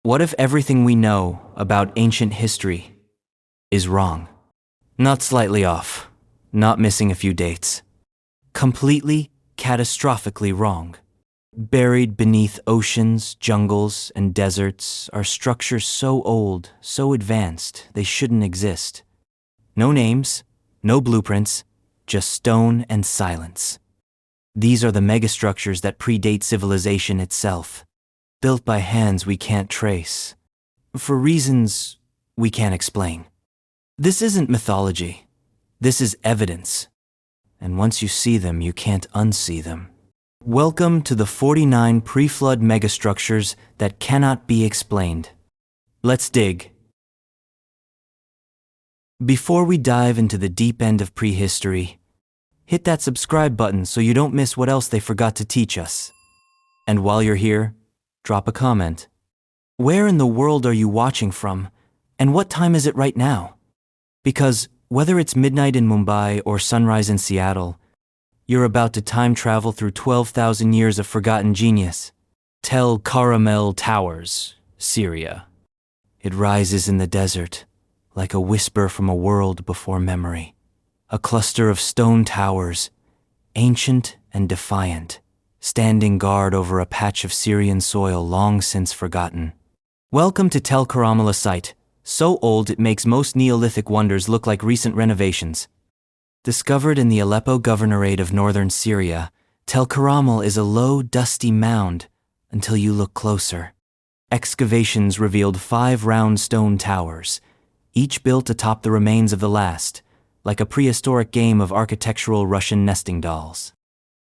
What if everything we know about ancient history is wrong? Not slightly off, not missing a few dates. Completely, catastrophically wrong. Buried beneath oceans, jungles, and deserts are structures so old, so advanced, they shouldn't exist. No names, no blueprints, just stone and silence. These are the megastructures that predate civilization itself, built by hands we can't trace, for reasons we can't explain. This isn't mythology. This is evidence. And once you see them, you can't unsee them. Welcome to the 49 pre-flood megastructures that cannot be explained. Let's dig. Before we dive into the deep end of prehistory, hit that subscribe button so you don't miss what else they forgot to teach us. And while you're here, drop a comment. Where in the world are you watching from, and what time is it right now? Because whether it's midnight in Mumbai or sunrise in Seattle, you're about to time travel through 12,000 years of forgotten genius. Tel Caramel Towers, Syria. It rises in the desert, like a whisper from a world before memory. A cluster of stone towers, ancient and defiant, standing guard over a patch of Syrian soil long since forgotten. Welcome to Tel Caramel, a site so old it makes most Neolithic wonders look like recent renovations. Discovered in the Aleppo governorate of northern Syria, Tel Caramel is a low, dusty mound until you look closer. Excavations revealed 5 round stone towers, each built atop the remains of the last, like a prehistoric game of architectural Russian nesting dolls.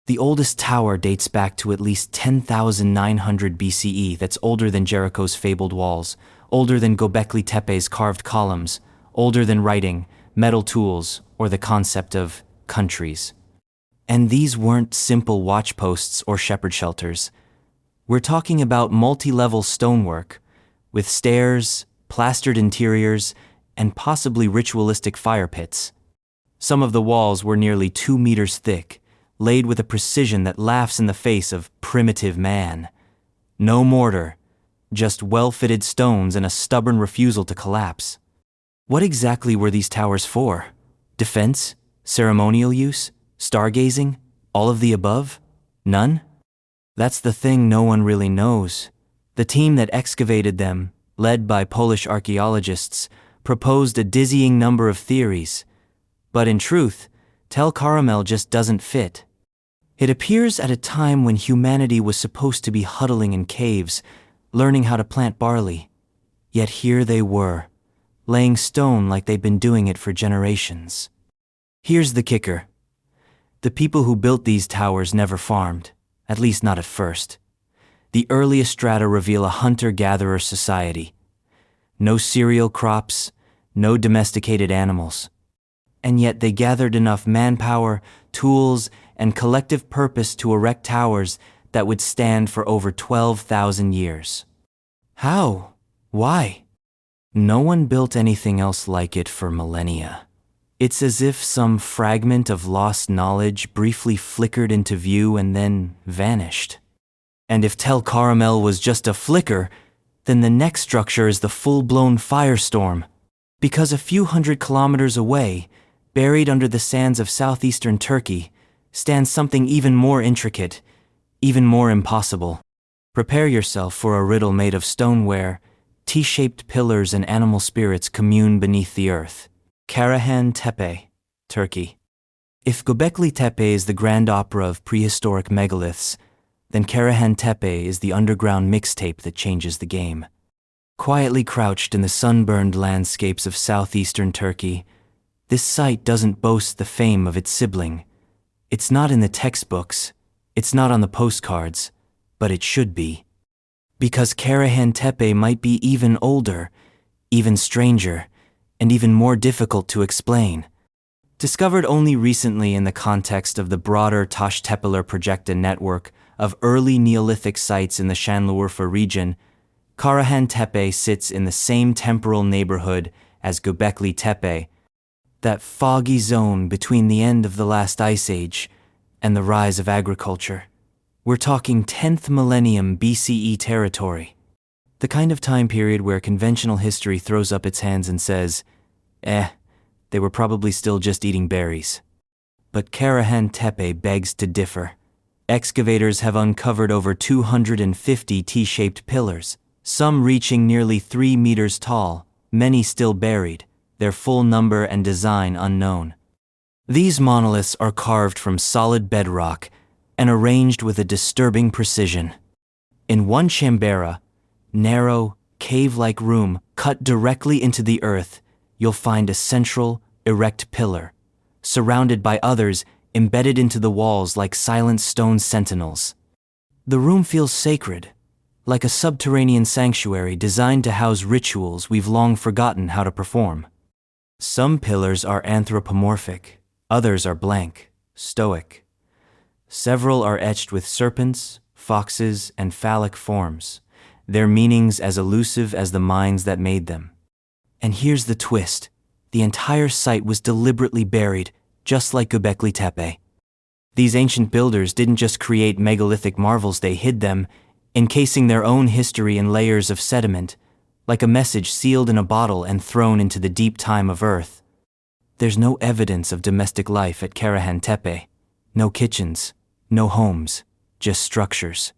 The oldest tower dates back to at least 10,900 BCE, that's older than Jericho's fabled walls, older than Göbekli Tepe's carved columns, older than writing, metal tools, or the concept of countries. And these weren't simple watchposts or shepherd shelters. We're talking about multi-level stonework, with stairs, plastered interiors, and possibly ritualistic fire pits. Some of the walls were nearly 2 meters thick, laid with a precision that laughs in the face of primitive man. No mortar, just well-fitted stones and a stubborn refusal to collapse. What exactly were these towers for? Defense? Ceremonial use? Stargazing? All of the above? None? That's the thing no one really knows. The team that excavated them, led by Polish archaeologists, proposed a dizzying number of theories. But in truth, Tel Caramel just doesn't fit. It appears at a time when humanity was supposed to be huddling in caves, learning how to plant barley. Yet here they were, laying stone like they'd been doing it for generations. Here's the kicker. The people who built these towers never farmed, at least not at first. The earliest strata reveal a hunter-gatherer society. No cereal crops, no domesticated animals. And yet they gathered enough manpower, tools, and collective purpose to erect towers that would stand for over 12,000 years. How? Why? No one built anything else like it for millennia. It's as if some fragment of lost knowledge briefly flickered into view and then vanished. And if Tel Caramel was just a flicker, then the next structure is the full-blown firestorm. Because a few hundred kilometers away, buried under the sands of southeastern Turkey, stands something even more intricate, even more impossible. Prepare yourself for a riddle made of stoneware. T-shaped pillars and animal spirits commune beneath the earth. Karahan Tepe, Turkey. If Göbekli Tepe is the grand opera of prehistoric megaliths, then Karahan Tepe is the underground mixtape that changes the game. Quietly crouched in the sunburned landscapes of southeastern Turkey, this site doesn't boast the fame of its sibling. It's not in the textbooks, it's not on the postcards, but it should be. Because Karahan Tepe might be even older, even stranger, and even more difficult to explain. Discovered only recently in the context of the broader Taştepeler Projecta network of early Neolithic sites in the Şanlıurfa region, Karahan Tepe sits in the same temporal neighborhood as Göbekli Tepe, that foggy zone between the end of the last ice age and the rise of agriculture. We're talking 10th millennium BCE territory. The kind of time period where conventional history throws up its hands and says, they were probably still just eating berries. But Karahan Tepe begs to differ. Excavators have uncovered over 250 T-shaped pillars, some reaching nearly 3 meters tall, many still buried, their full number and design unknown. These monoliths are carved from solid bedrock and arranged with a disturbing precision. In one chambera, narrow, cave-like room cut directly into the earth, you'll find a central, erect pillar, surrounded by others embedded into the walls like silent stone sentinels. The room feels sacred, like a subterranean sanctuary designed to house rituals we've long forgotten how to perform. Some pillars are anthropomorphic, others are blank, stoic. Several are etched with serpents, foxes, and phallic forms, their meanings as elusive as the minds that made them. And here's the twist. The entire site was deliberately buried, just like Göbekli Tepe. These ancient builders didn't just create megalithic marvels, they hid them, encasing their own history in layers of sediment, like a message sealed in a bottle and thrown into the deep time of earth. There's no evidence of domestic life at Karahan Tepe. No kitchens, no homes, just structures.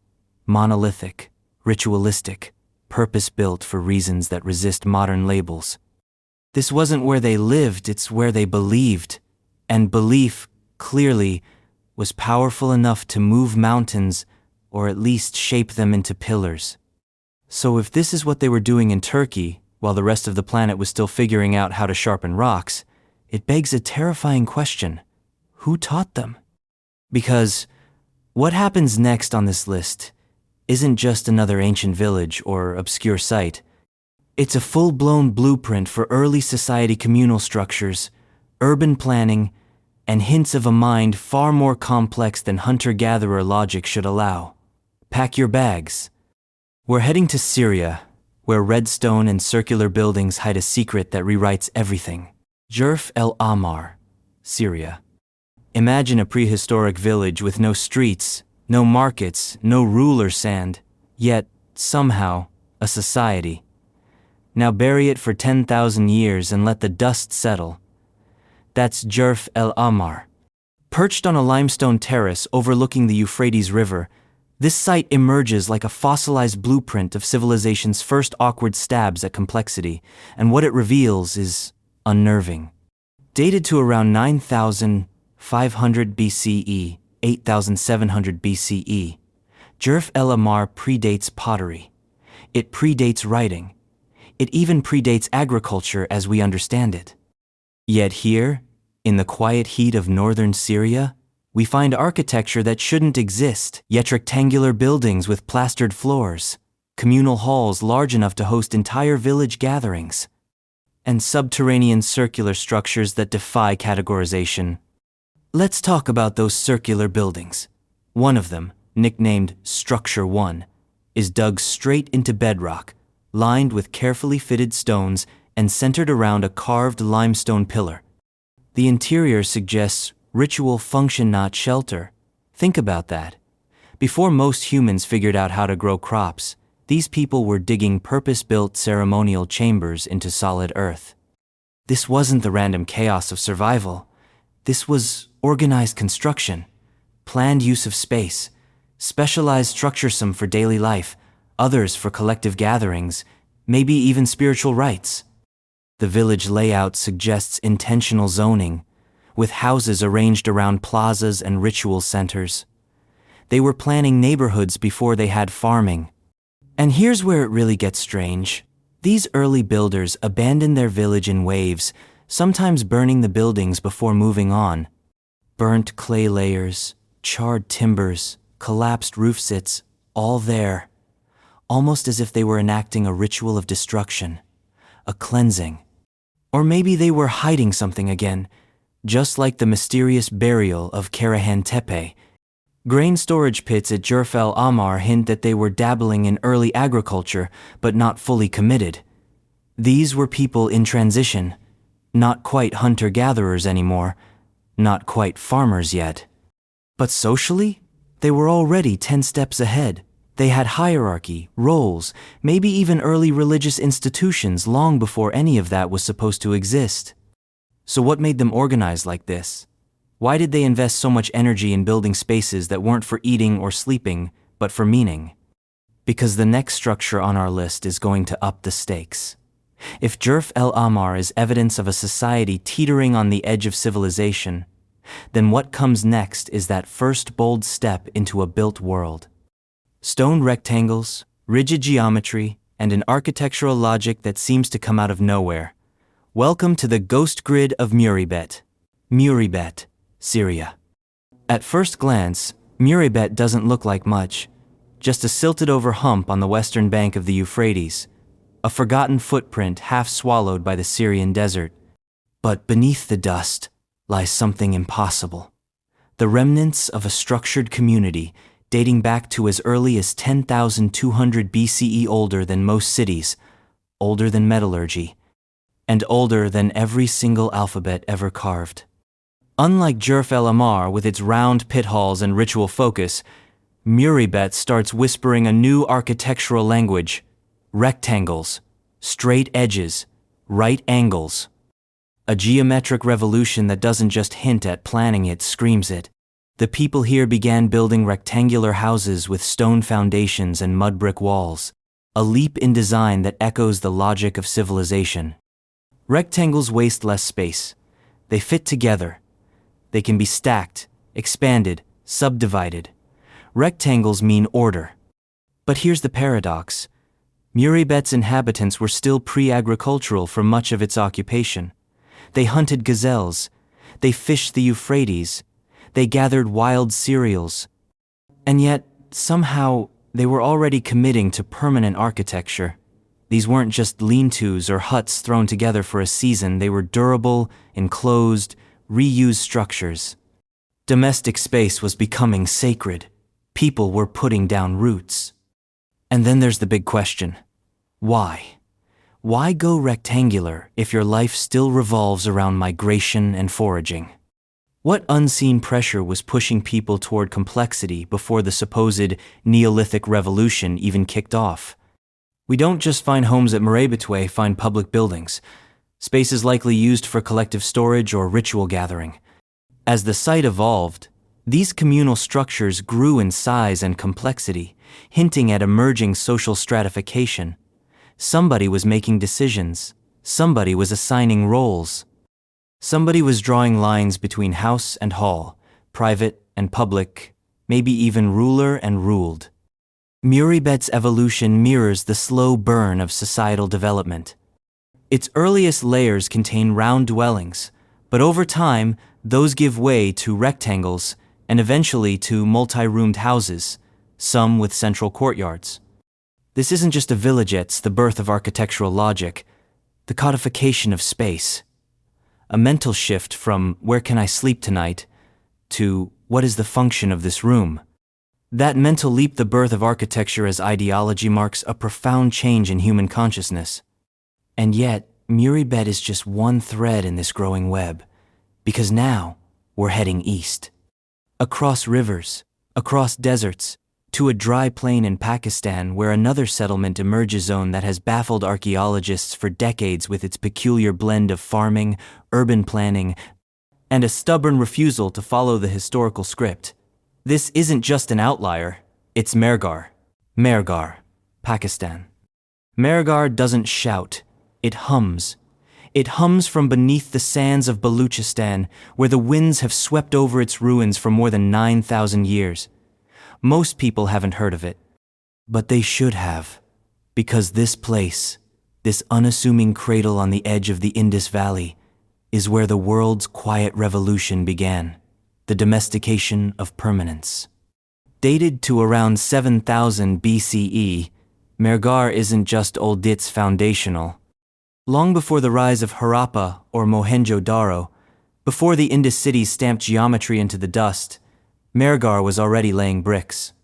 Monolithic, ritualistic, purpose-built for reasons that resist modern labels. This wasn't where they lived, it's where they believed. And belief, clearly, was powerful enough to move mountains, or at least shape them into pillars. So if this is what they were doing in Turkey, while the rest of the planet was still figuring out how to sharpen rocks, it begs a terrifying question. Who taught them? Because what happens next on this list isn't just another ancient village or obscure site. It's a full-blown blueprint for early society communal structures, urban planning, and hints of a mind far more complex than hunter-gatherer logic should allow. Pack your bags. We're heading to Syria, where red stone and circular buildings hide a secret that rewrites everything. Jerf el Ahmar, Syria. Imagine a prehistoric village with no streets, no markets, no ruler sand, yet, somehow, a society. Now bury it for 10,000 years and let the dust settle. That's Jerf el Ahmar. Perched on a limestone terrace overlooking the Euphrates River, this site emerges like a fossilized blueprint of civilization's first awkward stabs at complexity, and what it reveals is unnerving. Dated to around 9,500 BCE, 8,700 BCE, Jerf el Ahmar predates pottery. It predates writing. It even predates agriculture as we understand it. Yet here, in the quiet heat of northern Syria, we find architecture that shouldn't exist, yet rectangular buildings with plastered floors, communal halls large enough to host entire village gatherings, and subterranean circular structures that defy categorization. Let's talk about those circular buildings. One of them, nicknamed Structure 1, is dug straight into bedrock, lined with carefully fitted stones and centered around a carved limestone pillar. The interior suggests ritual function, not shelter. Think about that. Before most humans figured out how to grow crops, these people were digging purpose-built ceremonial chambers into solid earth. This wasn't the random chaos of survival. This was organized construction, planned use of space, specialized structure, some for daily life, others for collective gatherings, maybe even spiritual rites. The village layout suggests intentional zoning, with houses arranged around plazas and ritual centers. They were planning neighborhoods before they had farming. And here's where it really gets strange. These early builders abandoned their village in waves, sometimes burning the buildings before moving on. Burnt clay layers, charred timbers, collapsed roof sits, all there. Almost as if they were enacting a ritual of destruction, a cleansing. Or maybe they were hiding something again, just like the mysterious burial of Karahan Tepe. Grain storage pits at Jerf el Ahmar hint that they were dabbling in early agriculture, but not fully committed. These were people in transition, not quite hunter-gatherers anymore, not quite farmers yet. But socially, they were already 10 steps ahead, They had hierarchy, roles, maybe even early religious institutions long before any of that was supposed to exist. So what made them organized like this? Why did they invest so much energy in building spaces that weren't for eating or sleeping, but for meaning? Because the next structure on our list is going to up the stakes. If Jerf el Ahmar is evidence of a society teetering on the edge of civilization, then what comes next is that first bold step into a built world. Stone rectangles, rigid geometry, and an architectural logic that seems to come out of nowhere. Welcome to the ghost grid of Mureybet. Mureybet, Syria. At first glance, Mureybet doesn't look like much, just a silted-over hump on the western bank of the Euphrates, a forgotten footprint half swallowed by the Syrian desert. But beneath the dust lies something impossible. The remnants of a structured community dating back to as early as 10,200 BCE, older than most cities, older than metallurgy, and older than every single alphabet ever carved. Unlike Jerf el Ahmar with its round pit halls and ritual focus, Mureybet starts whispering a new architectural language: rectangles, straight edges, right angles. A geometric revolution that doesn't just hint at planning, it screams it. The people here began building rectangular houses with stone foundations and mud brick walls, a leap in design that echoes the logic of civilization. Rectangles waste less space. They fit together. They can be stacked, expanded, subdivided. Rectangles mean order. But here's the paradox. Mureybet's inhabitants were still pre-agricultural for much of its occupation. They hunted gazelles. They fished the Euphrates. They gathered wild cereals. And yet, somehow, they were already committing to permanent architecture. These weren't just lean-tos or huts thrown together for a season. They were durable, enclosed, reused structures. Domestic space was becoming sacred. People were putting down roots. And then there's the big question. Why? Why go rectangular if your life still revolves around migration and foraging? What unseen pressure was pushing people toward complexity before the supposed Neolithic revolution even kicked off? We don't just find homes at Mureybet, find public buildings, spaces likely used for collective storage or ritual gathering. As the site evolved, these communal structures grew in size and complexity, hinting at emerging social stratification. Somebody was making decisions. Somebody was assigning roles. Somebody was drawing lines between house and hall, private and public, maybe even ruler and ruled. Mureybet's evolution mirrors the slow burn of societal development. Its earliest layers contain round dwellings, but over time, those give way to rectangles and eventually to multi-roomed houses, some with central courtyards. This isn't just a village, it's the birth of architectural logic, the codification of space. A mental shift from "where can I sleep tonight" to "what is the function of this room?" That mental leap, the birth of architecture as ideology, marks a profound change in human consciousness. And yet, Mureybet is just one thread in this growing web, because now we're heading east. Across rivers, across deserts, to a dry plain in Pakistan where another settlement emerges, zone that has baffled archaeologists for decades with its peculiar blend of farming, urban planning, and a stubborn refusal to follow the historical script. This isn't just an outlier, it's Mehrgarh. Mehrgarh, Pakistan. Mehrgarh doesn't shout, it hums. It hums from beneath the sands of Baluchistan, where the winds have swept over its ruins for more than 9,000 years. Most people haven't heard of it, but they should have, because this place, this unassuming cradle on the edge of the Indus Valley, is where the world's quiet revolution began, the domestication of permanence. Dated to around 7,000 BCE, Mehrgarh isn't just old, it's foundational. Long before the rise of Harappa or Mohenjo-Daro, before the Indus cities stamped geometry into the dust, Mehrgarh was already laying bricks.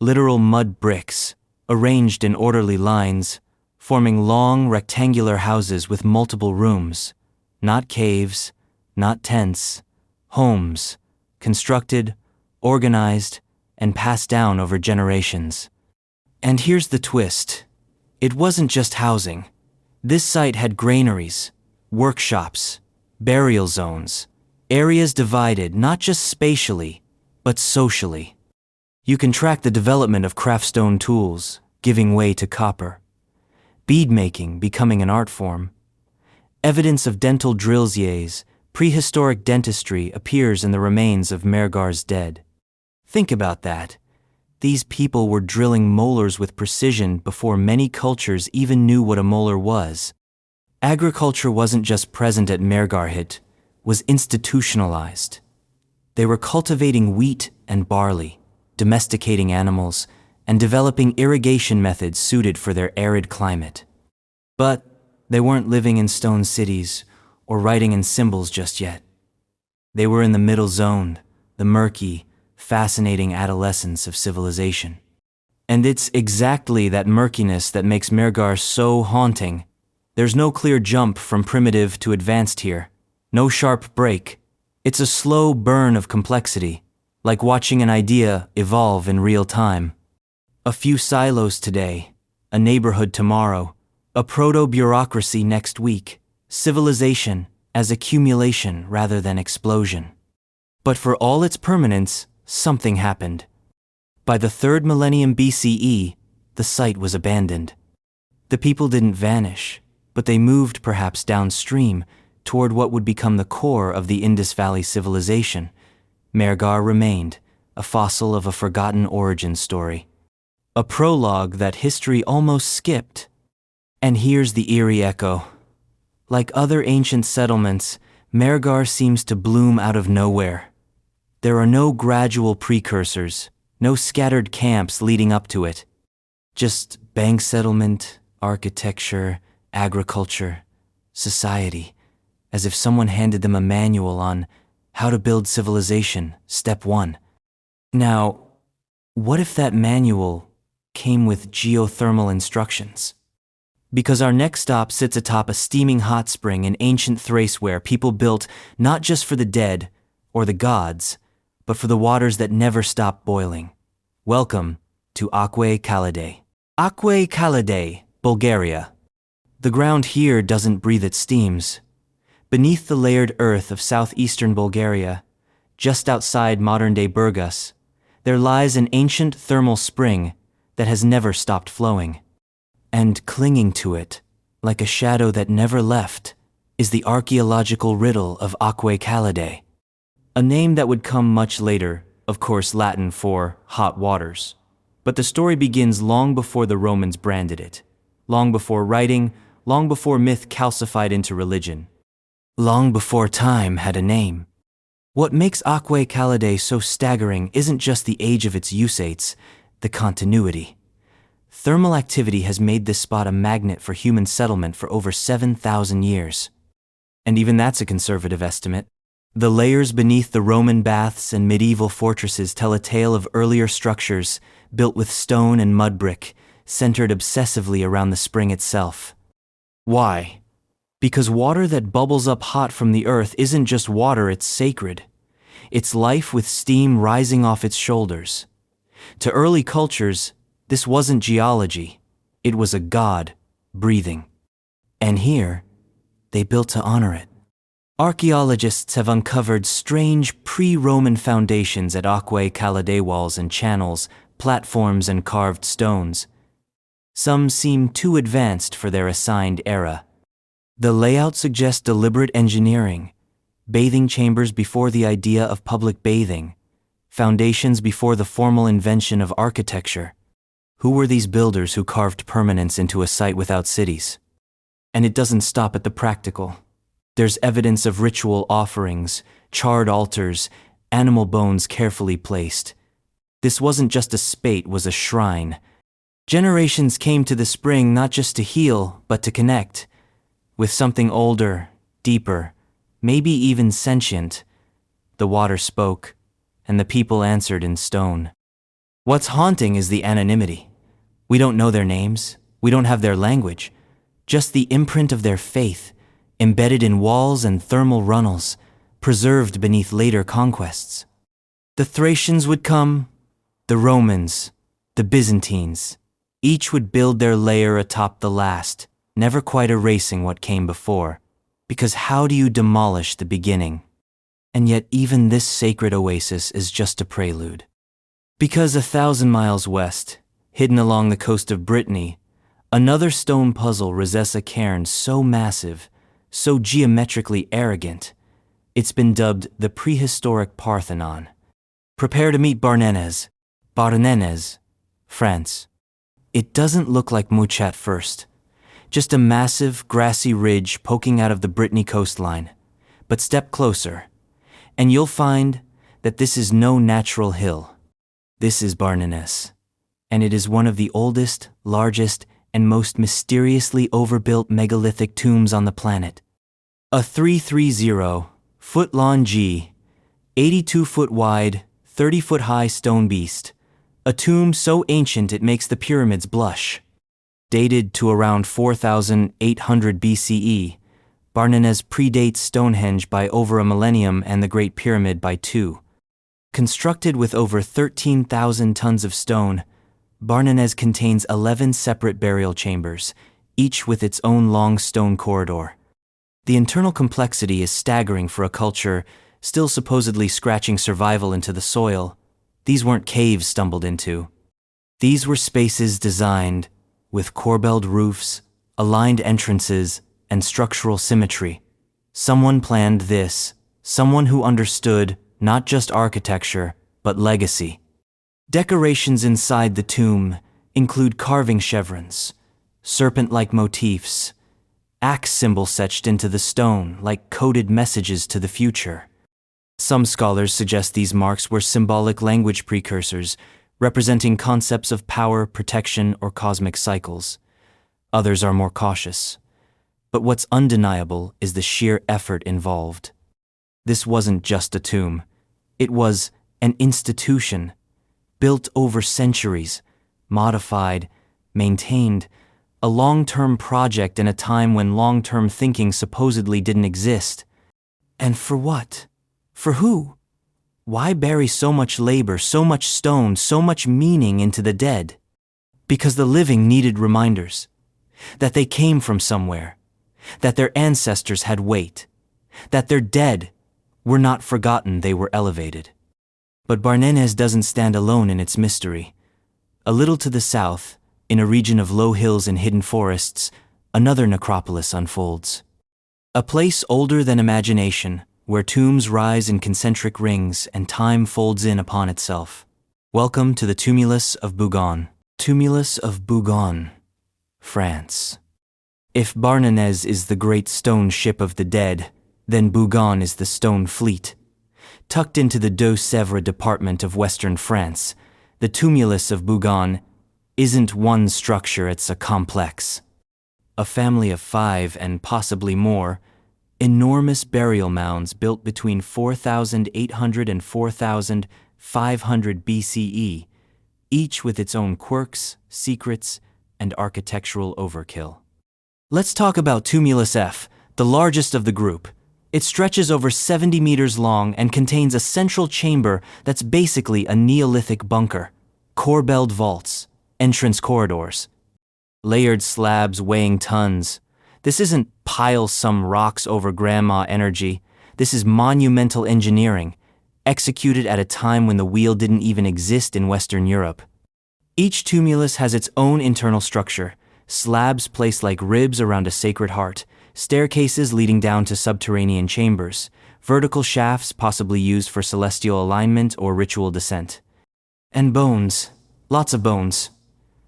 Literal mud bricks, arranged in orderly lines, forming long rectangular houses with multiple rooms, not caves, not tents, homes, constructed, organized, and passed down over generations. And here's the twist. It wasn't just housing. This site had granaries, workshops, burial zones, areas divided not just spatially, but socially. You can track the development of craftstone tools, giving way to copper, bead making becoming an art form. Evidence of dental drills, prehistoric dentistry appears in the remains of Mehrgarh's dead. Think about that. These people were drilling molars with precision before many cultures even knew what a molar was. Agriculture wasn't just present at Mehrgarh, it was institutionalized. They were cultivating wheat and barley, domesticating animals, and developing irrigation methods suited for their arid climate. But they weren't living in stone cities or writing in symbols just yet. They were in the middle zone, the murky, fascinating adolescence of civilization. And it's exactly that murkiness that makes Mehrgarh so haunting. There's no clear jump from primitive to advanced here, no sharp break. It's a slow burn of complexity, like watching an idea evolve in real time. A few silos today, a neighborhood tomorrow, a proto-bureaucracy next week, civilization as accumulation rather than explosion. But for all its permanence, something happened. By the 3rd millennium BCE, the site was abandoned. The people didn't vanish, but they moved perhaps downstream toward what would become the core of the Indus Valley civilization. Mehrgarh remained, a fossil of a forgotten origin story. A prologue that history almost skipped. And here's the eerie echo. Like other ancient settlements, Mehrgarh seems to bloom out of nowhere. There are no gradual precursors, no scattered camps leading up to it. Just bank settlement, architecture, agriculture, society, as if someone handed them a manual on how to build civilization, step 1. Now, what if that manual came with geothermal instructions? Because our next stop sits atop a steaming hot spring in ancient Thrace where people built not just for the dead or the gods, but for the waters that never stop boiling. Welcome to Aquae Calidae. Aquae Calidae, Bulgaria. The ground here doesn't breathe its steams. Beneath the layered earth of southeastern Bulgaria, just outside modern-day Burgas, there lies an ancient thermal spring that has never stopped flowing. And clinging to it, like a shadow that never left, is the archaeological riddle of Aquae Calidae, a name that would come much later, of course Latin for hot waters. But the story begins long before the Romans branded it, long before writing, long before myth calcified into religion, long before time had a name. What makes Aquae Calidae so staggering isn't just the age of its usates, the continuity. Thermal activity has made this spot a magnet for human settlement for over 7,000 years. And even that's a conservative estimate. The layers beneath the Roman baths and medieval fortresses tell a tale of earlier structures built with stone and mud brick, centered obsessively around the spring itself. Why? Because water that bubbles up hot from the earth isn't just water, it's sacred. It's life with steam rising off its shoulders. To early cultures, this wasn't geology, it was a god breathing. And here, they built to honor it. Archaeologists have uncovered strange pre-Roman foundations at Aquae Calidae, walls and channels, platforms and carved stones. Some seem too advanced for their assigned era. The layout suggests deliberate engineering, bathing chambers before the idea of public bathing, foundations before the formal invention of architecture. Who were these builders who carved permanence into a site without cities? And it doesn't stop at the practical. There's evidence of ritual offerings, charred altars, animal bones carefully placed. This wasn't just a spate, it was a shrine. Generations came to the spring not just to heal, but to connect with something older, deeper, maybe even sentient. The water spoke, and the people answered in stone. What's haunting is the anonymity. We don't know their names, we don't have their language, just the imprint of their faith, embedded in walls and thermal runnels, preserved beneath later conquests. The Thracians would come, the Romans, the Byzantines, Each would build their layer atop the last, never quite erasing what came before. Because how do you demolish the beginning? And yet even this sacred oasis is just a prelude. Because 1,000 miles west, hidden along the coast of Brittany, another stone puzzle resists a cairn so massive, so geometrically arrogant, it's been dubbed the prehistoric Parthenon. Prepare to meet Barnenez, France. It doesn't look like much at first, just a massive, grassy ridge poking out of the Brittany coastline. But step closer, and you'll find that this is no natural hill. This is Barnenez, and it is one of the oldest, largest, and most mysteriously overbuilt megalithic tombs on the planet. A 330-foot-long G, 82-foot wide, 30-foot high stone beast, a tomb so ancient it makes the pyramids blush. Dated to around 4,800 BCE, Barnenez predates Stonehenge by over a millennium and the Great Pyramid by 2. Constructed with over 13,000 tons of stone, Barnenez contains 11 separate burial chambers, each with its own long stone corridor. The internal complexity is staggering for a culture still supposedly scratching survival into the soil. These weren't caves stumbled into. These were spaces designed with corbelled roofs, aligned entrances, and structural symmetry. Someone planned this, someone who understood not just architecture, but legacy. Decorations inside the tomb include carving chevrons, serpent-like motifs, axe symbols etched into the stone like coded messages to the future. Some scholars suggest these marks were symbolic language precursors, representing concepts of power, protection, or cosmic cycles. Others are more cautious. But what's undeniable is the sheer effort involved. This wasn't just a tomb. It was an institution, built over centuries, modified, maintained, a long-term project in a time when long-term thinking supposedly didn't exist. And for what? For who? Why bury so much labor, so much stone, so much meaning into the dead? Because the living needed reminders that they came from somewhere, that their ancestors had weight, that their dead were not forgotten, they were elevated. But Barnenez doesn't stand alone in its mystery. A little to the south, in a region of low hills and hidden forests, another necropolis unfolds. A place older than imagination, where tombs rise in concentric rings and time folds in upon itself. Welcome to the Tumulus of Bougon. Tumulus of Bougon, France. If Barnenez is the great stone ship of the dead, then Bougon is the stone fleet. Tucked into the Deux-Sèvres department of western France, the Tumulus of Bougon isn't one structure, it's a complex. A family of 5 and possibly more, enormous burial mounds built between 4,800 and 4,500 BCE, each with its own quirks, secrets, and architectural overkill. Let's talk about Tumulus F, the largest of the group. It stretches over 70 meters long and contains a central chamber that's basically a Neolithic bunker, corbelled vaults, entrance corridors, layered slabs weighing tons. This isn't pile some rocks over grandma energy. This is monumental engineering, executed at a time when the wheel didn't even exist in Western Europe. Each tumulus has its own internal structure, slabs placed like ribs around a sacred heart, staircases leading down to subterranean chambers, vertical shafts possibly used for celestial alignment or ritual descent. And bones, lots of bones.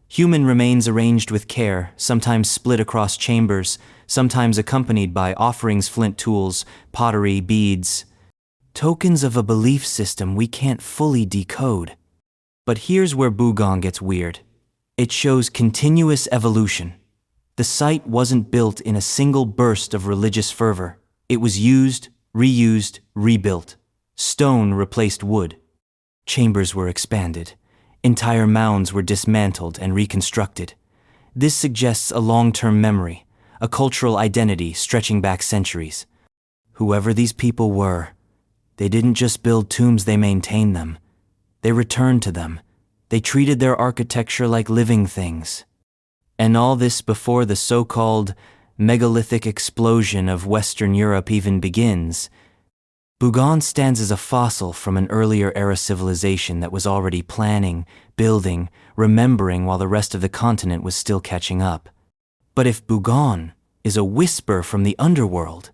Human remains arranged with care, sometimes split across chambers, sometimes accompanied by offerings, flint tools, pottery, beads. Tokens of a belief system we can't fully decode. But here's where Bougon gets weird. It shows continuous evolution. The site wasn't built in a single burst of religious fervor. It was used, reused, rebuilt. Stone replaced wood. Chambers were expanded. Entire mounds were dismantled and reconstructed. This suggests a long-term memory, a cultural identity stretching back centuries. Whoever these people were, they didn't just build tombs, they maintained them. They returned to them, They treated their architecture like living things. And all this before the so-called megalithic explosion of Western Europe even begins. Bougon stands as a fossil from an earlier era civilization that was already planning, building, remembering while the rest of the continent was still catching up. But if Bougon is a whisper from the underworld,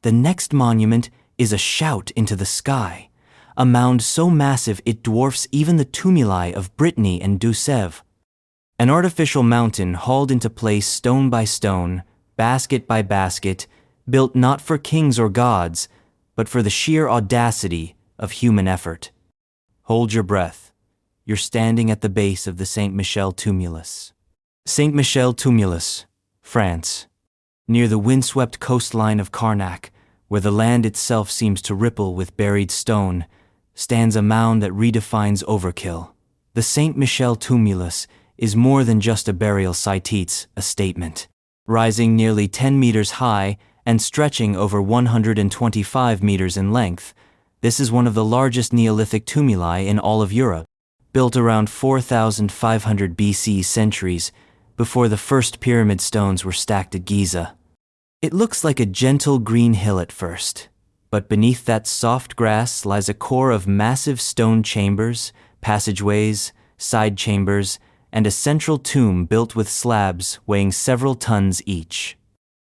the next monument is a shout into the sky, a mound so massive it dwarfs even the tumuli of Brittany and Ducev. An artificial mountain hauled into place stone by stone, basket by basket, built not for kings or gods, but for the sheer audacity of human effort. Hold your breath. You're standing at the base of the Saint-Michel tumulus. Saint-Michel tumulus, France. Near the windswept coastline of Karnak, where the land itself seems to ripple with buried stone, stands a mound that redefines overkill. The Saint-Michel tumulus is more than just a burial site, it's a statement. Rising nearly 10 meters high and stretching over 125 meters in length, this is one of the largest Neolithic tumuli in all of Europe, built around 4,500 BC, centuries before the first pyramid stones were stacked at Giza. It looks like a gentle green hill at first, but beneath that soft grass lies a core of massive stone chambers, passageways, side chambers, and a central tomb built with slabs weighing several tons each.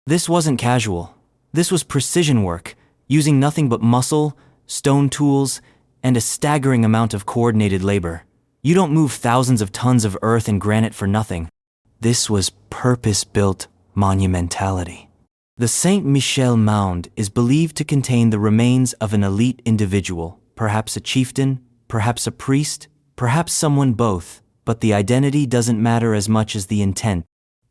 This wasn't casual. This was precision work, using nothing but muscle, stone tools, and a staggering amount of coordinated labor. You don't move thousands of tons of earth and granite for nothing. This was purpose-built monumentality. The Saint-Michel mound is believed to contain the remains of an elite individual, perhaps a chieftain, perhaps a priest, perhaps someone both, but the identity doesn't matter as much as the intent.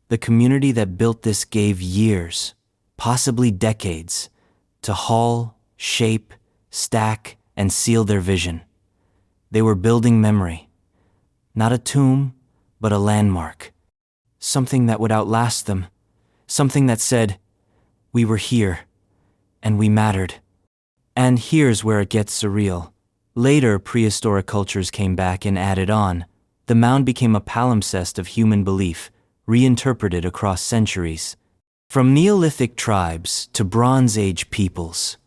The community that built this gave years, possibly decades, to haul, shape, stack, and seal their vision. They were building memory. Not a tomb, but a landmark. Something that would outlast them. Something that said, "We were here, and we mattered." And here's where it gets surreal. Later, prehistoric cultures came back and added on. The mound became a palimpsest of human belief, reinterpreted across centuries. From Neolithic tribes to Bronze Age peoples,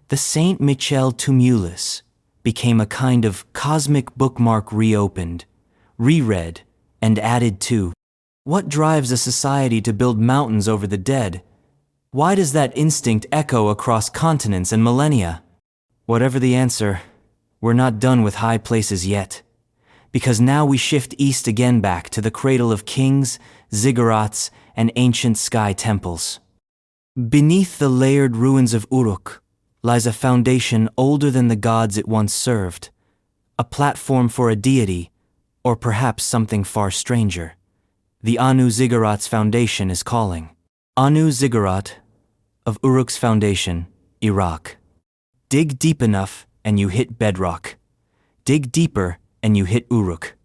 the Saint-Michel tumulus became a kind of cosmic bookmark, reopened, reread, and added to. What drives a society to build mountains over the dead? Why does that instinct echo across continents and millennia? Whatever the answer, we're not done with high places yet. Because now we shift east again, back to the cradle of kings, ziggurats, and ancient sky temples. Beneath the layered ruins of Uruk lies a foundation older than the gods it once served, a platform for a deity, or perhaps something far stranger. The Anu Ziggurat's foundation is calling. Anu Ziggurat of Uruk's foundation, Iraq. Dig deep enough and you hit bedrock. Dig deeper and you hit Uruk,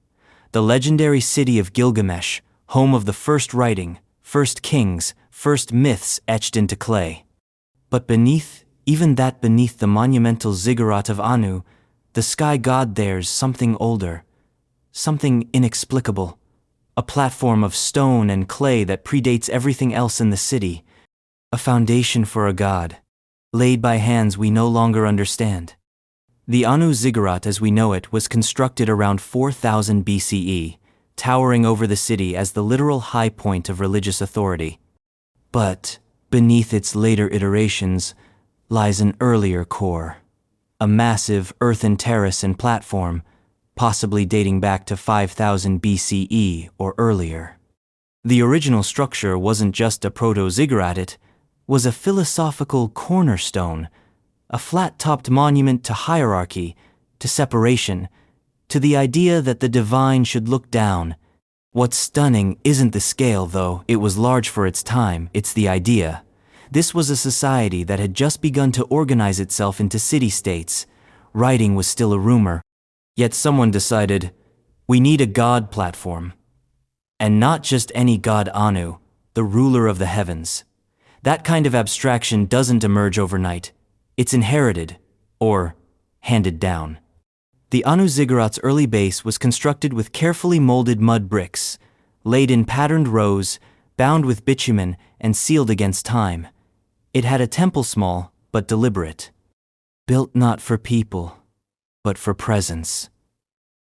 the legendary city of Gilgamesh, home of the first writing, first kings, first myths etched into clay. But beneath, even that beneath the monumental ziggurat of Anu, the sky god, there's something older, something inexplicable, a platform of stone and clay that predates everything else in the city, a foundation for a god, laid by hands we no longer understand. The Anu Ziggurat as we know it was constructed around 4000 BCE, towering over the city as the literal high point of religious authority. But beneath its later iterations lies an earlier core, a massive earthen terrace and platform, possibly dating back to 5000 BCE or earlier. The original structure wasn't just a proto-ziggurat, it was a philosophical cornerstone, a flat-topped monument to hierarchy, to separation, to the idea that the divine should look down. What's stunning isn't the scale, though it was large for its time, it's the idea. This was a society that had just begun to organize itself into city-states. Writing was still a rumor. Yet someone decided, we need a god platform. And not just any god. Anu, the ruler of the heavens. That kind of abstraction doesn't emerge overnight. It's inherited, or handed down. The Anu Ziggurat's early base was constructed with carefully molded mud bricks, laid in patterned rows, bound with bitumen, and sealed against time. It had a temple small, but deliberate. Built not for people, but for presence.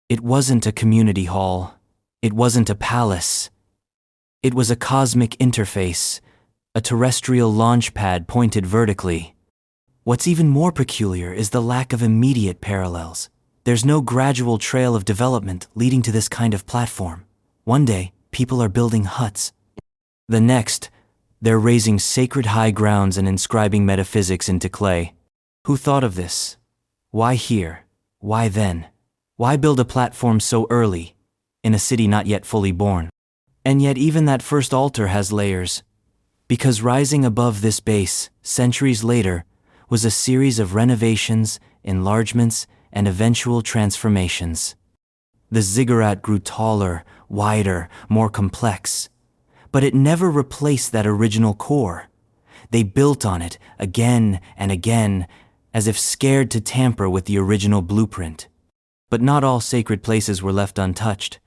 It wasn't a community hall. It wasn't a palace. It was a cosmic interface, a terrestrial launch pad pointed vertically. What's even more peculiar is the lack of immediate parallels. There's no gradual trail of development leading to this kind of platform. One day, people are building huts. The next, they're raising sacred high grounds and inscribing metaphysics into clay. Who thought of this? Why here? Why then? Why build a platform so early, in a city not yet fully born? And yet even that first altar has layers. Because rising above this base, centuries later, was a series of renovations, enlargements, and eventual transformations. The ziggurat grew taller, wider, more complex. But it never replaced that original core. They built on it again and again, as if scared to tamper with the original blueprint. But not all sacred places were left untouched.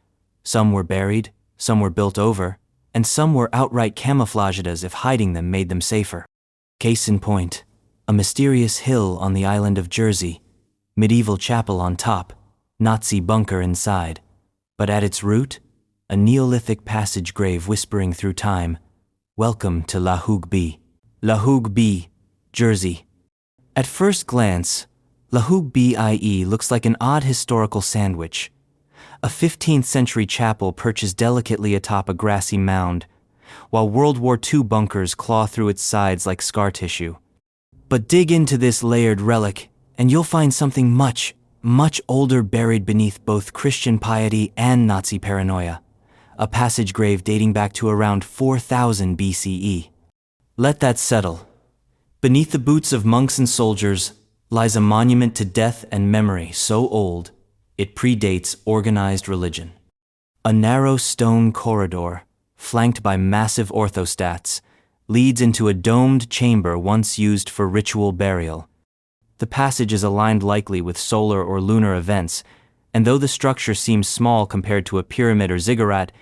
Some were buried, some were built over, and some were outright camouflaged as if hiding them made them safer. Case in point, a mysterious hill on the island of Jersey, medieval chapel on top, Nazi bunker inside, but at its root, a Neolithic passage grave whispering through time, "Welcome to La Hougue Bie." La Hougue Bie, Jersey. At first glance, La Hougue Bie looks like an odd historical sandwich. A 15th century chapel perches delicately atop a grassy mound, while World War II bunkers claw through its sides like scar tissue. But dig into this layered relic, and you'll find something much, much older buried beneath both Christian piety and Nazi paranoia. A passage grave dating back to around 4000 BCE. Let that settle. Beneath the boots of monks and soldiers lies a monument to death and memory so old, it predates organized religion. A narrow stone corridor, flanked by massive orthostats, leads into a domed chamber once used for ritual burial. The passage is aligned likely with solar or lunar events, and though the structure seems small compared to a pyramid or ziggurat,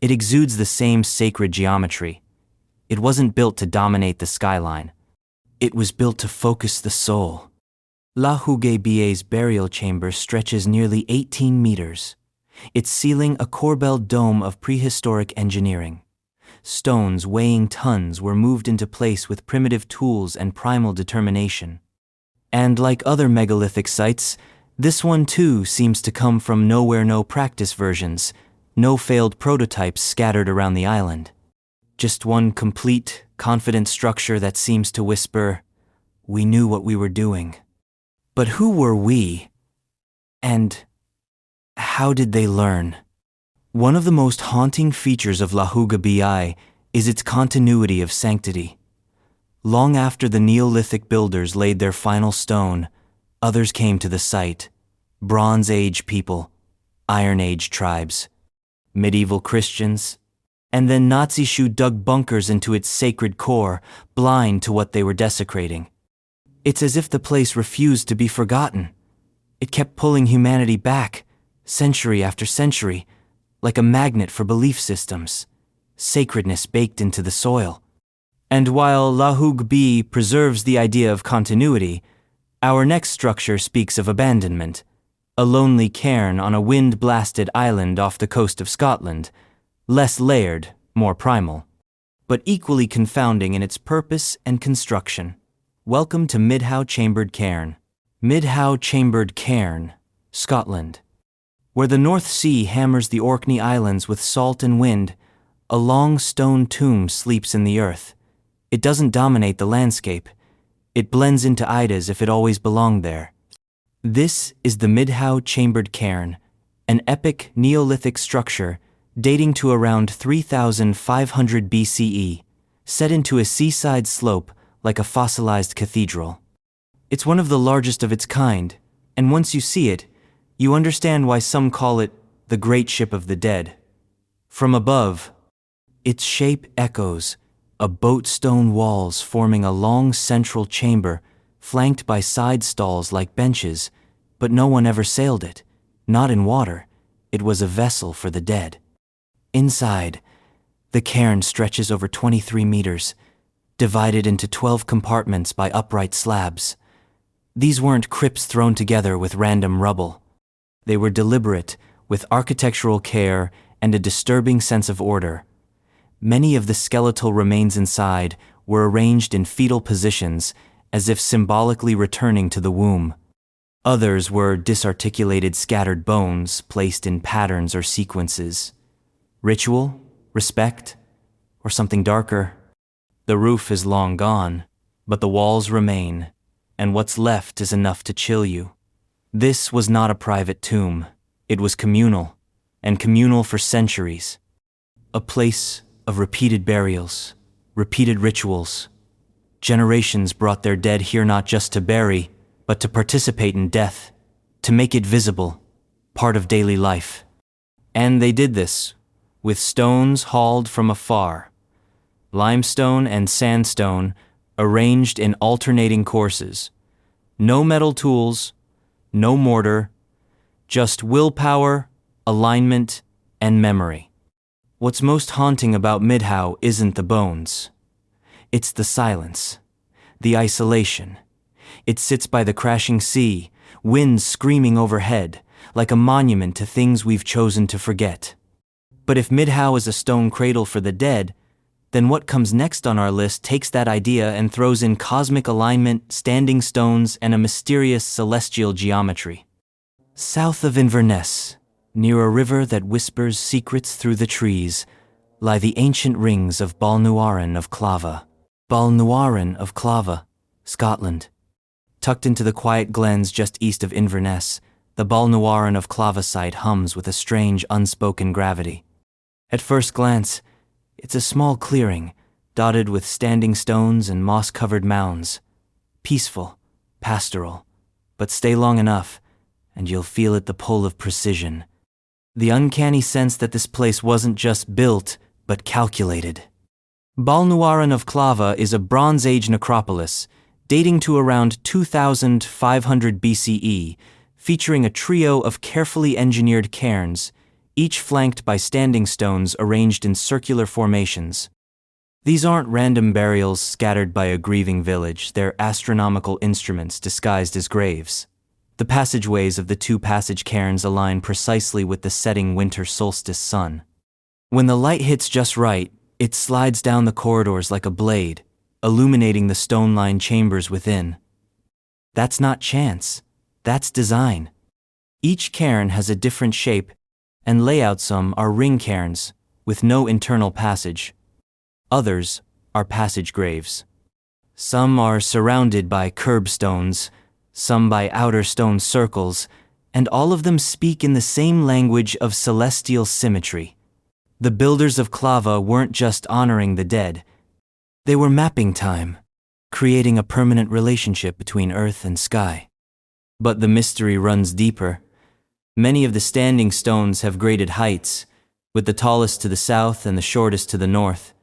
it exudes the same sacred geometry. It wasn't built to dominate the skyline. It was built to focus the soul. La Hougue Bie's burial chamber stretches nearly 18 meters, its ceiling a corbelled dome of prehistoric engineering. Stones weighing tons were moved into place with primitive tools and primal determination. And like other megalithic sites, this one too seems to come from nowhere no practice versions, no failed prototypes scattered around the island. Just one complete, confident structure that seems to whisper, "We knew what we were doing." But who were we? And how did they learn? One of the most haunting features of La Hougue Bie is its continuity of sanctity. Long after the Neolithic builders laid their final stone, others came to the site. Bronze Age people, Iron Age tribes, medieval Christians, and then Nazis who dug bunkers into its sacred core, blind to what they were desecrating. It's as if the place refused to be forgotten. It kept pulling humanity back, century after century, like a magnet for belief systems, sacredness baked into the soil. And while La Hougue Bie preserves the idea of continuity, our next structure speaks of abandonment, a lonely cairn on a wind-blasted island off the coast of Scotland, less layered, more primal, but equally confounding in its purpose and construction. Welcome to Midhowe Chambered Cairn. Midhowe Chambered Cairn, Scotland. Where the North Sea hammers the Orkney Islands with salt and wind, a long stone tomb sleeps in the earth. It doesn't dominate the landscape. It blends into it as if it always belonged there. This is the Midhowe Chambered Cairn, an epic Neolithic structure dating to around 3500 BCE, set into a seaside slope like a fossilized cathedral. It's one of the largest of its kind, and once you see it, you understand why some call it the Great Ship of the Dead. From above, its shape echoes, boat stone walls forming a long central chamber flanked by side stalls like benches, but no one ever sailed it, not in water. It was a vessel for the dead. Inside, the cairn stretches over 23 meters, divided into 12 compartments by upright slabs. These weren't crypts thrown together with random rubble. They were deliberate, with architectural care and a disturbing sense of order. Many of the skeletal remains inside were arranged in fetal positions, as if symbolically returning to the womb. Others were disarticulated scattered bones placed in patterns or sequences. Ritual, respect, or something darker? The roof is long gone, but the walls remain, and what's left is enough to chill you. This was not a private tomb. It was communal, and communal for centuries. A place of repeated burials, repeated rituals. Generations brought their dead here not just to bury, but to participate in death, to make it visible, part of daily life. And they did this with stones hauled from afar, limestone and sandstone arranged in alternating courses. No metal tools, no mortar, just willpower, alignment, and memory. What's most haunting about Midhowe isn't the bones. It's the silence, the isolation. It sits by the crashing sea, winds screaming overhead, like a monument to things we've chosen to forget. But if Midhowe is a stone cradle for the dead, then what comes next on our list takes that idea and throws in cosmic alignment, standing stones, and a mysterious celestial geometry. South of Inverness, near a river that whispers secrets through the trees, lie the ancient rings of Balnuaran of Clava. Balnuaran of Clava, Scotland. Tucked into the quiet glens just east of Inverness, the Balnuaran of Clava site hums with a strange, unspoken gravity. At first glance, it's a small clearing, dotted with standing stones and moss-covered mounds. Peaceful, pastoral, but stay long enough, and you'll feel it the pull of precision. The uncanny sense that this place wasn't just built, but calculated. Balnuaran of Clava is a Bronze Age necropolis, dating to around 2500 BCE, featuring a trio of carefully engineered cairns, each flanked by standing stones arranged in circular formations. These aren't random burials scattered by a grieving village, they're astronomical instruments disguised as graves. The passageways of the two passage cairns align precisely with the setting winter solstice sun. When the light hits just right, it slides down the corridors like a blade, illuminating the stone-lined chambers within. That's not chance, that's design. Each cairn has a different shape and layout. Some are ring cairns, with no internal passage. Others are passage graves. Some are surrounded by curbstones, some by outer stone circles, and all of them speak in the same language of celestial symmetry. The builders of Clava weren't just honoring the dead, they were mapping time, creating a permanent relationship between earth and sky. But the mystery runs deeper. Many of the standing stones have graded heights, with the tallest to the south and the shortest to the north.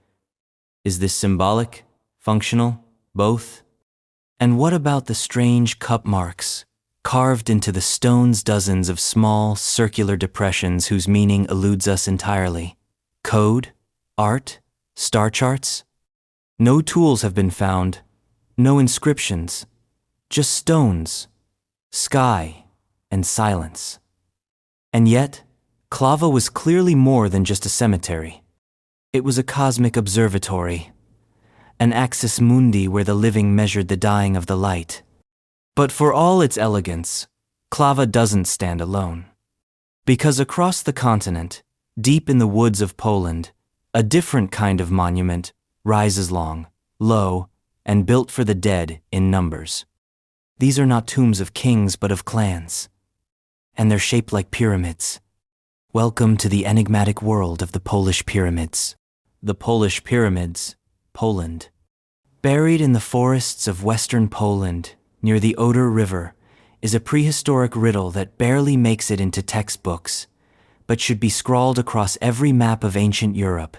Is this symbolic, functional, both? And what about the strange cup marks, carved into the stone's dozens of small, circular depressions whose meaning eludes us entirely? Code? Art? Star charts? No tools have been found, no inscriptions, just stones, sky, and silence. And yet, Clava was clearly more than just a cemetery. It was a cosmic observatory, an axis mundi where the living measured the dying of the light. But for all its elegance, Clava doesn't stand alone. Because across the continent, deep in the woods of Poland, a different kind of monument rises long, low, and built for the dead in numbers. These are not tombs of kings but of clans, and they're shaped like pyramids. Welcome to the enigmatic world of the Polish pyramids. The Polish pyramids, Poland. Buried in the forests of western Poland, near the Oder River, is a prehistoric riddle that barely makes it into textbooks, but should be scrawled across every map of ancient Europe.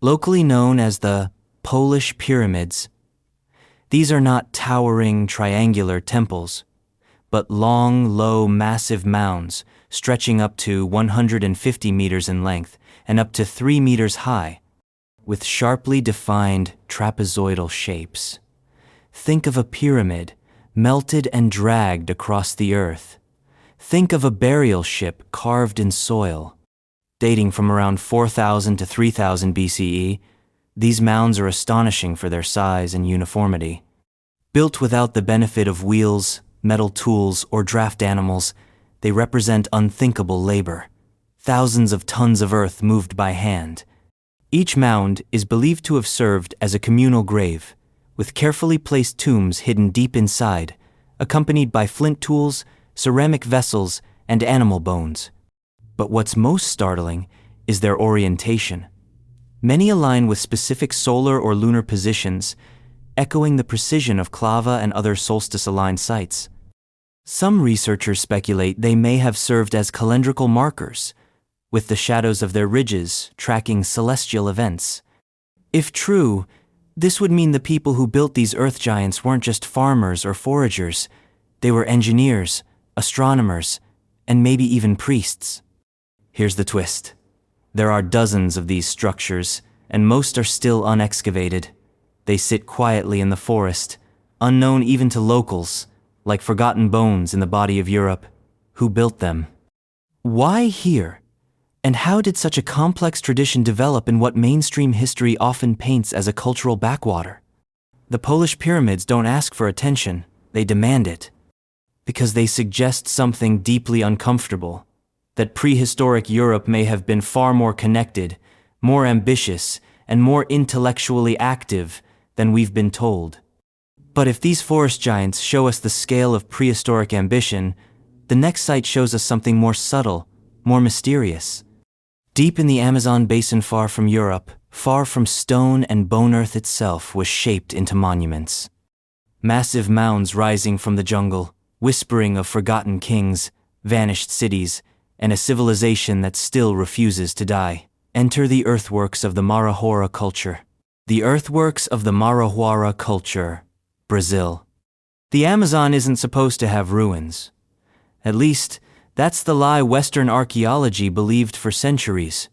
Locally known as the Polish pyramids, these are not towering triangular temples, but long, low, massive mounds stretching up to 150 meters in length and up to 3 meters high, with sharply defined trapezoidal shapes. Think of a pyramid melted and dragged across the earth. Think of a burial ship carved in soil. Dating from around 4000 to 3000 BCE, these mounds are astonishing for their size and uniformity. Built without the benefit of wheels, metal tools, or draft animals, they represent unthinkable labor. Thousands of tons of earth moved by hand. Each mound is believed to have served as a communal grave, with carefully placed tombs hidden deep inside, accompanied by flint tools, ceramic vessels, and animal bones. But what's most startling is their orientation. Many align with specific solar or lunar positions, echoing the precision of Clava and other solstice-aligned sites. Some researchers speculate they may have served as calendrical markers, with the shadows of their ridges tracking celestial events. If true, this would mean the people who built these earth giants weren't just farmers or foragers. They were engineers, astronomers, and maybe even priests. Here's the twist. There are dozens of these structures, and most are still unexcavated. They sit quietly in the forest, unknown even to locals, like forgotten bones in the body of Europe. Who built them? Why here? And how did such a complex tradition develop in what mainstream history often paints as a cultural backwater? The Polish pyramids don't ask for attention, they demand it. Because they suggest something deeply uncomfortable, that prehistoric Europe may have been far more connected, more ambitious, and more intellectually active than we've been told. But if these forest giants show us the scale of prehistoric ambition, the next site shows us something more subtle, more mysterious. Deep in the Amazon basin, far from Europe, far from stone and bone, earth itself was shaped into monuments. Massive mounds rising from the jungle, whispering of forgotten kings, vanished cities, and a civilization that still refuses to die. Enter the earthworks of the Marajoara culture. The earthworks of the Marajoara culture, Brazil. The Amazon isn't supposed to have ruins. At least, that's the lie Western archaeology believed for centuries.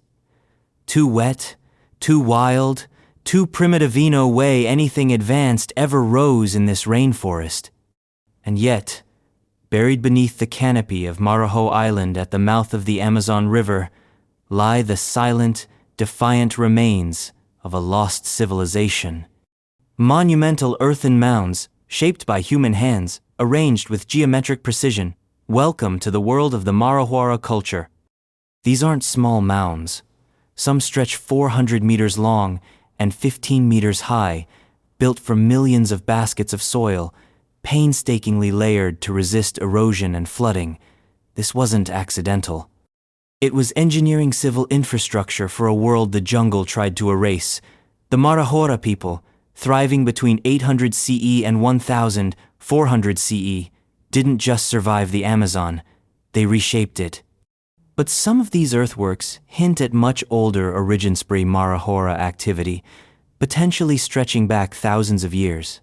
Too wet, too wild, too primitive-no way anything advanced ever rose in this rainforest. And yet, buried beneath the canopy of Mehrgarh Island at the mouth of the Amazon River, lie the silent, defiant remains of a lost civilization. Monumental earthen mounds, shaped by human hands, arranged with geometric precision. Welcome to the world of the Marajoara culture. These aren't small mounds. Some stretch 400 meters long and 15 meters high, built from millions of baskets of soil, painstakingly layered to resist erosion and flooding. This wasn't accidental. It was engineering civil infrastructure for a world the jungle tried to erase. The Marajoara people, thriving between 800 CE and 1400 CE, didn't just survive the Amazon, they reshaped it. But some of these earthworks hint at much older origin-spree Marajoara activity, potentially stretching back thousands of years.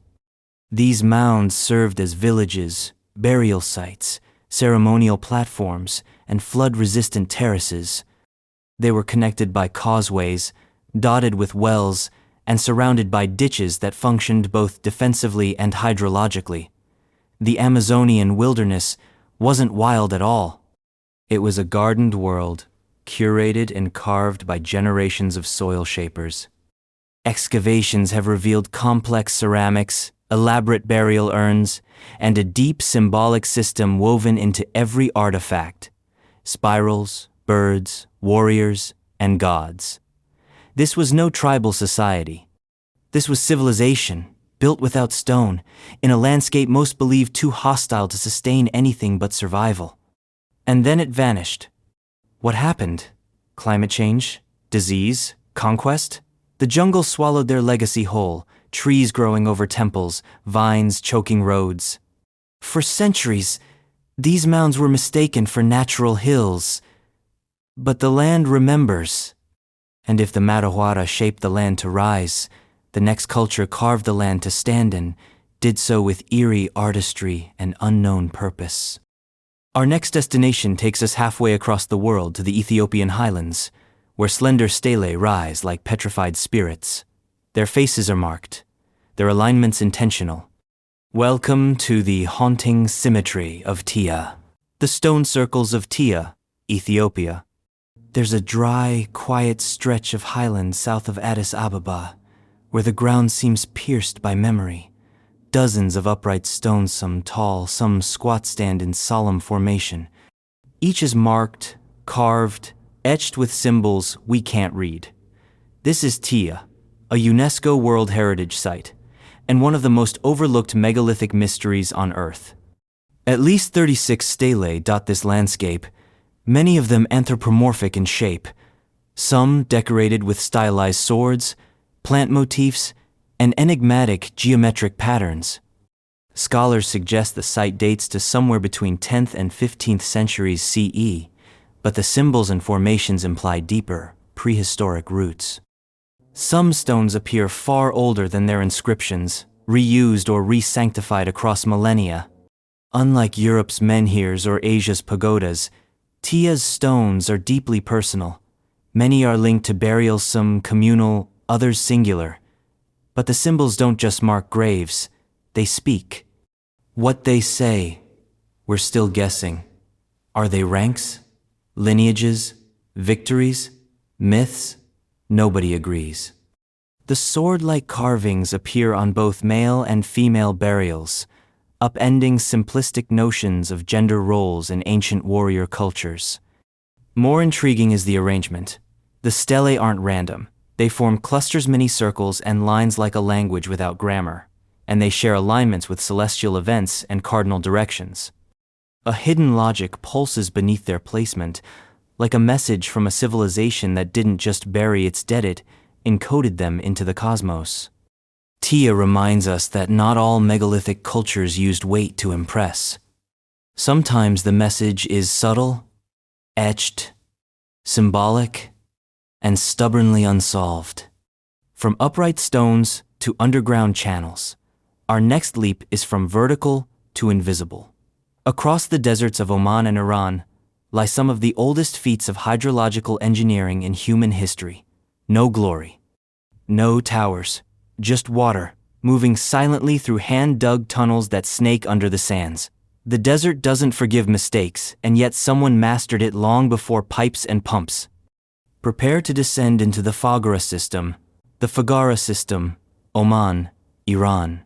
These mounds served as villages, burial sites, ceremonial platforms, and flood-resistant terraces. They were connected by causeways, dotted with wells, and surrounded by ditches that functioned both defensively and hydrologically. The Amazonian wilderness wasn't wild at all. It was a gardened world, curated and carved by generations of soil shapers. Excavations have revealed complex ceramics, elaborate burial urns, and a deep symbolic system woven into every artifact: spirals, birds, warriors, and gods. This was no tribal society. This was civilization, built without stone, in a landscape most believed too hostile to sustain anything but survival. And then it vanished. What happened? Climate change? Disease? Conquest? The jungle swallowed their legacy whole, trees growing over temples, vines choking roads. For centuries, these mounds were mistaken for natural hills. But the land remembers. And if the Marajoara shaped the land to rise, the next culture carved the land to stand in, did so with eerie artistry and unknown purpose. Our next destination takes us halfway across the world to the Ethiopian highlands, where slender stelae rise like petrified spirits. Their faces are marked, their alignments intentional. Welcome to the haunting symmetry of Tia. The stone circles of Tia, Ethiopia. There's a dry, quiet stretch of highland south of Addis Ababa, where the ground seems pierced by memory. Dozens of upright stones, some tall, some squat, stand in solemn formation. Each is marked, carved, etched with symbols we can't read. This is Tia, a UNESCO World Heritage Site, and one of the most overlooked megalithic mysteries on Earth. At least 36 stelae dot this landscape, many of them anthropomorphic in shape, some decorated with stylized swords, plant motifs, and enigmatic geometric patterns. Scholars suggest the site dates to somewhere between 10th and 15th centuries CE, but the symbols and formations imply deeper, prehistoric roots. Some stones appear far older than their inscriptions, reused or re-sanctified across millennia. Unlike Europe's menhirs or Asia's pagodas, Tia's stones are deeply personal. Many are linked to burials, some communal, others singular. But the symbols don't just mark graves, they speak. What they say, we're still guessing. Are they ranks, lineages, victories, myths? Nobody agrees. The sword-like carvings appear on both male and female burials, upending simplistic notions of gender roles in ancient warrior cultures. More intriguing is the arrangement. The stelae aren't random. They form clusters, mini circles, and lines like a language without grammar, and they share alignments with celestial events and cardinal directions. A hidden logic pulses beneath their placement, like a message from a civilization that didn't just bury its dead, it encoded them into the cosmos. Tia reminds us that not all megalithic cultures used weight to impress. Sometimes the message is subtle, etched, symbolic, and stubbornly unsolved. From upright stones to underground channels, our next leap is from vertical to invisible. Across the deserts of Oman and Iran lie some of the oldest feats of hydrological engineering in human history. No glory, no towers, just water, moving silently through hand-dug tunnels that snake under the sands. The desert doesn't forgive mistakes, and yet someone mastered it long before pipes and pumps. Prepare to descend into the Foggara system, Oman, Iran.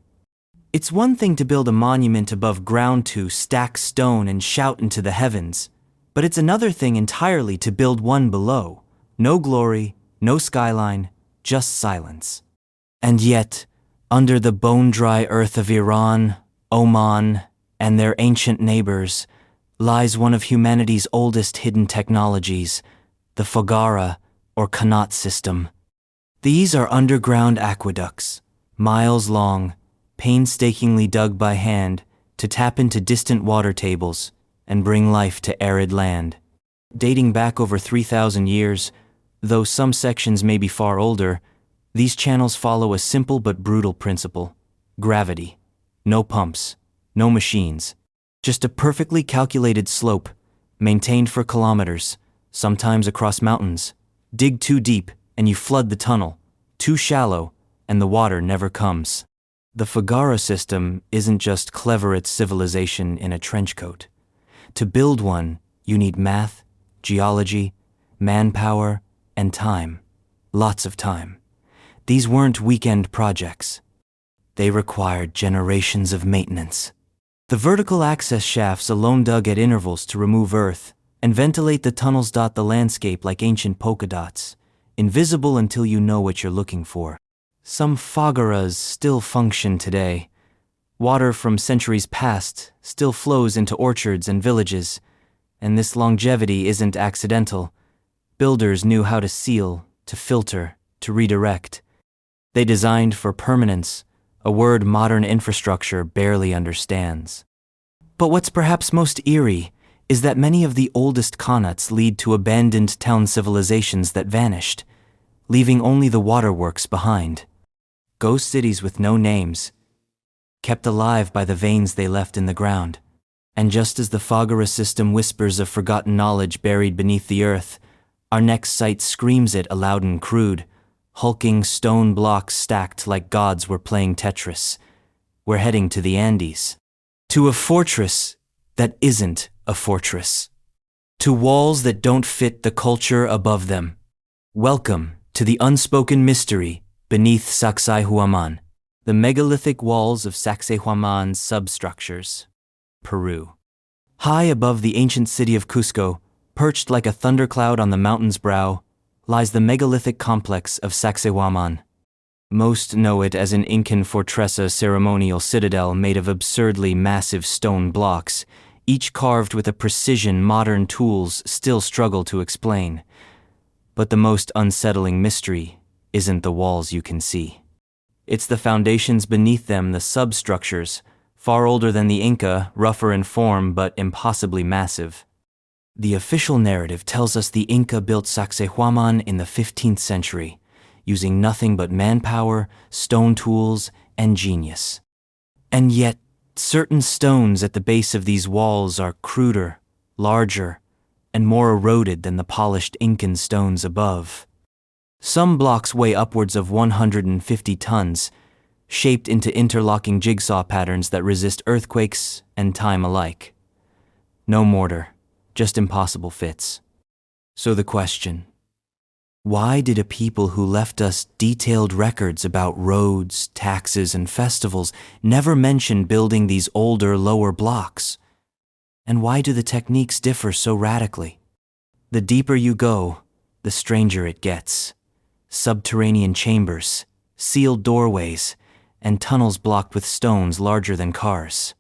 It's one thing to build a monument above ground, to stack stone and shout into the heavens, but it's another thing entirely to build one below. No glory, no skyline, just silence. And yet, under the bone-dry earth of Iran, Oman, and their ancient neighbors, lies one of humanity's oldest hidden technologies, the Foggara, or Qanat system. These are underground aqueducts, miles long, painstakingly dug by hand to tap into distant water tables and bring life to arid land. Dating back over 3,000 years, though some sections may be far older, these channels follow a simple but brutal principle: gravity. No pumps, no machines, just a perfectly calculated slope, maintained for kilometers, sometimes across mountains. Dig too deep and you flood the tunnel, too shallow and the water never comes. The Foggara system isn't just clever, it's civilization in a trench coat. To build one, you need math, geology, manpower, and time. Lots of time. These weren't weekend projects. They required generations of maintenance. The vertical access shafts alone, dug at intervals to remove earth and ventilate the tunnels, dot the landscape like ancient polka dots, invisible until you know what you're looking for. Some foggaras still function today. Water from centuries past still flows into orchards and villages, and this longevity isn't accidental. Builders knew how to seal, to filter, to redirect. They designed for permanence, a word modern infrastructure barely understands. But what's perhaps most eerie is that many of the oldest qanats lead to abandoned town civilizations that vanished, leaving only the waterworks behind. Ghost cities with no names. kept alive by the veins they left in the ground. And just as the Mehrgarh system whispers of forgotten knowledge buried beneath the earth, our next site screams it aloud and crude, hulking stone blocks stacked like gods were playing Tetris. We're heading to the Andes. To a fortress that isn't a fortress. To walls that don't fit the culture above them. Welcome to the unspoken mystery beneath Sacsayhuaman, the megalithic walls of Sacsayhuaman's substructures. Peru. High above the ancient city of Cusco, perched like a thundercloud on the mountain's brow, lies the megalithic complex of Sacsayhuaman. Most know it as an Incan fortressa ceremonial citadel made of absurdly massive stone blocks, each carved with a precision modern tools still struggle to explain. But the most unsettling mystery isn't the walls you can see. It's the foundations beneath them, the substructures, far older than the Inca, rougher in form but impossibly massive. The official narrative tells us the Inca built Sacsayhuaman in the 15th century, using nothing but manpower, stone tools, and genius. And yet, certain stones at the base of these walls are cruder, larger, and more eroded than the polished Incan stones above. Some blocks weigh upwards of 150 tons, shaped into interlocking jigsaw patterns that resist earthquakes and time alike. No mortar, just impossible fits. So the question: why did a people who left us detailed records about roads, taxes, and festivals never mention building these older, lower blocks? And why do the techniques differ so radically? The deeper you go, the stranger it gets. Subterranean chambers, sealed doorways, and tunnels blocked with stones larger than cars.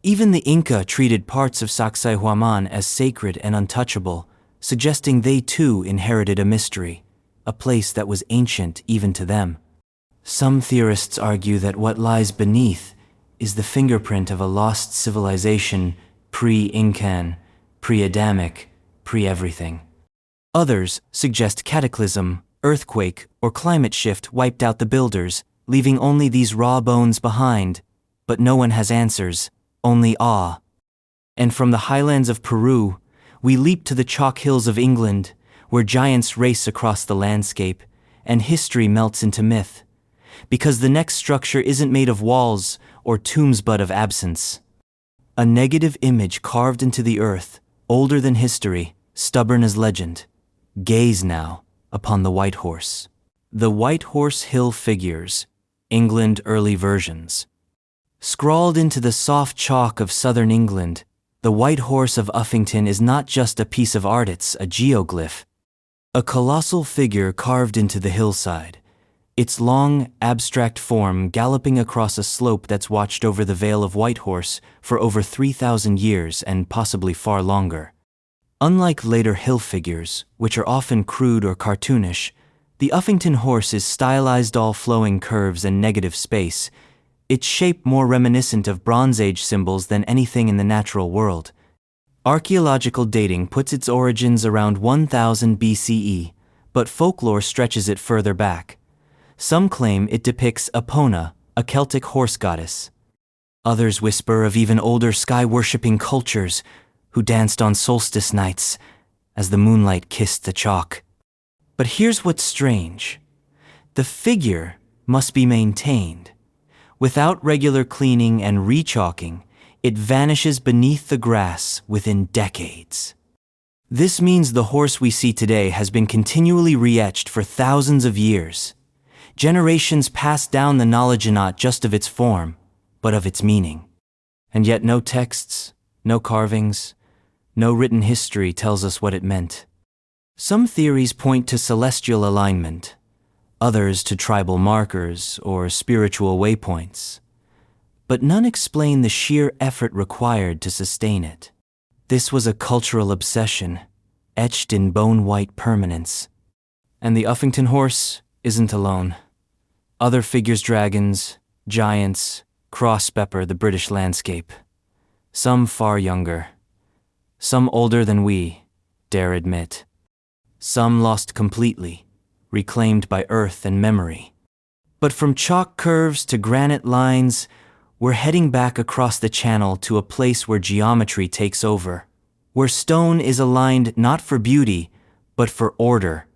Even the Inca treated parts of Sacsayhuaman as sacred and untouchable, suggesting they too inherited a mystery, a place that was ancient even to them. Some theorists argue that what lies beneath is the fingerprint of a lost civilization, pre-Incan, pre-Adamic, pre-everything. Others suggest cataclysm, earthquake, or climate shift wiped out the builders, leaving only these raw bones behind, but no one has answers, only awe. And from the highlands of Peru, we leap to the chalk hills of England, where giants race across the landscape, and history melts into myth, because the next structure isn't made of walls or tombs but of absence. A negative image carved into the earth, older than history, stubborn as legend. Gaze now upon the White Horse. The White Horse Hill figures, England early versions. Scrawled into the soft chalk of southern England, the White Horse of Uffington is not just a piece of art, it's a geoglyph. A colossal figure carved into the hillside, its long, abstract form galloping across a slope that's watched over the Vale of Whitehorse for over 3,000 years and possibly far longer. Unlike later hill figures, which are often crude or cartoonish, the Uffington horse is stylized, all flowing curves and negative space, its shape more reminiscent of Bronze Age symbols than anything in the natural world. Archaeological dating puts its origins around 1000 BCE, but folklore stretches it further back. Some claim it depicts Epona, a Celtic horse goddess. Others whisper of even older sky-worshipping cultures who danced on solstice nights as the moonlight kissed the chalk. But here's what's strange. The figure must be maintained. Without regular cleaning and rechalking, it vanishes beneath the grass within decades. This means the horse we see today has been continually re-etched for thousands of years. Generations passed down the knowledge not just of its form, but of its meaning. And yet no texts, no carvings, no written history tells us what it meant. Some theories point to celestial alignment, others to tribal markers or spiritual waypoints. But none explain the sheer effort required to sustain it. This was a cultural obsession, etched in bone-white permanence. And the Uffington horse isn't alone. Other figures, dragons, giants, cross-pepper the British landscape. Some far younger. Some older than we dare admit. Some lost completely, reclaimed by earth and memory. But from chalk curves to granite lines, we're heading back across the channel to a place where geometry takes over, where stone is aligned not for beauty, but for order.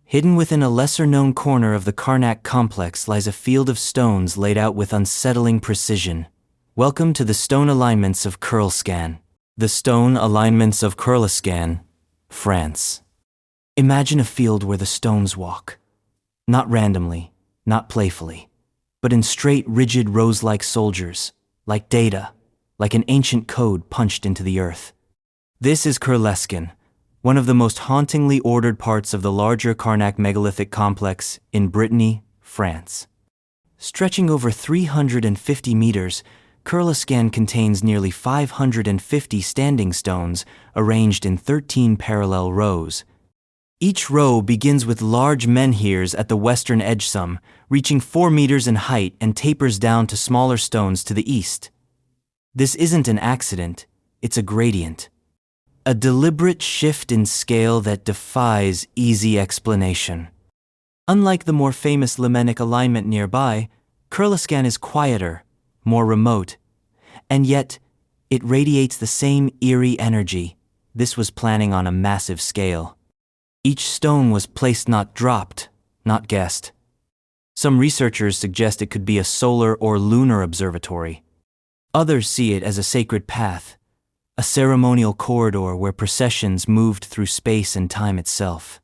Hidden within a lesser-known corner of the Karnak complex lies a field of stones laid out with unsettling precision. Welcome to the stone alignments of Kurlskan. The stone alignments of Kurlskan, France. Imagine a field where the stones walk. Not randomly, not playfully, but in straight, rigid rows like soldiers, like data, like an ancient code punched into the earth. This is Kurlskan, one of the most hauntingly ordered parts of the larger Karnak megalithic complex in Brittany, France. Stretching over 350 meters, Kurlskan contains nearly 550 standing stones arranged in 13 parallel rows. Each row begins with large menhirs at the western edge, some reaching 4 meters in height, and tapers down to smaller stones to the east. This isn't an accident, it's a gradient. A deliberate shift in scale that defies easy explanation. Unlike the more famous Lemenic alignment nearby, Kurlskan is quieter, more remote, and yet it radiates the same eerie energy. This was planning on a massive scale. Each stone was placed, not dropped, not guessed. Some researchers suggest it could be a solar or lunar observatory. Others see it as a sacred path, a ceremonial corridor where processions moved through space and time itself.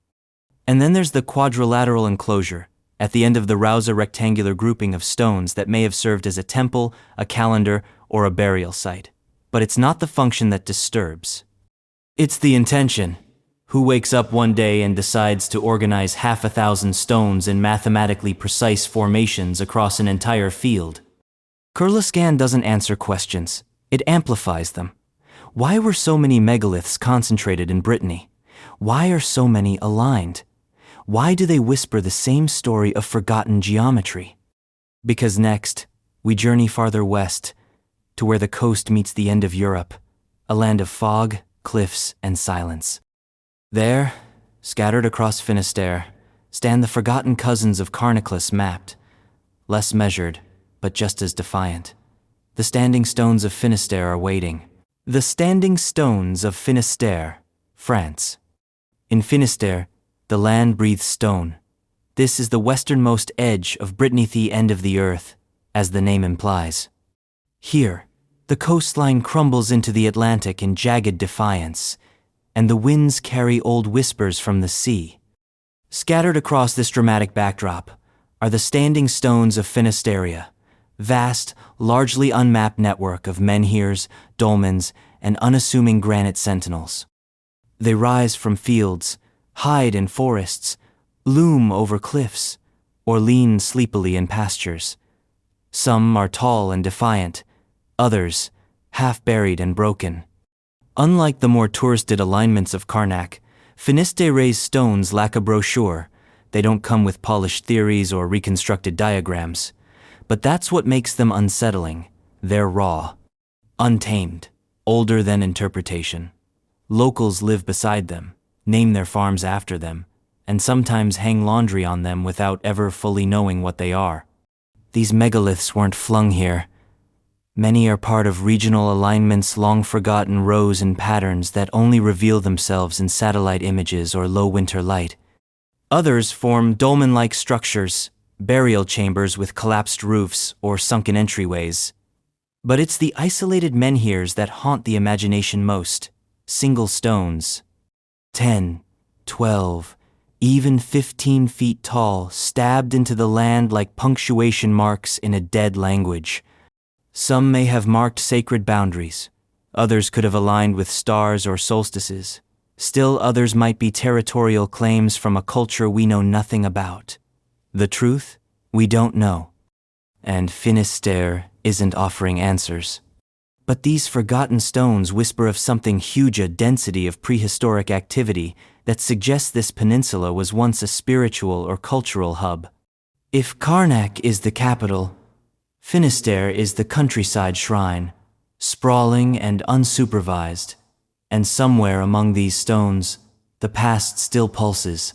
And then there's the quadrilateral enclosure, at the end of the Rauza rectangular grouping of stones that may have served as a temple, a calendar, or a burial site. But it's not the function that disturbs. It's the intention. Who wakes up one day and decides to organize 1,000 stones in mathematically precise formations across an entire field? Kurlskan doesn't answer questions, it amplifies them. Why were so many megaliths concentrated in Brittany? Why are so many aligned? Why do they whisper the same story of forgotten geometry? Because next, we journey farther west, to where the coast meets the end of Europe, a land of fog, cliffs, and silence. There, scattered across Finisterre, stand the forgotten cousins of Carniclus mapped, less measured, but just as defiant. The standing stones of Finisterre are waiting. The standing stones of Finisterre, France. In Finisterre, the land breathes stone. This is the westernmost edge of Brittany, the end of the earth, as the name implies. Here, the coastline crumbles into the Atlantic in jagged defiance, and the winds carry old whispers from the sea. Scattered across this dramatic backdrop are the standing stones of Finisterre, vast, largely unmapped network of menhirs, dolmens, and unassuming granite sentinels. They rise from fields, hide in forests, loom over cliffs, or lean sleepily in pastures. Some are tall and defiant, others half-buried and broken. Unlike the more touristed alignments of Karnak, Finisterre's stones lack a brochure. They don't come with polished theories or reconstructed diagrams. But that's what makes them unsettling. They're raw, untamed, older than interpretation. Locals live beside them, name their farms after them, and sometimes hang laundry on them without ever fully knowing what they are. These megaliths weren't flung here. Many are part of regional alignments, long-forgotten rows and patterns that only reveal themselves in satellite images or low winter light. Others form dolmen-like structures, burial chambers with collapsed roofs or sunken entryways. But it's the isolated menhirs that haunt the imagination most. Single stones, 10, 12, even 15 feet tall, stabbed into the land like punctuation marks in a dead language. Some may have marked sacred boundaries. Others could have aligned with stars or solstices. Still others might be territorial claims from a culture we know nothing about. The truth? We don't know. And Finisterre isn't offering answers. But these forgotten stones whisper of something huge, a density of prehistoric activity that suggests this peninsula was once a spiritual or cultural hub. If Karnak is the capital, Finisterre is the countryside shrine, sprawling and unsupervised. And somewhere among these stones, the past still pulses.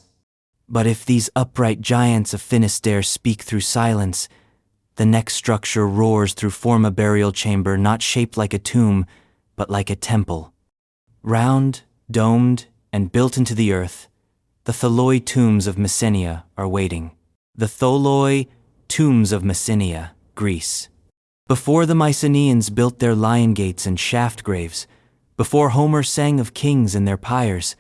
But if these upright giants of Finisterre speak through silence, The next structure roars through form a burial chamber not shaped like a tomb, but like a temple. Round, domed, and built into the earth, the tholoi tombs of Messenia are waiting. The tholoi tombs of Messenia, Greece. Before the Mycenaeans built their lion gates and shaft graves, before Homer sang of kings and their pyres,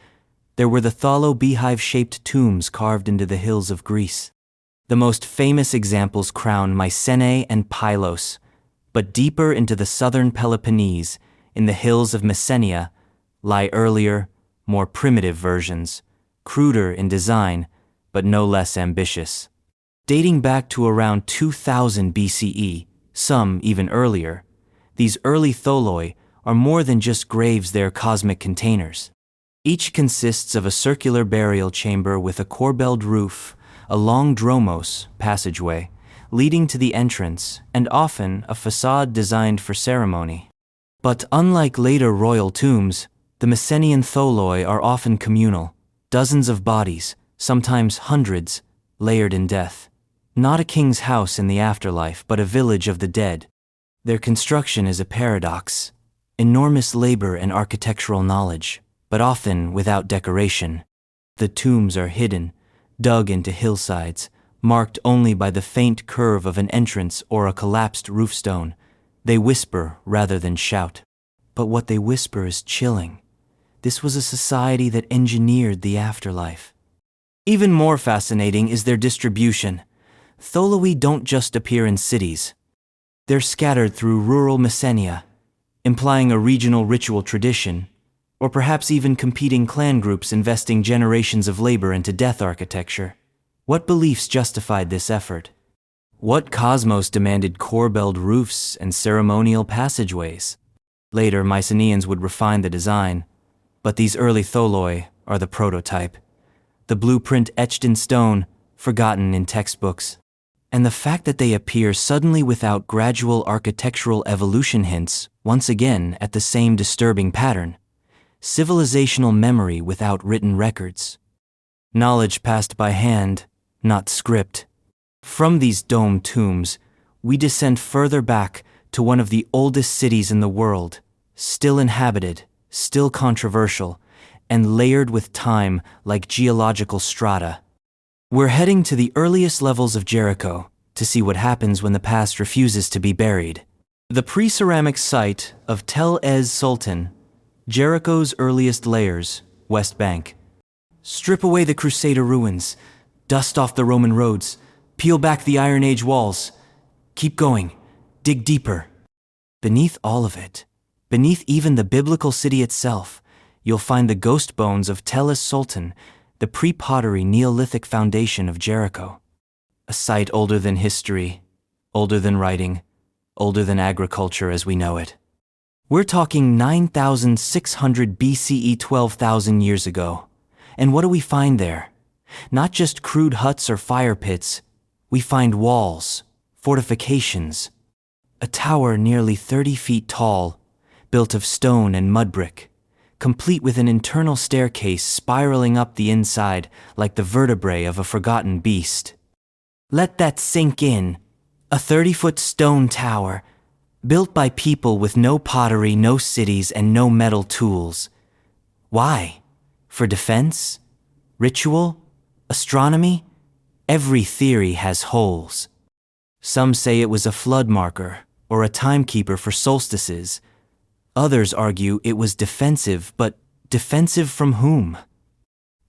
there were the thalo beehive-shaped tombs carved into the hills of Greece. The most famous examples crown Mycenae and Pylos, but deeper into the southern Peloponnese, in the hills of Messenia, lie earlier, more primitive versions, cruder in design, but no less ambitious. Dating back to around 2000 BCE, some even earlier, these early tholoi are more than just graves, they're cosmic containers. Each consists of a circular burial chamber with a corbelled roof, a long dromos passageway, leading to the entrance, and often a facade designed for ceremony. But unlike later royal tombs, the Messenian tholoi are often communal, dozens of bodies, sometimes hundreds, layered in death. Not a king's house in the afterlife, but a village of the dead. Their construction is a paradox. Enormous labor and architectural knowledge, but often without decoration. The tombs are hidden, dug into hillsides, marked only by the faint curve of an entrance or a collapsed roofstone. They whisper rather than shout. But what they whisper is chilling. This was a society that engineered the afterlife. Even more fascinating is their distribution. Tholoi don't just appear in cities. They're scattered through rural Messenia, implying a regional ritual tradition, or perhaps even competing clan groups investing generations of labor into death architecture. What beliefs justified this effort? What cosmos demanded corbelled roofs and ceremonial passageways? Later, Mycenaeans would refine the design, but these early tholoi are the prototype. The blueprint etched in stone, forgotten in textbooks. And the fact that they appear suddenly without gradual architectural evolution hints, once again, at the same disturbing pattern. Civilizational memory without written records. Knowledge passed by hand, not script. From these domed tombs, we descend further back to one of the oldest cities in the world, still inhabited, still controversial, and layered with time like geological strata. We're heading to the earliest levels of Jericho to see what happens when the past refuses to be buried. The pre-ceramic site of Tel Ez Sultan, Jericho's earliest layers, West Bank. Strip away the Crusader ruins, dust off the Roman roads, peel back the Iron Age walls. Keep going, dig deeper. Beneath all of it, beneath even the biblical city itself, you'll find the ghost bones of Tel Ez Sultan, the pre-pottery Neolithic foundation of Jericho. A site older than history, older than writing, older than agriculture as we know it. We're talking 9,600 BCE, 12,000 years ago. And what do we find there? Not just crude huts or fire pits. We find walls, fortifications. A tower nearly 30 feet tall, built of stone and mud brick, complete with an internal staircase spiraling up the inside like the vertebrae of a forgotten beast. Let that sink in. A 30-foot stone tower, built by people with no pottery, no cities, and no metal tools. Why? For defense? Ritual? Astronomy? Every theory has holes. Some say it was a flood marker or a timekeeper for solstices. Others argue it was defensive, but defensive from whom?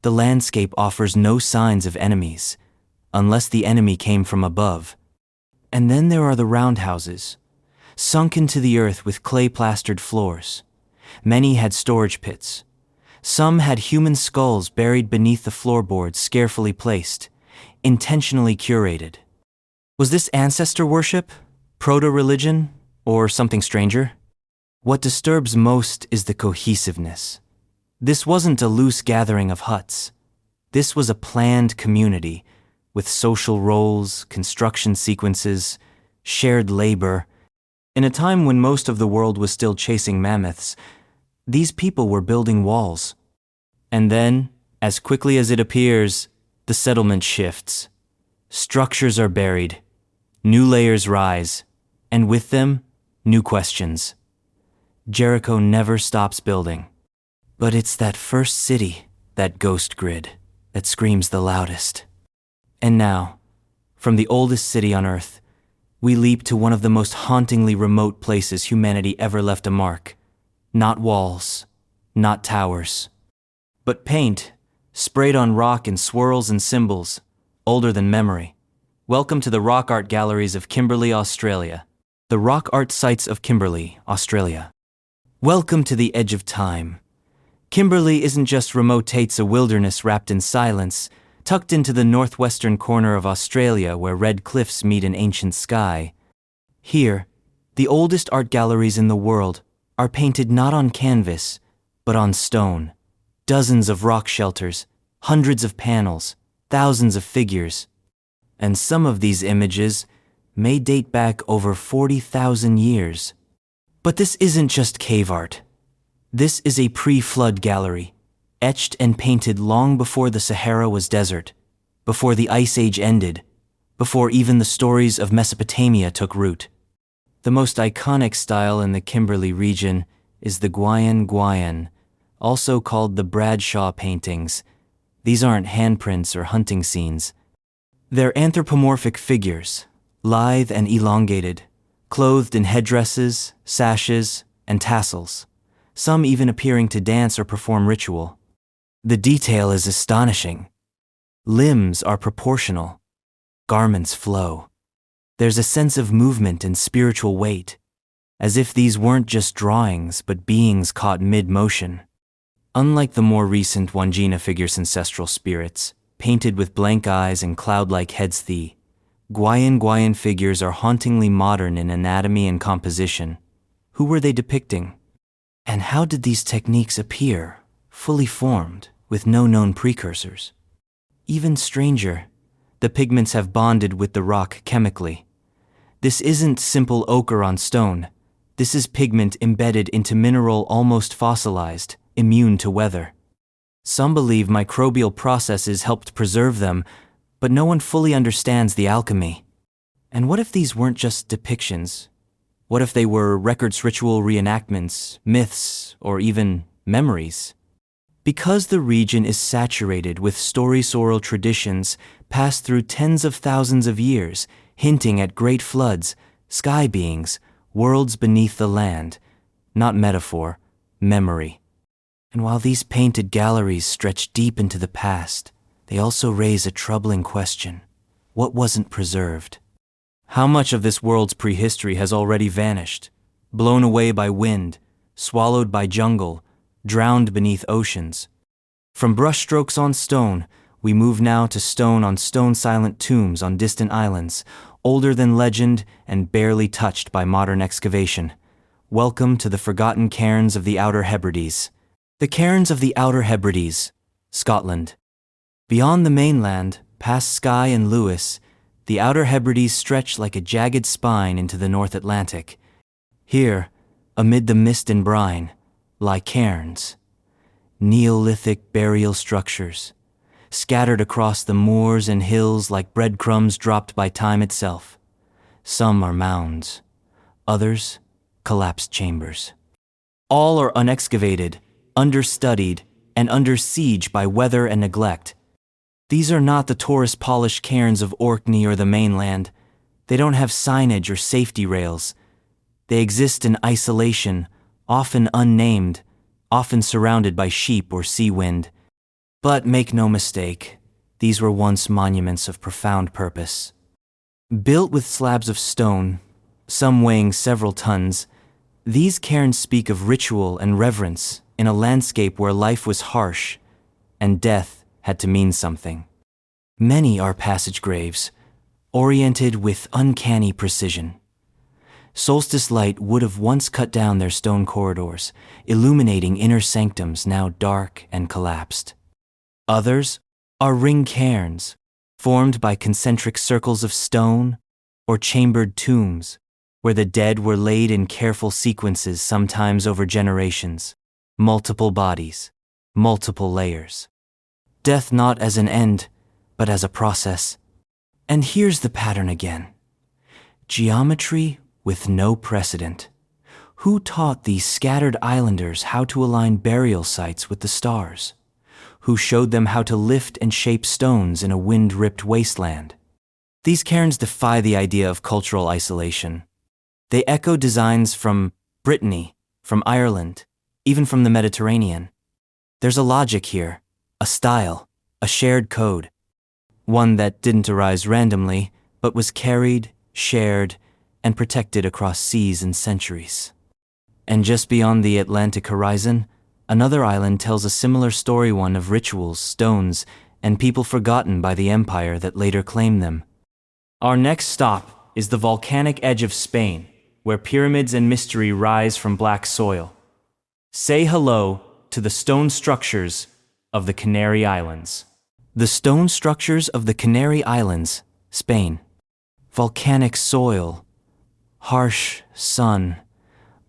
The landscape offers no signs of enemies, unless the enemy came from above. And then there are the roundhouses, sunk into the earth with clay-plastered floors. Many had storage pits. Some had human skulls buried beneath the floorboards, carefully placed, intentionally curated. Was this ancestor worship, proto-religion, or something stranger? What disturbs most is the cohesiveness. This wasn't a loose gathering of huts. This was a planned community, with social roles, construction sequences, shared labor. In a time when most of the world was still chasing mammoths, these people were building walls. And then, as quickly as it appears, the settlement shifts. Structures are buried. New layers rise, and with them, new questions. Jericho never stops building. But it's that first city, that ghost grid, that screams the loudest. And now, from the oldest city on Earth, we leap to one of the most hauntingly remote places humanity ever left a mark. Not walls, not towers, but paint, sprayed on rock in swirls and symbols, older than memory. Welcome to the Rock Art Galleries of Kimberley, Australia. The Rock Art Sites of Kimberley, Australia. Welcome to the edge of time. Kimberley isn't just remote, it's a wilderness wrapped in silence, tucked into the northwestern corner of Australia where red cliffs meet an ancient sky. Here, the oldest art galleries in the world are painted not on canvas, but on stone. Dozens of rock shelters, hundreds of panels, thousands of figures. And some of these images may date back over 40,000 years. But this isn't just cave art. This is a pre-flood gallery, etched and painted long before the Sahara was desert, before the Ice Age ended, before even the stories of Mesopotamia took root. The most iconic style in the Kimberley region is the Gwian, also called the Bradshaw paintings. These aren't handprints or hunting scenes. They're anthropomorphic figures, lithe and elongated, clothed in headdresses, sashes, and tassels, some even appearing to dance or perform ritual. The detail is astonishing. Limbs are proportional. Garments flow. There's a sense of movement and spiritual weight, as if these weren't just drawings but beings caught mid-motion. Unlike the more recent Wangina figures' ancestral spirits, painted with blank eyes and cloud-like heads, the Gwian figures are hauntingly modern in anatomy and composition. Who were they depicting? And how did these techniques appear, fully formed, with no known precursors? Even stranger, the pigments have bonded with the rock chemically. This isn't simple ochre on stone. This is pigment embedded into mineral, almost fossilized, immune to weather. Some believe microbial processes helped preserve them, but no one fully understands the alchemy. And what if these weren't just depictions? What if they were records, ritual reenactments, myths, or even memories? Because the region is saturated with stories, oral traditions passed through tens of thousands of years, hinting at great floods, sky beings, worlds beneath the land, not metaphor, memory. And while these painted galleries stretch deep into the past, they also raise a troubling question. What wasn't preserved? How much of this world's prehistory has already vanished, blown away by wind, swallowed by jungle, drowned beneath oceans? From brushstrokes on stone, we move now to stone-on-stone silent tombs on distant islands, older than legend and barely touched by modern excavation. Welcome to the forgotten cairns of the Outer Hebrides. The cairns of the Outer Hebrides, Scotland. Beyond the mainland, past Skye and Lewis, the Outer Hebrides stretch like a jagged spine into the North Atlantic. Here, amid the mist and brine, lie cairns, Neolithic burial structures, scattered across the moors and hills like breadcrumbs dropped by time itself. Some are mounds, others collapsed chambers. All are unexcavated, understudied, and under siege by weather and neglect. These are not the tourist-polished cairns of Orkney or the mainland. They don't have signage or safety rails. They exist in isolation, often unnamed, often surrounded by sheep or sea wind. But make no mistake, these were once monuments of profound purpose. Built with slabs of stone, some weighing several tons, these cairns speak of ritual and reverence in a landscape where life was harsh and death had to mean something. Many are passage graves, oriented with uncanny precision. Solstice light would have once cut down their stone corridors, illuminating inner sanctums now dark and collapsed. Others are ring cairns, formed by concentric circles of stone or chambered tombs, where the dead were laid in careful sequences, sometimes over generations. Multiple bodies, multiple layers. Death not as an end, but as a process. And here's the pattern again. Geometry with no precedent. Who taught these scattered islanders how to align burial sites with the stars? Who showed them how to lift and shape stones in a wind-ripped wasteland? These cairns defy the idea of cultural isolation. They echo designs from Brittany, from Ireland, even from the Mediterranean. There's a logic here, a style, a shared code. One that didn't arise randomly, but was carried, shared, and protected across seas and centuries. And just beyond the Atlantic horizon, another island tells a similar story, one of rituals, stones, and people forgotten by the empire that later claimed them. Our next stop is the volcanic edge of Spain, where pyramids and mystery rise from black soil. Say hello to the stone structures of the Canary Islands. The stone structures of the Canary Islands, Spain. Volcanic soil, harsh sun,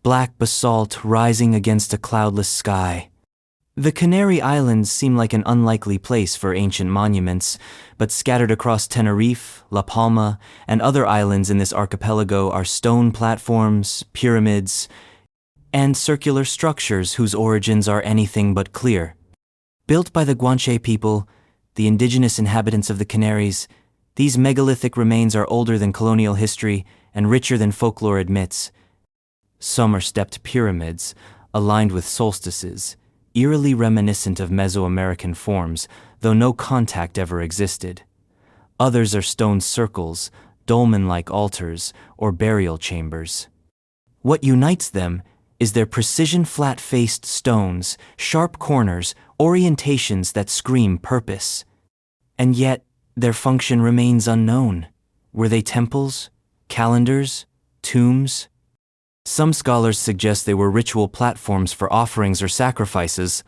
black basalt rising against a cloudless sky. The Canary Islands seem like an unlikely place for ancient monuments, but scattered across Tenerife, La Palma, and other islands in this archipelago are stone platforms, pyramids, and circular structures whose origins are anything but clear. Built by the Guanche people, the indigenous inhabitants of the Canaries, these megalithic remains are older than colonial history and richer than folklore admits. Some are stepped pyramids, aligned with solstices, eerily reminiscent of Mesoamerican forms, though no contact ever existed. Others are stone circles, dolmen-like altars, or burial chambers. What unites them is their precision flat-faced stones, sharp corners, orientations that scream purpose. And yet, their function remains unknown. Were they temples, calendars, tombs? Some scholars suggest they were ritual platforms for offerings or sacrifices,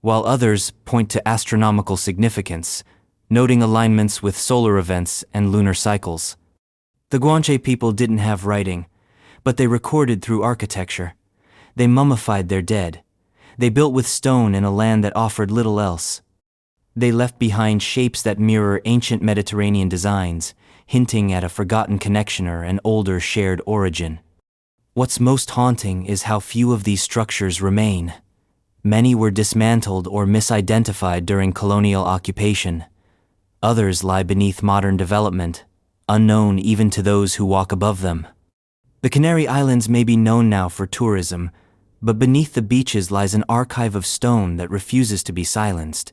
while others point to astronomical significance, noting alignments with solar events and lunar cycles. The Guanche people didn't have writing, but they recorded through architecture. They mummified their dead. They built with stone in a land that offered little else. They left behind shapes that mirror ancient Mediterranean designs, hinting at a forgotten connection or an older shared origin. What's most haunting is how few of these structures remain. Many were dismantled or misidentified during colonial occupation. Others lie beneath modern development, unknown even to those who walk above them. The Canary Islands may be known now for tourism, but beneath the beaches lies an archive of stone that refuses to be silenced.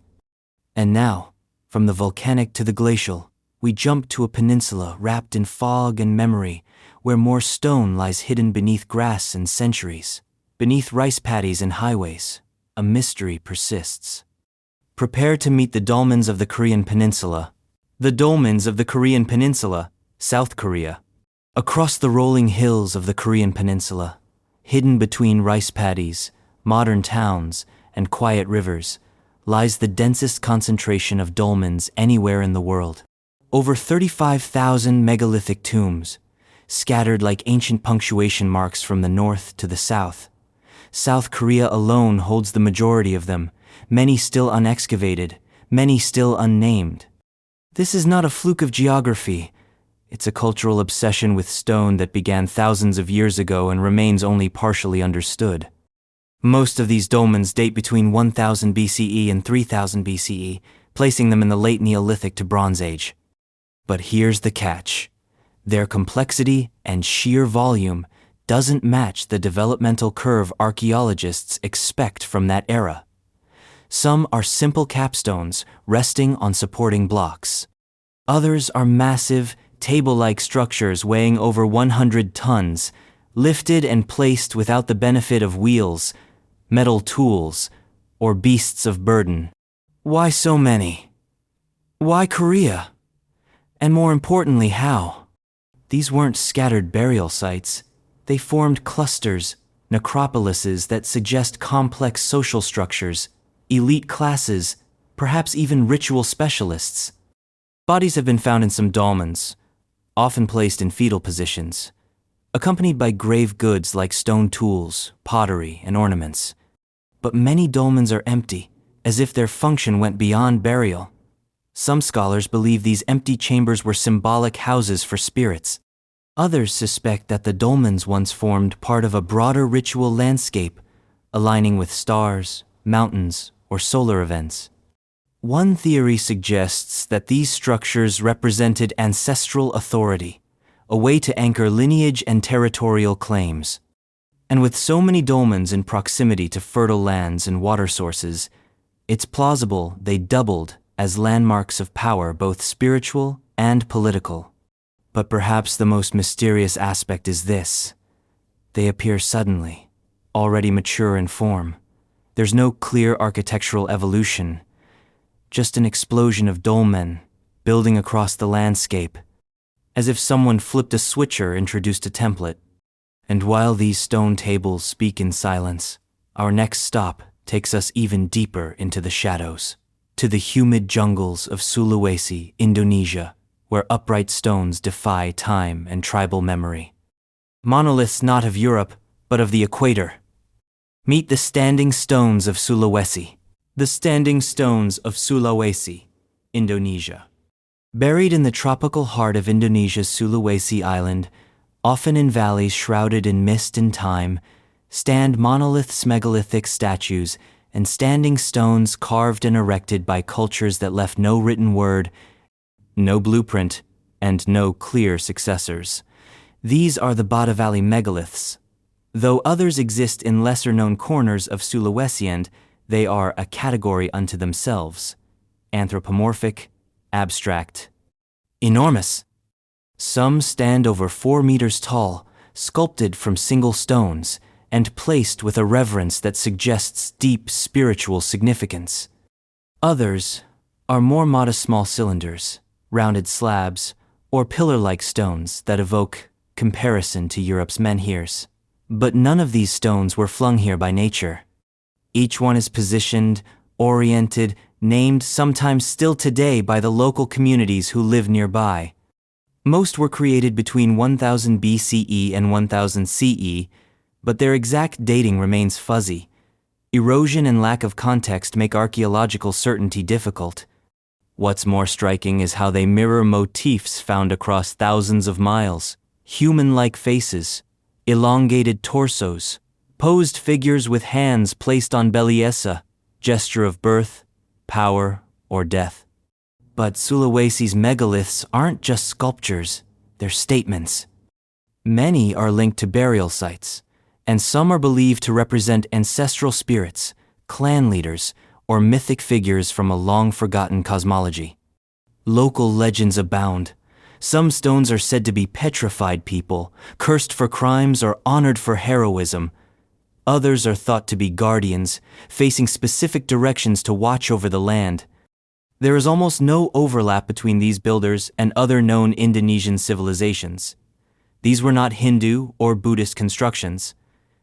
And now, from the volcanic to the glacial, we jump to a peninsula wrapped in fog and memory, where more stone lies hidden beneath grass and centuries. Beneath rice paddies and highways, a mystery persists. Prepare to meet the dolmens of the Korean Peninsula. The dolmens of the Korean Peninsula, South Korea. Across the rolling hills of the Korean Peninsula, hidden between rice paddies, modern towns, and quiet rivers, lies the densest concentration of dolmens anywhere in the world. Over 35,000 megalithic tombs, scattered like ancient punctuation marks from the north to the south. South Korea alone holds the majority of them, many still unexcavated, many still unnamed. This is not a fluke of geography. It's a cultural obsession with stone that began thousands of years ago and remains only partially understood. Most of these dolmens date between 1000 BCE and 3000 BCE, placing them in the late Neolithic to Bronze Age. But here's the catch. Their complexity and sheer volume doesn't match the developmental curve archaeologists expect from that era. Some are simple capstones resting on supporting blocks. Others are massive, table-like structures weighing over 100 tons, lifted and placed without the benefit of wheels, metal tools, or beasts of burden. Why so many? Why Korea? And more importantly, how? These weren't scattered burial sites. They formed clusters, necropolises that suggest complex social structures, elite classes, perhaps even ritual specialists. Bodies have been found in some dolmens, often placed in fetal positions, accompanied by grave goods like stone tools, pottery, and ornaments. But many dolmens are empty, as if their function went beyond burial. Some scholars believe these empty chambers were symbolic houses for spirits. Others suspect that the dolmens once formed part of a broader ritual landscape, aligning with stars, mountains, or solar events. One theory suggests that these structures represented ancestral authority, a way to anchor lineage and territorial claims. And with so many dolmens in proximity to fertile lands and water sources, it's plausible they doubled as landmarks of power, both spiritual and political. But perhaps the most mysterious aspect is this: they appear suddenly, already mature in form. There's no clear architectural evolution, just an explosion of dolmen building across the landscape, as if someone flipped a switch or introduced a template. And while these stone tables speak in silence, our next stop takes us even deeper into the shadows, to the humid jungles of Sulawesi, Indonesia, where upright stones defy time and tribal memory. Monoliths not of Europe, but of the equator. Meet the standing stones of Sulawesi. The standing stones of Sulawesi, Indonesia. Buried in the tropical heart of Indonesia's Sulawesi island, often in valleys shrouded in mist and time, stand monoliths, megalithic statues, and standing stones carved and erected by cultures that left no written word, no blueprint, and no clear successors. These are the Bada Valley megaliths. Though others exist in lesser-known corners of Sulawesi, and they are a category unto themselves: anthropomorphic, abstract, enormous. Some stand over 4 meters tall, sculpted from single stones, and placed with a reverence that suggests deep spiritual significance. Others are more modest, small cylinders, rounded slabs, or pillar-like stones that evoke comparison to Europe's menhirs. But none of these stones were flung here by nature. Each one is positioned, oriented, named, sometimes still today, by the local communities who live nearby. Most were created between 1000 BCE and 1000 CE, but their exact dating remains fuzzy. Erosion and lack of context make archaeological certainty difficult. What's more striking is how they mirror motifs found across thousands of miles: human-like faces, elongated torsos, posed figures with hands placed on belliessa, gesture of birth, power, or death. But Sulawesi's megaliths aren't just sculptures, they're statements. Many are linked to burial sites, and some are believed to represent ancestral spirits, clan leaders, or mythic figures from a long-forgotten cosmology. Local legends abound. Some stones are said to be petrified people, cursed for crimes or honored for heroism. Others are thought to be guardians, facing specific directions to watch over the land. There is almost no overlap between these builders and other known Indonesian civilizations. These were not Hindu or Buddhist constructions.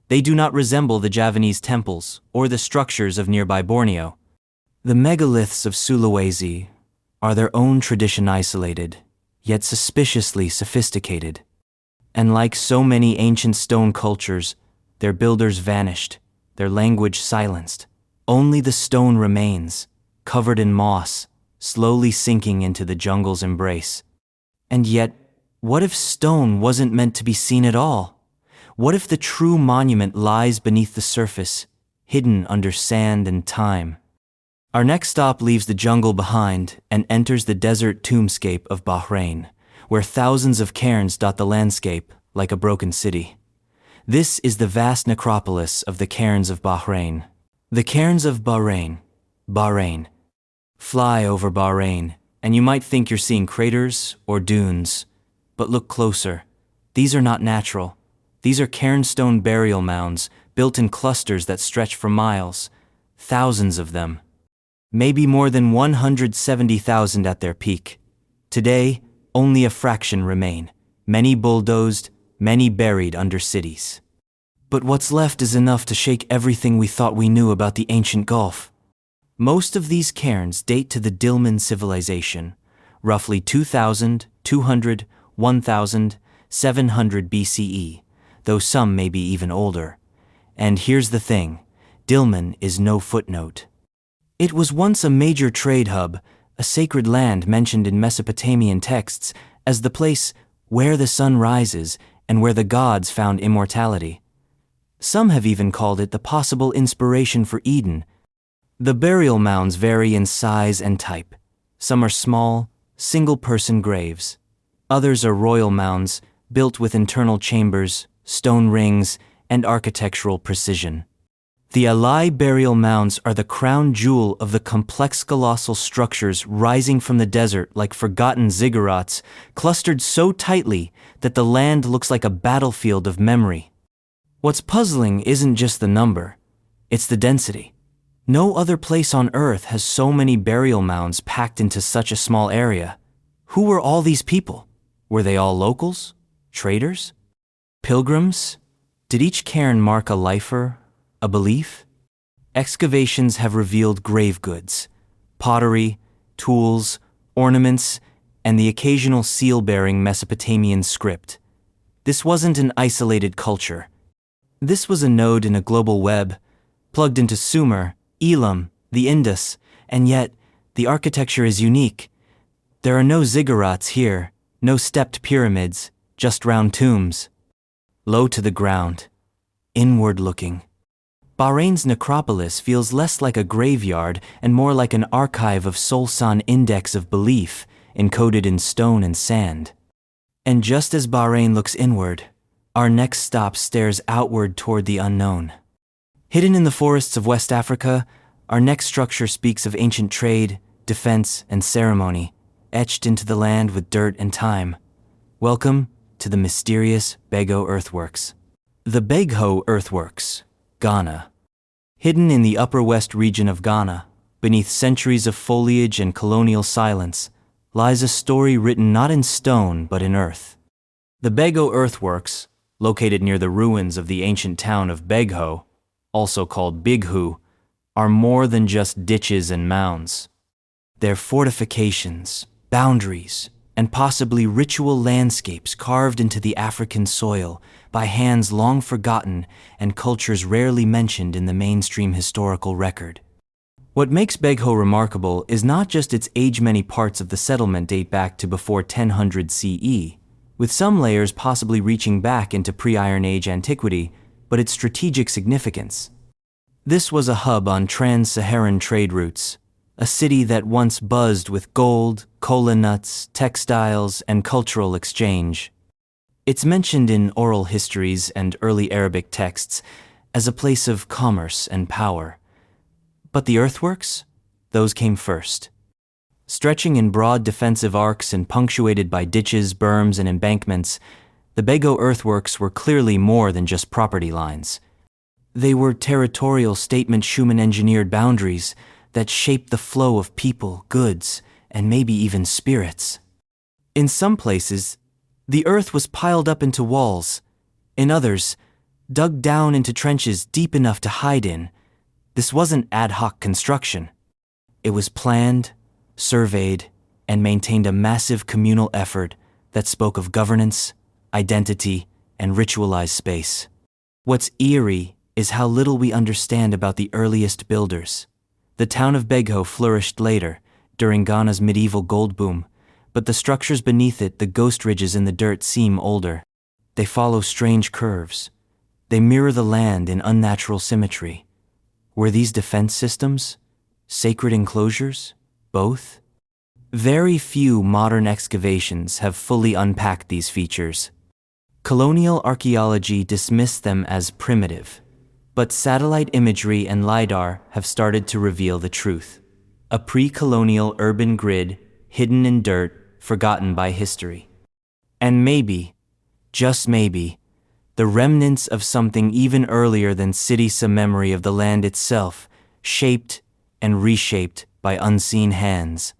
They do not resemble the Javanese temples or the structures of nearby Borneo. The megaliths of Sulawesi are their own tradition, isolated, yet suspiciously sophisticated. And like so many ancient stone cultures, their builders vanished, their language silenced. Only the stone remains, covered in moss, slowly sinking into the jungle's embrace. And yet, what if stone wasn't meant to be seen at all? What if the true monument lies beneath the surface, hidden under sand and time? Our next stop leaves the jungle behind and enters the desert tombscape of Bahrain, where thousands of cairns dot the landscape like a broken city. This is the vast necropolis of the cairns of Bahrain. The cairns of Bahrain. Fly over Bahrain, and you might think you're seeing craters or dunes. But look closer. These are not natural. These are cairnstone burial mounds built in clusters that stretch for miles, thousands of them. Maybe more than 170,000 at their peak. Today, only a fraction remain, many bulldozed, many buried under cities. But what's left is enough to shake everything we thought we knew about the ancient Gulf. Most of these cairns date to the Dolmen civilization, roughly 2,200, 1,700 BCE, though some may be even older. And here's the thing, Dolmen is no footnote. It was once a major trade hub, a sacred land mentioned in Mesopotamian texts as the place where the sun rises and where the gods found immortality. Some have even called it the possible inspiration for Eden. The burial mounds vary in size and type. Some are small, single-person graves. Others are royal mounds, built with internal chambers, stone rings, and architectural precision. The Alai burial mounds are the crown jewel of the complex colossal structures rising from the desert like forgotten ziggurats, clustered so tightly that the land looks like a battlefield of memory. What's puzzling isn't just the number, it's the density. No other place on Earth has so many burial mounds packed into such a small area. Who were all these people? Were they all locals? Traders? Pilgrims? Did each cairn mark a lifer? A belief? Excavations have revealed grave goods, pottery, tools, ornaments, and the occasional seal-bearing Mesopotamian script. This wasn't an isolated culture. This was a node in a global web, plugged into Sumer, Elam, the Indus, and yet the architecture is unique. There are no ziggurats here, no stepped pyramids, just round tombs. Low to the ground, inward-looking. Bahrain's necropolis feels less like a graveyard and more like an archive of Solsan index of belief, encoded in stone and sand. And just as Bahrain looks inward, our next stop stares outward toward the unknown. Hidden in the forests of West Africa, our next structure speaks of ancient trade, defense, and ceremony, etched into the land with dirt and time. Welcome to the mysterious Bego earthworks. The Bego earthworks, Ghana. Hidden in the upper west region of Ghana, beneath centuries of foliage and colonial silence, lies a story written not in stone but in earth. The Bego earthworks, located near the ruins of the ancient town of Begho, also called Bighu, are more than just ditches and mounds. They're fortifications, boundaries, and possibly ritual landscapes carved into the African soil by hands long forgotten and cultures rarely mentioned in the mainstream historical record. What makes Begho remarkable is not just its age. Many parts of the settlement date back to before 1000 CE, with some layers possibly reaching back into pre-Iron Age antiquity, but its strategic significance. This was a hub on trans-Saharan trade routes, a city that once buzzed with gold, cola nuts, textiles, and cultural exchange. It's mentioned in oral histories and early Arabic texts as a place of commerce and power. But the earthworks? Those came first. Stretching in broad defensive arcs and punctuated by ditches, berms, and embankments, the Bego earthworks were clearly more than just property lines. They were territorial statement Schumann-engineered boundaries that shaped the flow of people, goods, and maybe even spirits. In some places, the earth was piled up into walls. In others, dug down into trenches deep enough to hide in. This wasn't ad hoc construction. It was planned, surveyed, and maintained a massive communal effort that spoke of governance, identity, and ritualized space. What's eerie is how little we understand about the earliest builders. The town of Begho flourished later, during Ghana's medieval gold boom, but the structures beneath it, the ghost ridges in the dirt, seem older. They follow strange curves. They mirror the land in unnatural symmetry. Were these defense systems? Sacred enclosures? Both? Very few modern excavations have fully unpacked these features. Colonial archaeology dismissed them as primitive, but satellite imagery and LiDAR have started to reveal the truth. A pre-colonial urban grid hidden in dirt, forgotten by history. And maybe, just maybe, the remnants of something even earlier than cities, a memory of the land itself, shaped and reshaped by unseen hands.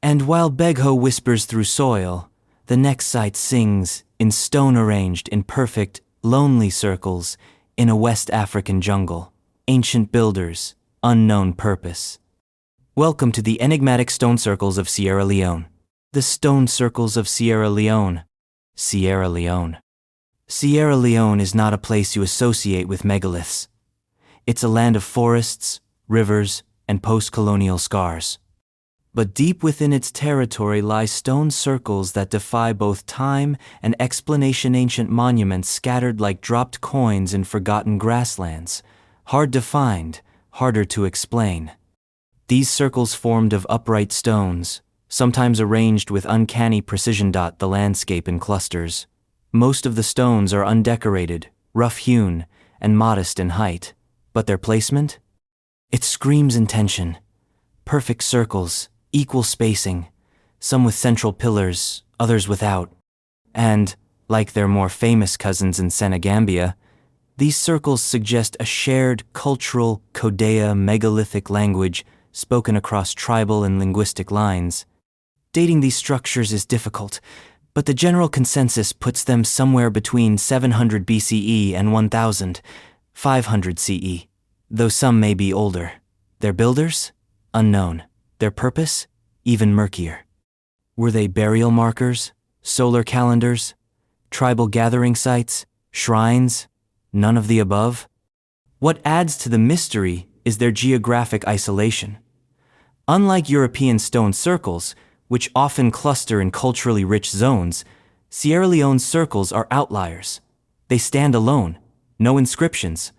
And while Begho whispers through soil, the next site sings in stone arranged in perfect, lonely circles in a West African jungle. Ancient builders, unknown purpose. Welcome to the enigmatic stone circles of Sierra Leone. The stone circles of Sierra Leone. Sierra Leone. Sierra Leone is not a place you associate with megaliths. It's a land of forests, rivers, and post-colonial scars. But deep within its territory lie stone circles that defy both time and explanation. Ancient monuments scattered like dropped coins in forgotten grasslands, hard to find, harder to explain. These circles formed of upright stones, sometimes arranged with uncanny precision. The landscape in clusters. Most of the stones are undecorated, rough-hewn, and modest in height. But their placement? It screams intention. Perfect circles, equal spacing, some with central pillars, others without. And, like their more famous cousins in Senegambia, these circles suggest a shared cultural Kodea megalithic language spoken across tribal and linguistic lines. Dating these structures is difficult, but the general consensus puts them somewhere between 700 BCE and 1500 CE, though some may be older. Their builders? Unknown. Their purpose? Even murkier. Were they burial markers, solar calendars, tribal gathering sites, shrines? None of the above? What adds to the mystery is their geographic isolation. Unlike European stone circles, which often cluster in culturally rich zones, Sierra Leone's circles are outliers. They stand alone, no inscriptions,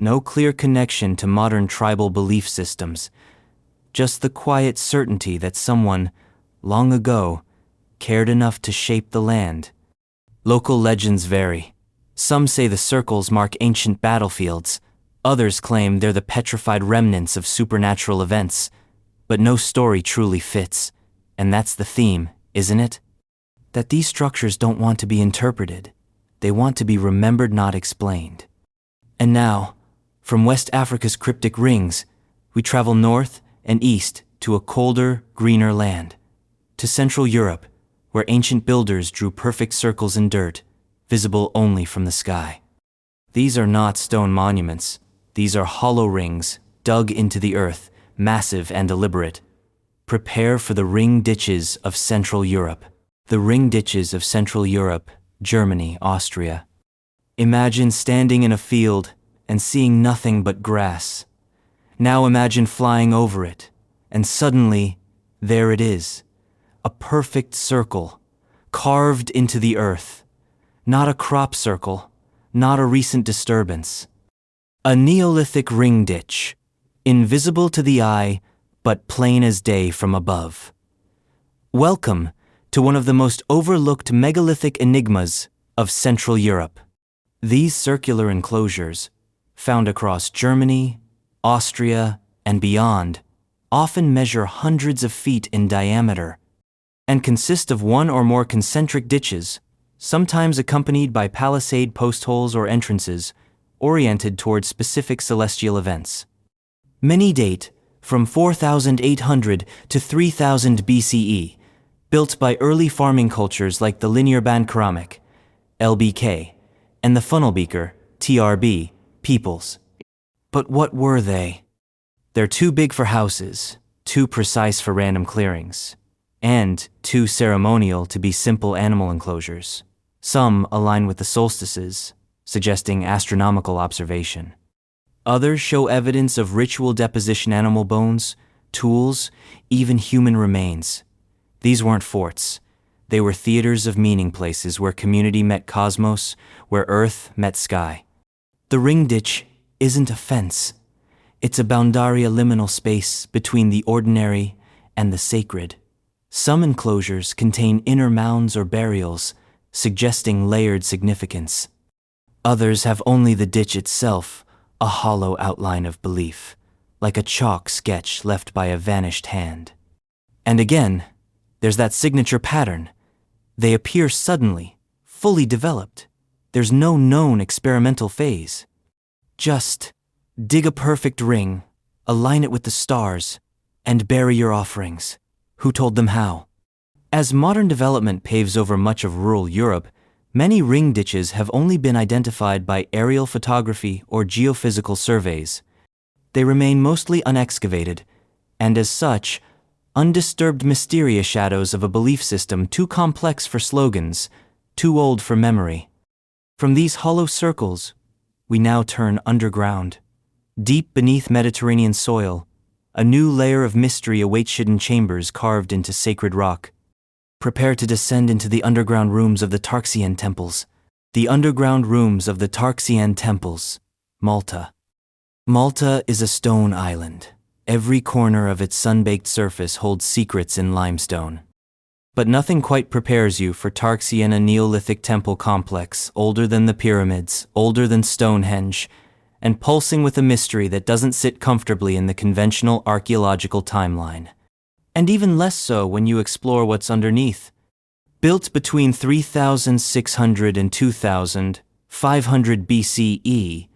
no clear connection to modern tribal belief systems, just the quiet certainty that someone, long ago, cared enough to shape the land. Local legends vary. Some say the circles mark ancient battlefields, others claim they're the petrified remnants of supernatural events, but no story truly fits. And that's the theme, isn't it? That these structures don't want to be interpreted. They want to be remembered, not explained. And now, from West Africa's cryptic rings, we travel north and east to a colder, greener land. To Central Europe, where ancient builders drew perfect circles in dirt, visible only from the sky. These are not stone monuments. These are hollow rings, dug into the earth, massive and deliberate. Prepare for the ring ditches of Central Europe. The ring ditches of Central Europe, Germany, Austria. Imagine standing in a field and seeing nothing but grass. Now imagine flying over it, and suddenly, there it is. A perfect circle, carved into the earth. Not a crop circle, not a recent disturbance. A Neolithic ring ditch, invisible to the eye, but plain as day from above. Welcome to one of the most overlooked megalithic enigmas of Central Europe. These circular enclosures, found across Germany, Austria, and beyond, often measure hundreds of feet in diameter and consist of one or more concentric ditches, sometimes accompanied by palisade post holes or entrances oriented toward specific celestial events. Many date from 4,800 to 3,000 BCE, built by early farming cultures like the linear band ceramic, LBK, and the funnelbeaker, TRB, peoples. But what were they? They're too big for houses, too precise for random clearings, and too ceremonial to be simple animal enclosures. Some align with the solstices, suggesting astronomical observation. Others show evidence of ritual deposition: animal bones, tools, even human remains. These weren't forts. They were theaters of meaning, places where community met cosmos, where earth met sky. The ring ditch isn't a fence. It's a boundaria, liminal space between the ordinary and the sacred. Some enclosures contain inner mounds or burials, suggesting layered significance. Others have only the ditch itself, a hollow outline of belief, like a chalk sketch left by a vanished hand. And again, there's that signature pattern. They appear suddenly, fully developed. There's no known experimental phase. Just dig a perfect ring, align it with the stars, and bury your offerings. Who told them how? As modern development paves over much of rural Europe, many ring ditches have only been identified by aerial photography or geophysical surveys. They remain mostly unexcavated, and as such, undisturbed mysterious shadows of a belief system too complex for slogans, too old for memory. From these hollow circles, we now turn underground. Deep beneath Mediterranean soil, A new layer of mystery awaits hidden chambers carved into sacred rock. Prepare to descend into the underground rooms of the Tarxian temples. The underground rooms of the Tarxian temples, Malta. Malta is a stone island. Every corner of its sun-baked surface holds secrets in limestone. But nothing quite prepares you for Tarxian, a Neolithic temple complex, older than the pyramids, older than Stonehenge, and pulsing with a mystery that doesn't sit comfortably in the conventional archaeological timeline. And even less so when you explore what's underneath. Built between 3600 and 2500 BCE,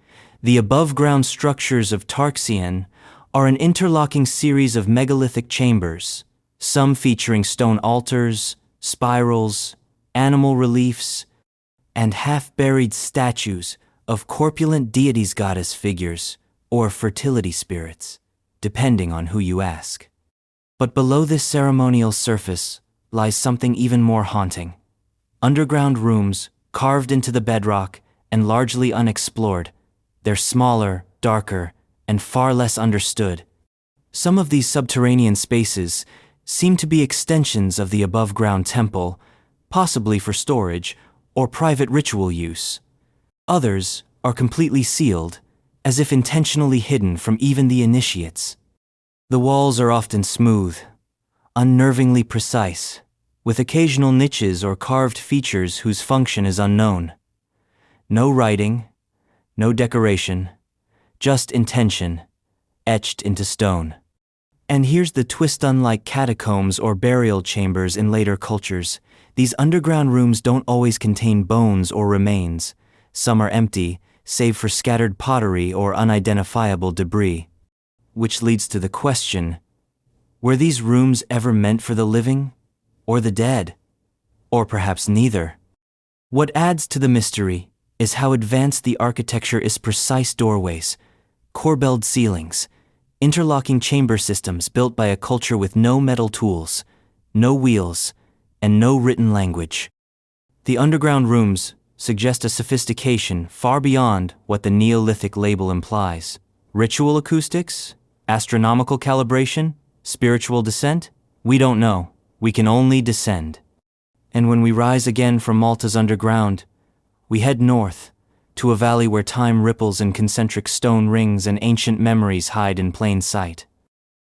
the above-ground structures of Tarxian are an interlocking series of megalithic chambers, some featuring stone altars, spirals, animal reliefs, and half-buried statues of corpulent deities, goddess figures, or fertility spirits, depending on who you ask. But below this ceremonial surface lies something even more haunting. Underground rooms, carved into the bedrock and largely unexplored. They're smaller, darker, and far less understood. Some of these subterranean spaces seem to be extensions of the above-ground temple, possibly for storage or private ritual use. Others are completely sealed, as if intentionally hidden from even the initiates. The walls are often smooth, unnervingly precise, with occasional niches or carved features whose function is unknown. No writing, no decoration, just intention, etched into stone. And here's the twist: unlike catacombs or burial chambers in later cultures, these underground rooms don't always contain bones or remains. Some are empty, save for scattered pottery or unidentifiable debris. Which leads to the question, were these rooms ever meant for the living, or the dead? Or perhaps neither? What adds to the mystery is how advanced the architecture is: precise doorways, corbelled ceilings, interlocking chamber systems built by a culture with no metal tools, no wheels, and no written language. The underground rooms suggest a sophistication far beyond what the Neolithic label implies. Ritual acoustics? Astronomical calibration? Spiritual descent? We don't know. We can only descend. And when we rise again from Malta's underground, we head north, to a valley where time ripples in concentric stone rings and ancient memories hide in plain sight.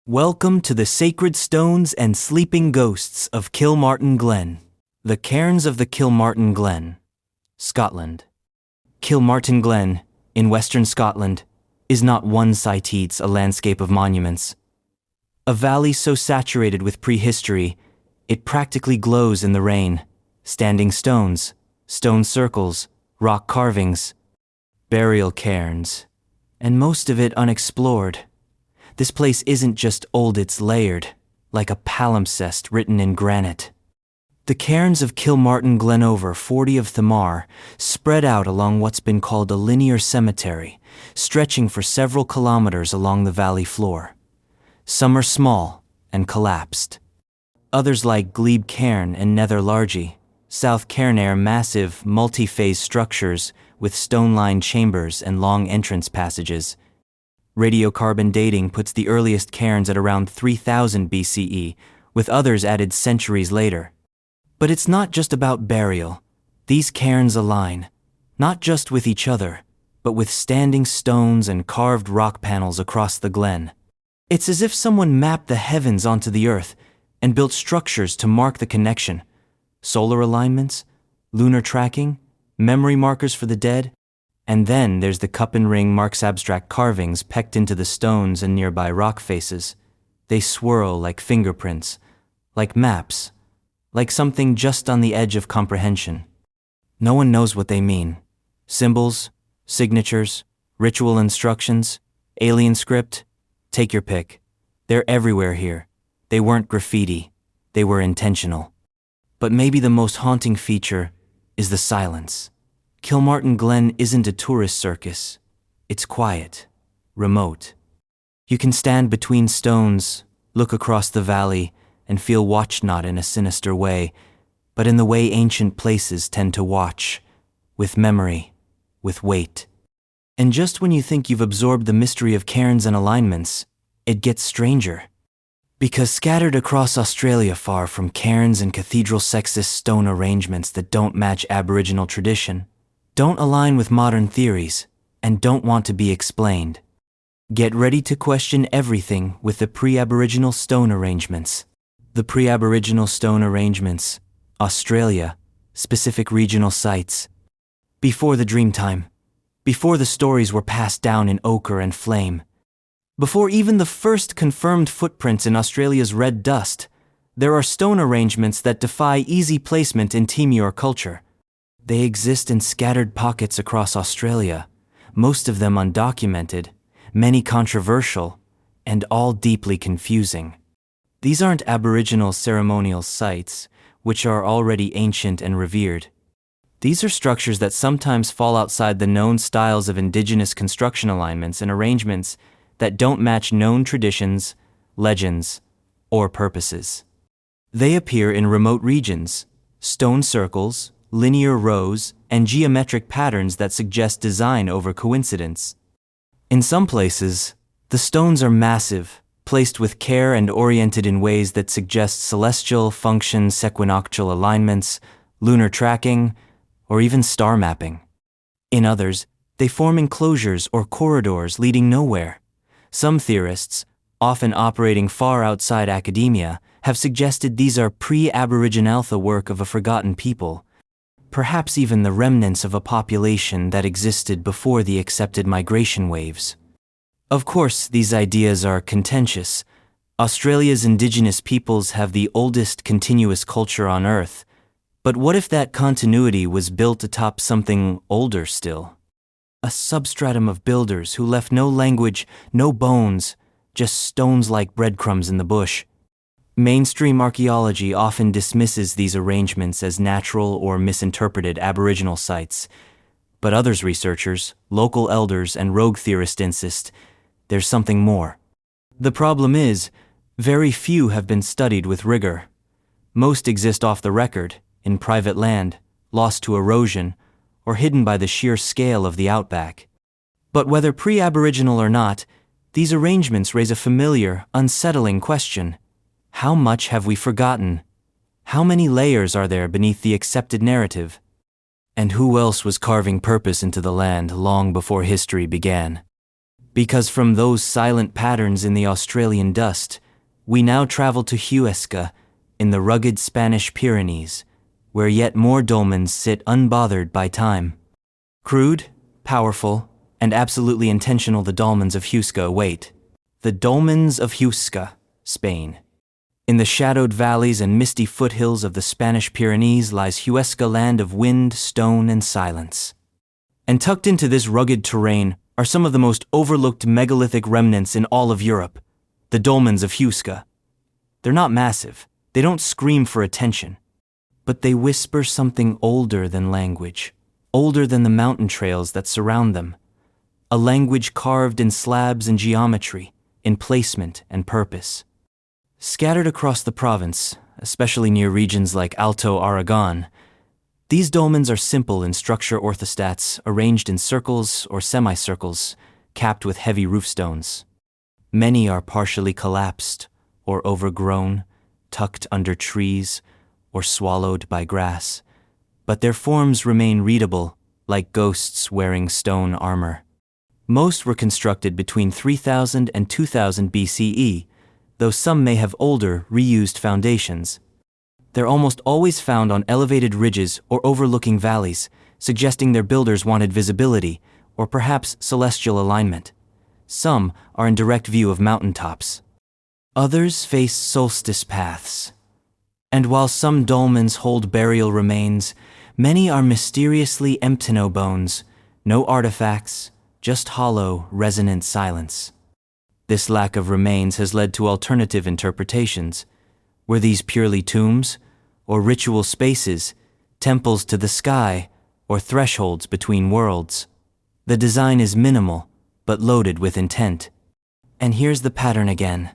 Welcome to the sacred stones and sleeping ghosts of Kilmartin Glen. The Cairns of the Kilmartin Glen, Scotland. Kilmartin Glen, in western Scotland, is not one site, it's a landscape of monuments. A valley so saturated with prehistory, it practically glows in the rain. Standing stones, stone circles, rock carvings, burial cairns, and most of it unexplored. This place isn't just old, it's layered, like a palimpsest written in granite. The cairns of Kilmartin Glen, over 40 of them, are spread out along what's been called a linear cemetery, stretching for several kilometers along the valley floor. Some are small and collapsed. Others, like Glebe Cairn and Nether Largie, South Cairn, are massive, multi-phase structures with stone-lined chambers and long entrance passages. Radiocarbon dating puts the earliest cairns at around 3000 BCE, with others added centuries later. But it's not just about burial. These cairns align, not just with each other, but with standing stones and carved rock panels across the glen. It's as if someone mapped the heavens onto the earth and built structures to mark the connection. Solar alignments, lunar tracking, memory markers for the dead, and then there's the cup and ring marks, abstract carvings pecked into the stones and nearby rock faces. They swirl like fingerprints, like maps, like something just on the edge of comprehension. No one knows what they mean. Symbols, signatures, ritual instructions, alien script, take your pick. They're everywhere here. They weren't graffiti, they were intentional. But maybe the most haunting feature is the silence. Kilmartin Glen isn't a tourist circus. It's quiet, remote. You can stand between stones, look across the valley, and feel watched, not in a sinister way, but in the way ancient places tend to watch, with memory, with weight. And just when you think you've absorbed the mystery of cairns and alignments, It gets stranger. Because scattered across Australia far from cairns and cathedral sexist stone arrangements that don't match Aboriginal tradition, don't align with modern theories, and don't want to be explained. Get ready to question everything with the pre-Aboriginal stone arrangements. The pre-Aboriginal stone arrangements, Australia, specific regional sites. Before the Dreamtime, before the stories were passed down in ochre and flame, before even the first confirmed footprints in Australia's red dust, there are stone arrangements that defy easy placement in Timur culture. They exist in scattered pockets across Australia, most of them undocumented, many controversial, and all deeply confusing. These aren't Aboriginal ceremonial sites, which are already ancient and revered. These are structures that sometimes fall outside the known styles of indigenous construction alignments and arrangements that don't match known traditions, legends, or purposes. They appear in remote regions, stone circles, linear rows, and geometric patterns that suggest design over coincidence. In some places, the stones are massive, placed with care and oriented in ways that suggest celestial function, equinoctial alignments, lunar tracking, or even star mapping. In others, they form enclosures or corridors leading nowhere. Some theorists, often operating far outside academia, have suggested these are pre-Aboriginaltha work of a forgotten people, perhaps even the remnants of a population that existed before the accepted migration waves. Of course, these ideas are contentious. Australia's indigenous peoples have the oldest continuous culture on Earth, but what if that continuity was built atop something older still? A substratum of builders who left no language, no bones, just stones like breadcrumbs in the bush. Mainstream archaeology often dismisses these arrangements as natural or misinterpreted Aboriginal sites, but others researchers, local elders, and rogue theorists insist there's something more. The problem is, very few have been studied with rigor. Most exist off the record, in private land, lost to erosion, or hidden by the sheer scale of the outback. But whether pre-Aboriginal or not, these arrangements raise a familiar, unsettling question. How much have we forgotten? How many layers are there beneath the accepted narrative? And who else was carving purpose into the land long before history began? Because from those silent patterns in the Australian dust, we now travel to Huesca, in the rugged Spanish Pyrenees, where yet more dolmens sit unbothered by time. Crude, powerful, and absolutely intentional, the Dolmens of Huesca await. The Dolmens of Huesca, Spain. In the shadowed valleys and misty foothills of the Spanish Pyrenees lies Huesca, land of wind, stone, and silence. And tucked into this rugged terrain are some of the most overlooked megalithic remnants in all of Europe, the Dolmens of Huesca. They're not massive, they don't scream for attention, but they whisper something older than language, older than the mountain trails that surround them, a language carved in slabs and geometry, in placement and purpose. Scattered across the province, especially near regions like Alto Aragon, these dolmens are simple in structure orthostats arranged in circles or semicircles, capped with heavy roofstones. Many are partially collapsed or overgrown, tucked under trees, or swallowed by grass, but their forms remain readable, like ghosts wearing stone armor. Most were constructed between 3000 and 2000 BCE, though some may have older, reused foundations. They're almost always found on elevated ridges or overlooking valleys, suggesting their builders wanted visibility, or perhaps celestial alignment. Some are in direct view of mountaintops. Others face solstice paths. And while some dolmens hold burial remains, many are mysteriously empty, no bones, no artifacts, just hollow, resonant silence. This lack of remains has led to alternative interpretations. Were these purely tombs, or ritual spaces, temples to the sky, or thresholds between worlds? The design is minimal, but loaded with intent. And here's the pattern again.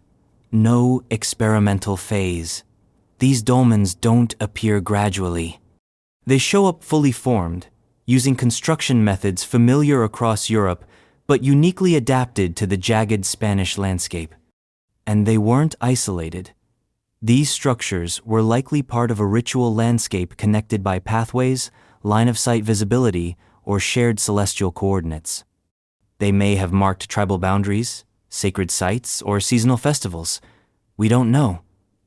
No experimental phase. These dolmens don't appear gradually. They show up fully formed, using construction methods familiar across Europe, but uniquely adapted to the jagged Spanish landscape. And they weren't isolated. These structures were likely part of a ritual landscape connected by pathways, line-of-sight visibility, or shared celestial coordinates. They may have marked tribal boundaries, sacred sites, or seasonal festivals. We don't know.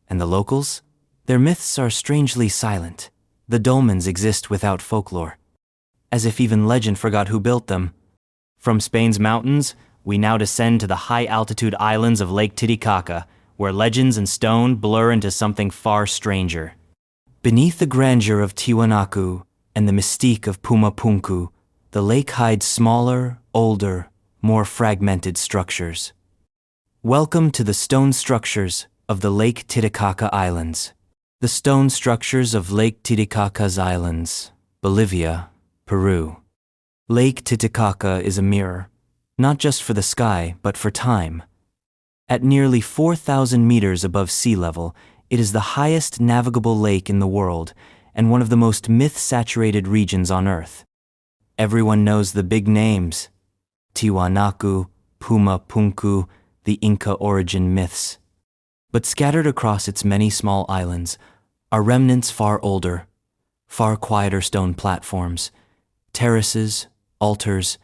And the locals? Their myths are strangely silent. The dolmens exist without folklore. As if even legend forgot who built them. From Spain's mountains, we now descend to the high-altitude islands of Lake Titicaca, where legends and stone blur into something far stranger. Beneath the grandeur of Tiwanaku and the mystique of Pumapunku, the lake hides smaller, older, more fragmented structures. Welcome to the stone structures of the Lake Titicaca Islands. The stone structures of Lake Titicaca's Islands, Bolivia, Peru. Lake Titicaca is a mirror, not just for the sky, but for time. At nearly 4,000 meters above sea level, it is the highest navigable lake in the world and one of the most myth-saturated regions on Earth. Everyone knows the big names: Tiwanaku, Pumapunku, the Inca origin myths. But scattered across its many small islands are remnants far older, far quieter stone platforms, terraces, altars,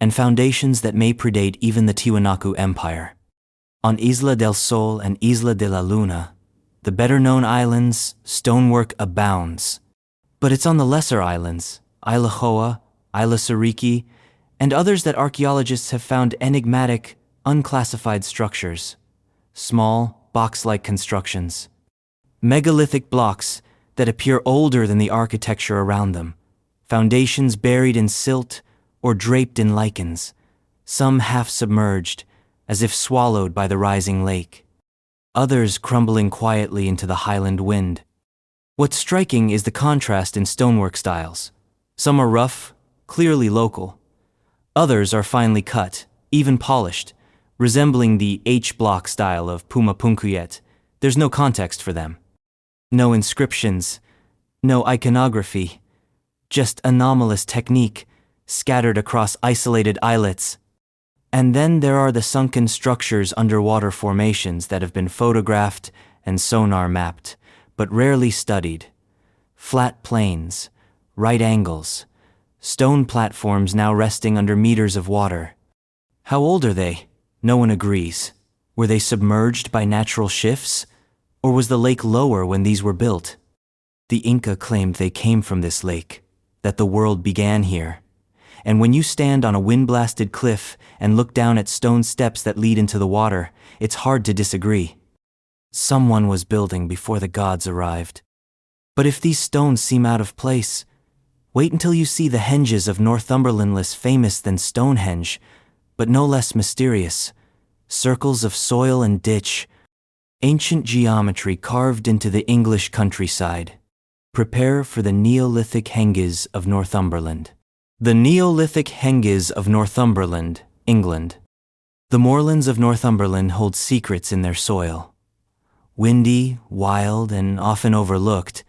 and foundations that may predate even the Tiwanaku Empire. On Isla del Sol and Isla de la Luna, the better-known islands, stonework abounds. But it's on the lesser islands, Isla Hoa, Isla Siriki, and others that archaeologists have found enigmatic, unclassified structures. Small, box-like constructions. Megalithic blocks that appear older than the architecture around them. Foundations buried in silt or draped in lichens, some half-submerged, as if swallowed by the rising lake. Others crumbling quietly into the highland wind. What's striking is the contrast in stonework styles. Some are rough, clearly local. Others are finely cut, even polished, resembling the H-block style of Pumapunku, yet there's no context for them. No inscriptions, no iconography, just anomalous technique scattered across isolated islets. And then there are the sunken structures underwater formations that have been photographed and sonar mapped, but rarely studied. Flat plains, right angles, stone platforms now resting under meters of water. How old are they? No one agrees. Were they submerged by natural shifts? Or was the lake lower when these were built? The Inca claimed they came from this lake, that the world began here. And when you stand on a wind-blasted cliff and look down at stone steps that lead into the water, it's hard to disagree. Someone was building before the gods arrived. But if these stones seem out of place, wait until you see the henges of Northumberland, less famous than Stonehenge, but no less mysterious. Circles of soil and ditch, ancient geometry carved into the English countryside. Prepare for the Neolithic henges of Northumberland. The Neolithic henges of Northumberland, England. The moorlands of Northumberland hold secrets in their soil. Windy, wild, and often overlooked,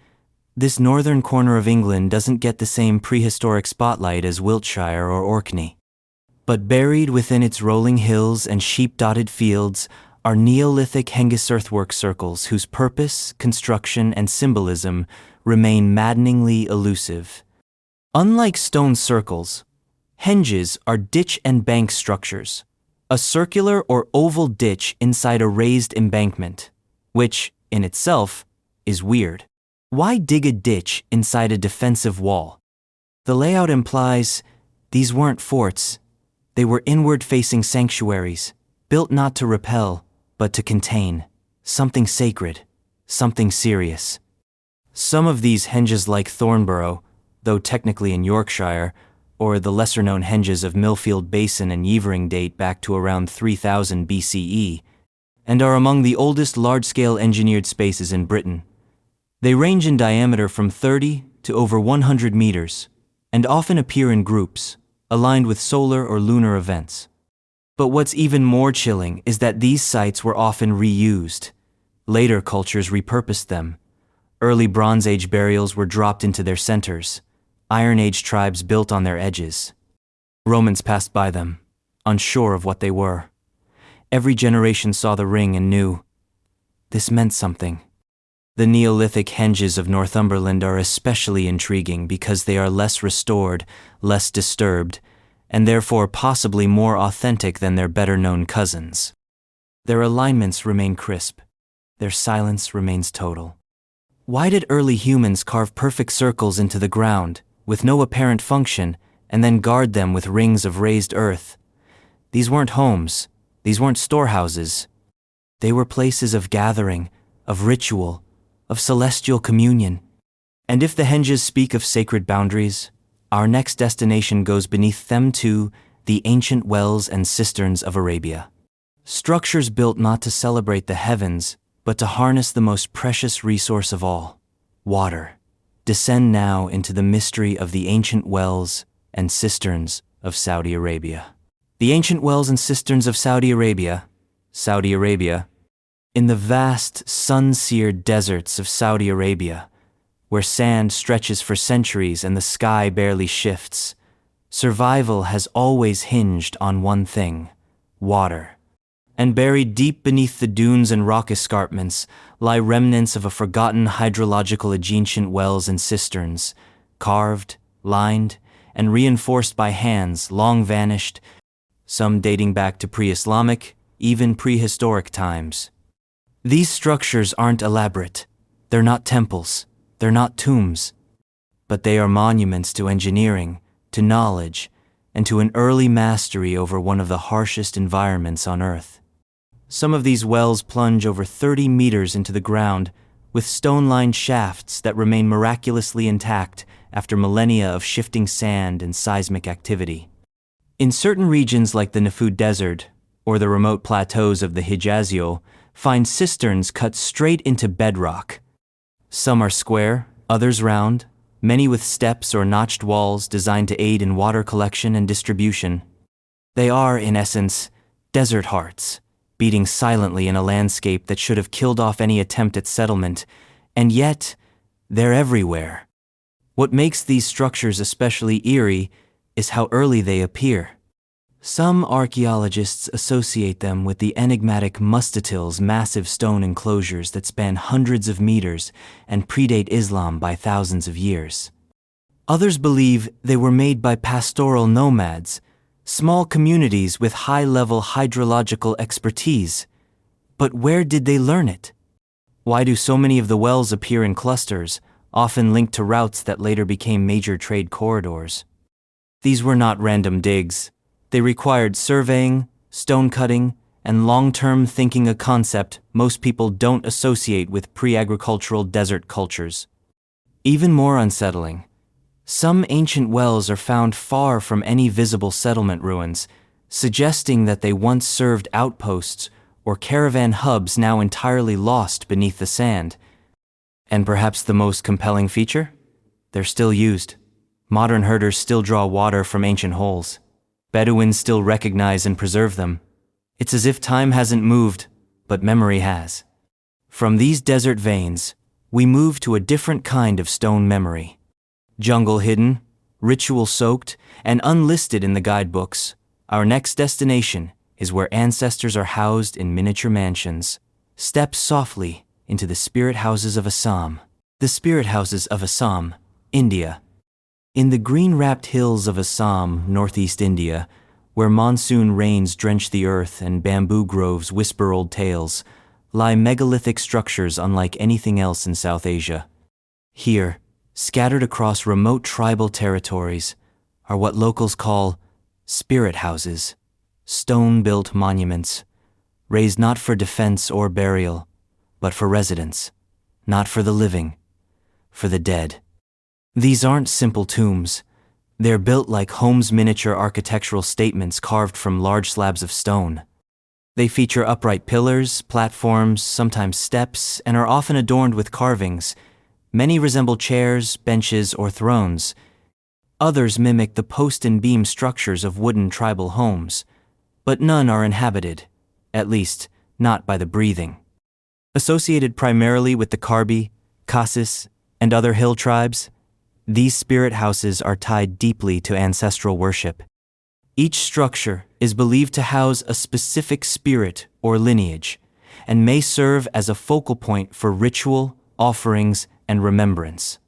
this northern corner of England doesn't get the same prehistoric spotlight as Wiltshire or Orkney. But buried within its rolling hills and sheep-dotted fields are Neolithic hengis earthwork circles whose purpose, construction, and symbolism remain maddeningly elusive. Unlike stone circles, henges are ditch and bank structures, a circular or oval ditch inside a raised embankment, which, in itself, is weird. Why dig a ditch inside a defensive wall? The layout implies these weren't forts, they were inward-facing sanctuaries, built not to repel, but to contain, something sacred, something serious. Some of these henges, like Thornborough, though technically in Yorkshire, or the lesser-known henges of Millfield Basin and Yevering, date back to around 3000 BCE, and are among the oldest large-scale engineered spaces in Britain. They range in diameter from 30 to over 100 meters, and often appear in groups, aligned with solar or lunar events. But what's even more chilling is that these sites were often reused. Later cultures repurposed them. Early Bronze Age burials were dropped into their centers. Iron Age tribes built on their edges. Romans passed by them, unsure of what they were. Every generation saw the ring and knew this meant something. The Neolithic henges of Northumberland are especially intriguing because they are less restored, less disturbed, and therefore possibly more authentic than their better-known cousins. Their alignments remain crisp. Their silence remains total. Why did early humans carve perfect circles into the ground, with no apparent function, and then guard them with rings of raised earth? These weren't homes. These weren't storehouses. They were places of gathering, of ritual, of celestial communion. And if the henges speak of sacred boundaries, our next destination goes beneath them to the ancient wells and cisterns of Arabia. Structures built not to celebrate the heavens, but to harness the most precious resource of all, water. Descend now into the mystery of the ancient wells and cisterns of Saudi Arabia. The ancient wells and cisterns of Saudi Arabia, in the vast, sun-seared deserts of Saudi Arabia, where sand stretches for centuries and the sky barely shifts, survival has always hinged on one thing: water. And buried deep beneath the dunes and rock escarpments lie remnants of a forgotten hydrological ancient wells and cisterns, carved, lined, and reinforced by hands long vanished, some dating back to pre-Islamic, even prehistoric times. These structures aren't elaborate. They're not temples. They're not tombs. But they are monuments to engineering, to knowledge, and to an early mastery over one of the harshest environments on Earth. Some of these wells plunge over 30 meters into the ground, with stone-lined shafts that remain miraculously intact after millennia of shifting sand and seismic activity. In certain regions like the Nafud Desert, or the remote plateaus of the Hijazio, find cisterns cut straight into bedrock. Some are square, others round, many with steps or notched walls designed to aid in water collection and distribution. They are, in essence, desert hearts, beating silently in a landscape that should have killed off any attempt at settlement, and yet, they're everywhere. What makes these structures especially eerie is how early they appear. Some archaeologists associate them with the enigmatic Mustatil's massive stone enclosures that span hundreds of meters and predate Islam by thousands of years. Others believe they were made by pastoral nomads, small communities with high-level hydrological expertise. But where did they learn it? Why do so many of the wells appear in clusters, often linked to routes that later became major trade corridors? These were not random digs. They required surveying, stone cutting, and long-term thinking, a concept most people don't associate with pre-agricultural desert cultures. Even more unsettling, some ancient wells are found far from any visible settlement ruins, suggesting that they once served outposts or caravan hubs now entirely lost beneath the sand. And perhaps the most compelling feature? They're still used. Modern herders still draw water from ancient holes. Bedouins still recognize and preserve them. It's as if time hasn't moved, but memory has. From these desert veins, we move to a different kind of stone memory. Jungle hidden, ritual soaked, and unlisted in the guidebooks, our next destination is where ancestors are housed in miniature mansions. Step softly into the spirit houses of Assam. The spirit houses of Assam, India. In the green-wrapped hills of Assam, northeast India, where monsoon rains drench the earth and bamboo groves whisper old tales, lie megalithic structures unlike anything else in South Asia. Here, scattered across remote tribal territories, are what locals call spirit houses, stone-built monuments, raised not for defense or burial, but for residence, not for the living, for the dead. These aren't simple tombs. They're built like homes' miniature architectural statements carved from large slabs of stone. They feature upright pillars, platforms, sometimes steps, and are often adorned with carvings. Many resemble chairs, benches, or thrones. Others mimic the post and beam structures of wooden tribal homes, but none are inhabited, at least not by the breathing. Associated primarily with the Karbi, Khasis, and other hill tribes, these spirit houses are tied deeply to ancestral worship. Each structure is believed to house a specific spirit or lineage, and may serve as a focal point for ritual, offerings, and remembrance.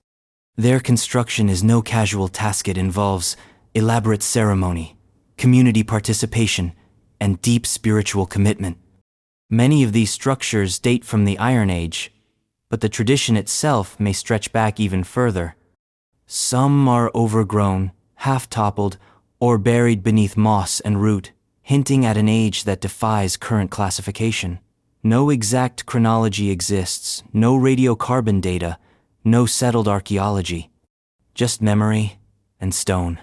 Their construction is no casual task. It involves elaborate ceremony, community participation, and deep spiritual commitment. Many of these structures date from the Iron Age, but the tradition itself may stretch back even further. Some are overgrown, half-toppled, or buried beneath moss and root, hinting at an age that defies current classification. No exact chronology exists, no radiocarbon data, no settled archaeology. Just memory and stone.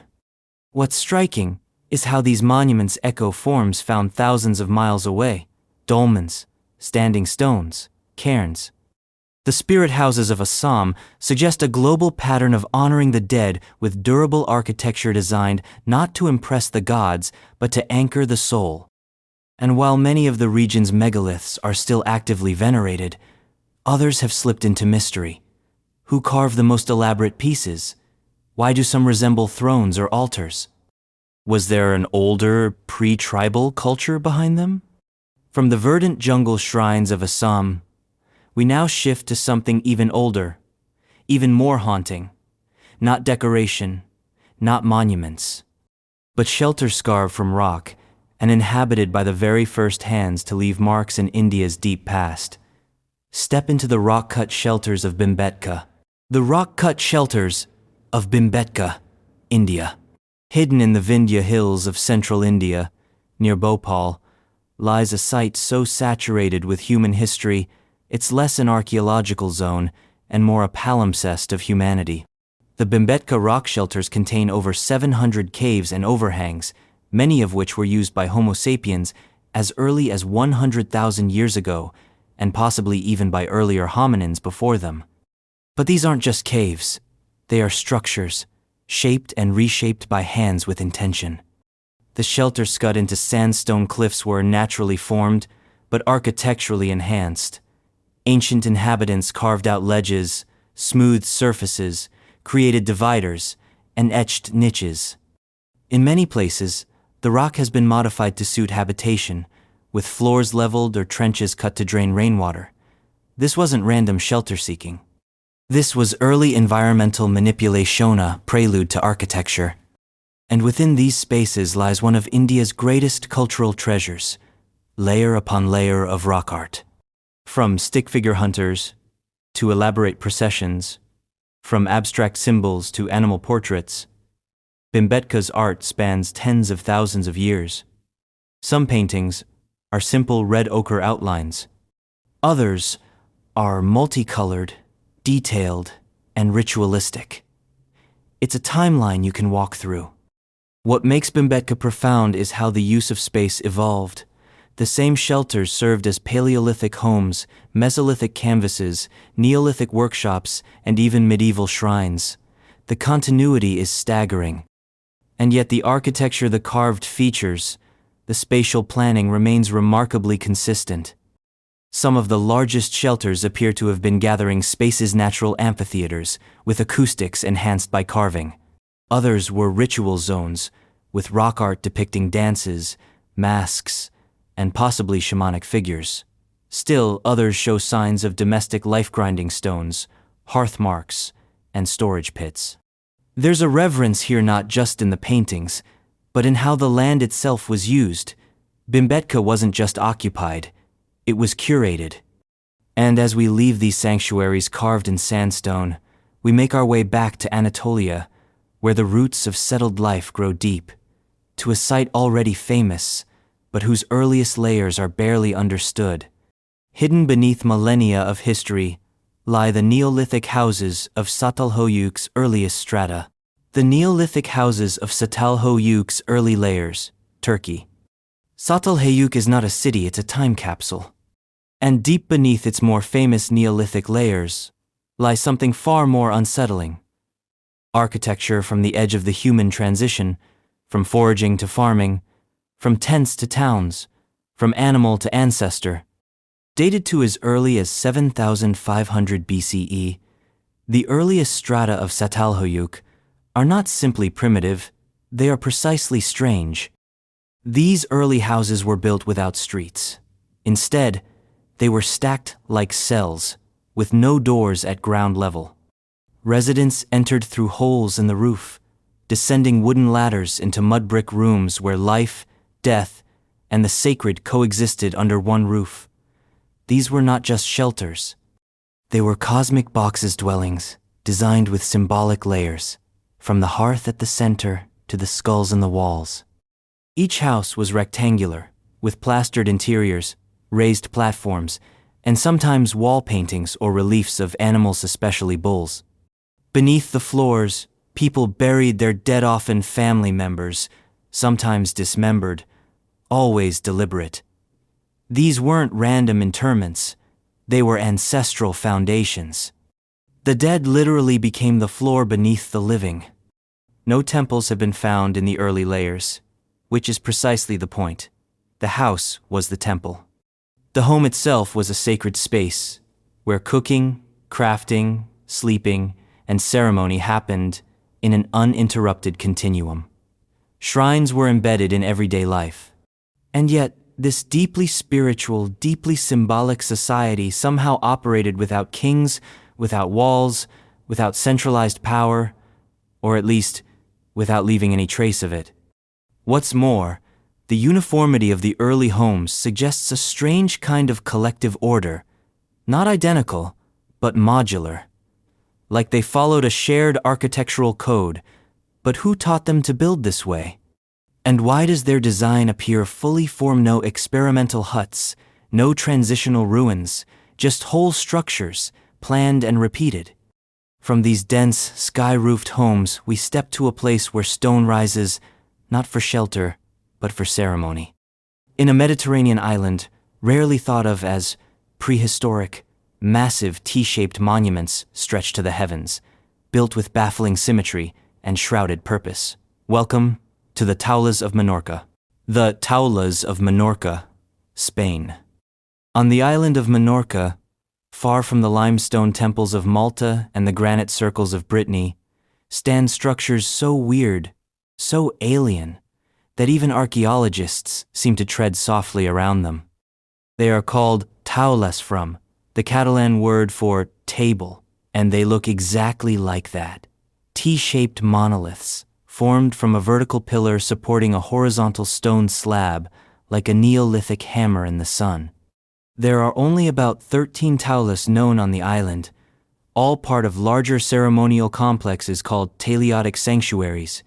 What's striking is how these monuments echo forms found thousands of miles away: dolmens, standing stones, cairns. The spirit houses of Assam suggest a global pattern of honoring the dead with durable architecture designed not to impress the gods, but to anchor the soul. And while many of the region's megaliths are still actively venerated, others have slipped into mystery. Who carved the most elaborate pieces? Why do some resemble thrones or altars? Was there an older, pre-tribal culture behind them? From the verdant jungle shrines of Assam, we now shift to something even older, even more haunting. Not decoration, not monuments, but shelters carved from rock and inhabited by the very first hands to leave marks in India's deep past. Step into the rock-cut shelters of Bhimbetka. The rock-cut shelters of Bhimbetka, India. Hidden in the Vindhya hills of central India, near Bhopal, lies a site so saturated with human history, it's less an archaeological zone and more a palimpsest of humanity. The Bhimbetka rock shelters contain over 700 caves and overhangs, many of which were used by Homo sapiens as early as 100,000 years ago, and possibly even by earlier hominins before them. But these aren't just caves. They are structures, shaped and reshaped by hands with intention. The shelter scud into sandstone cliffs were naturally formed, but architecturally enhanced. Ancient inhabitants carved out ledges, smoothed surfaces, created dividers, and etched niches. In many places, the rock has been modified to suit habitation, with floors leveled or trenches cut to drain rainwater. This wasn't random shelter seeking. This was early environmental manipulation, a prelude to architecture. And within these spaces lies one of India's greatest cultural treasures, layer upon layer of rock art. From stick figure hunters to elaborate processions, from abstract symbols to animal portraits, Bhimbetka's art spans tens of thousands of years. Some paintings are simple red ochre outlines. Others are multicolored, detailed, and ritualistic. It's a timeline you can walk through. What makes Bhimbetka profound is how the use of space evolved. The same shelters served as Paleolithic homes, Mesolithic canvases, Neolithic workshops, and even medieval shrines. The continuity is staggering. And yet the architecture, the carved features, the spatial planning remains remarkably consistent. Some of the largest shelters appear to have been gathering space's natural amphitheaters, with acoustics enhanced by carving. Others were ritual zones, with rock art depicting dances, masks, and possibly shamanic figures. Still, others show signs of domestic life-grinding stones, hearth marks, and storage pits. There's a reverence here not just in the paintings, but in how the land itself was used. Bhimbetka wasn't just occupied, it was curated. And as we leave these sanctuaries carved in sandstone, we make our way back to Anatolia, where the roots of settled life grow deep, to a site already famous, but whose earliest layers are barely understood. Hidden beneath millennia of history lie the Neolithic houses of Çatalhöyük's earliest strata. The Neolithic houses of Çatalhöyük's early layers, Turkey. Çatalhöyük is not a city, it's a time capsule. And deep beneath its more famous Neolithic layers lies something far more unsettling. Architecture from the edge of the human transition, from foraging to farming, from tents to towns, from animal to ancestor. Dated to as early as 7,500 BCE, the earliest strata of Çatalhöyük are not simply primitive, they are precisely strange. These early houses were built without streets. Instead, they were stacked like cells, with no doors at ground level. Residents entered through holes in the roof, descending wooden ladders into mud brick rooms where life, death, and the sacred coexisted under one roof. These were not just shelters. They were cosmic boxes dwellings, designed with symbolic layers, from the hearth at the center to the skulls in the walls. Each house was rectangular, with plastered interiors, raised platforms, and sometimes wall paintings or reliefs of animals, especially bulls. Beneath the floors, people buried their dead, often family members, sometimes dismembered, always deliberate. These weren't random interments, they were ancestral foundations. The dead literally became the floor beneath the living. No temples have been found in the early layers, which is precisely the point. The house was the temple. The home itself was a sacred space, where cooking, crafting, sleeping, and ceremony happened in an uninterrupted continuum. Shrines were embedded in everyday life. And yet, this deeply spiritual, deeply symbolic society somehow operated without kings, without walls, without centralized power, or at least, without leaving any trace of it. What's more, the uniformity of the early homes suggests a strange kind of collective order, not identical, but modular. Like they followed a shared architectural code, but who taught them to build this way? And why does their design appear fully formed? No experimental huts, no transitional ruins, just whole structures, planned and repeated. From these dense, sky-roofed homes, we step to a place where stone rises, not for shelter, but for ceremony. In a Mediterranean island, rarely thought of as prehistoric, massive T-shaped monuments stretch to the heavens, built with baffling symmetry and shrouded purpose. Welcome to the Talas of Menorca. The Talas of Menorca, Spain. On the island of Menorca, far from the limestone temples of Malta and the granite circles of Brittany, stand structures so weird, so alien, that even archaeologists seem to tread softly around them. They are called taules from the Catalan word for table, and they look exactly like that. T-shaped monoliths, formed from a vertical pillar supporting a horizontal stone slab, like a Neolithic hammer in the sun. There are only about 13 taules known on the island, all part of larger ceremonial complexes called teleotic sanctuaries,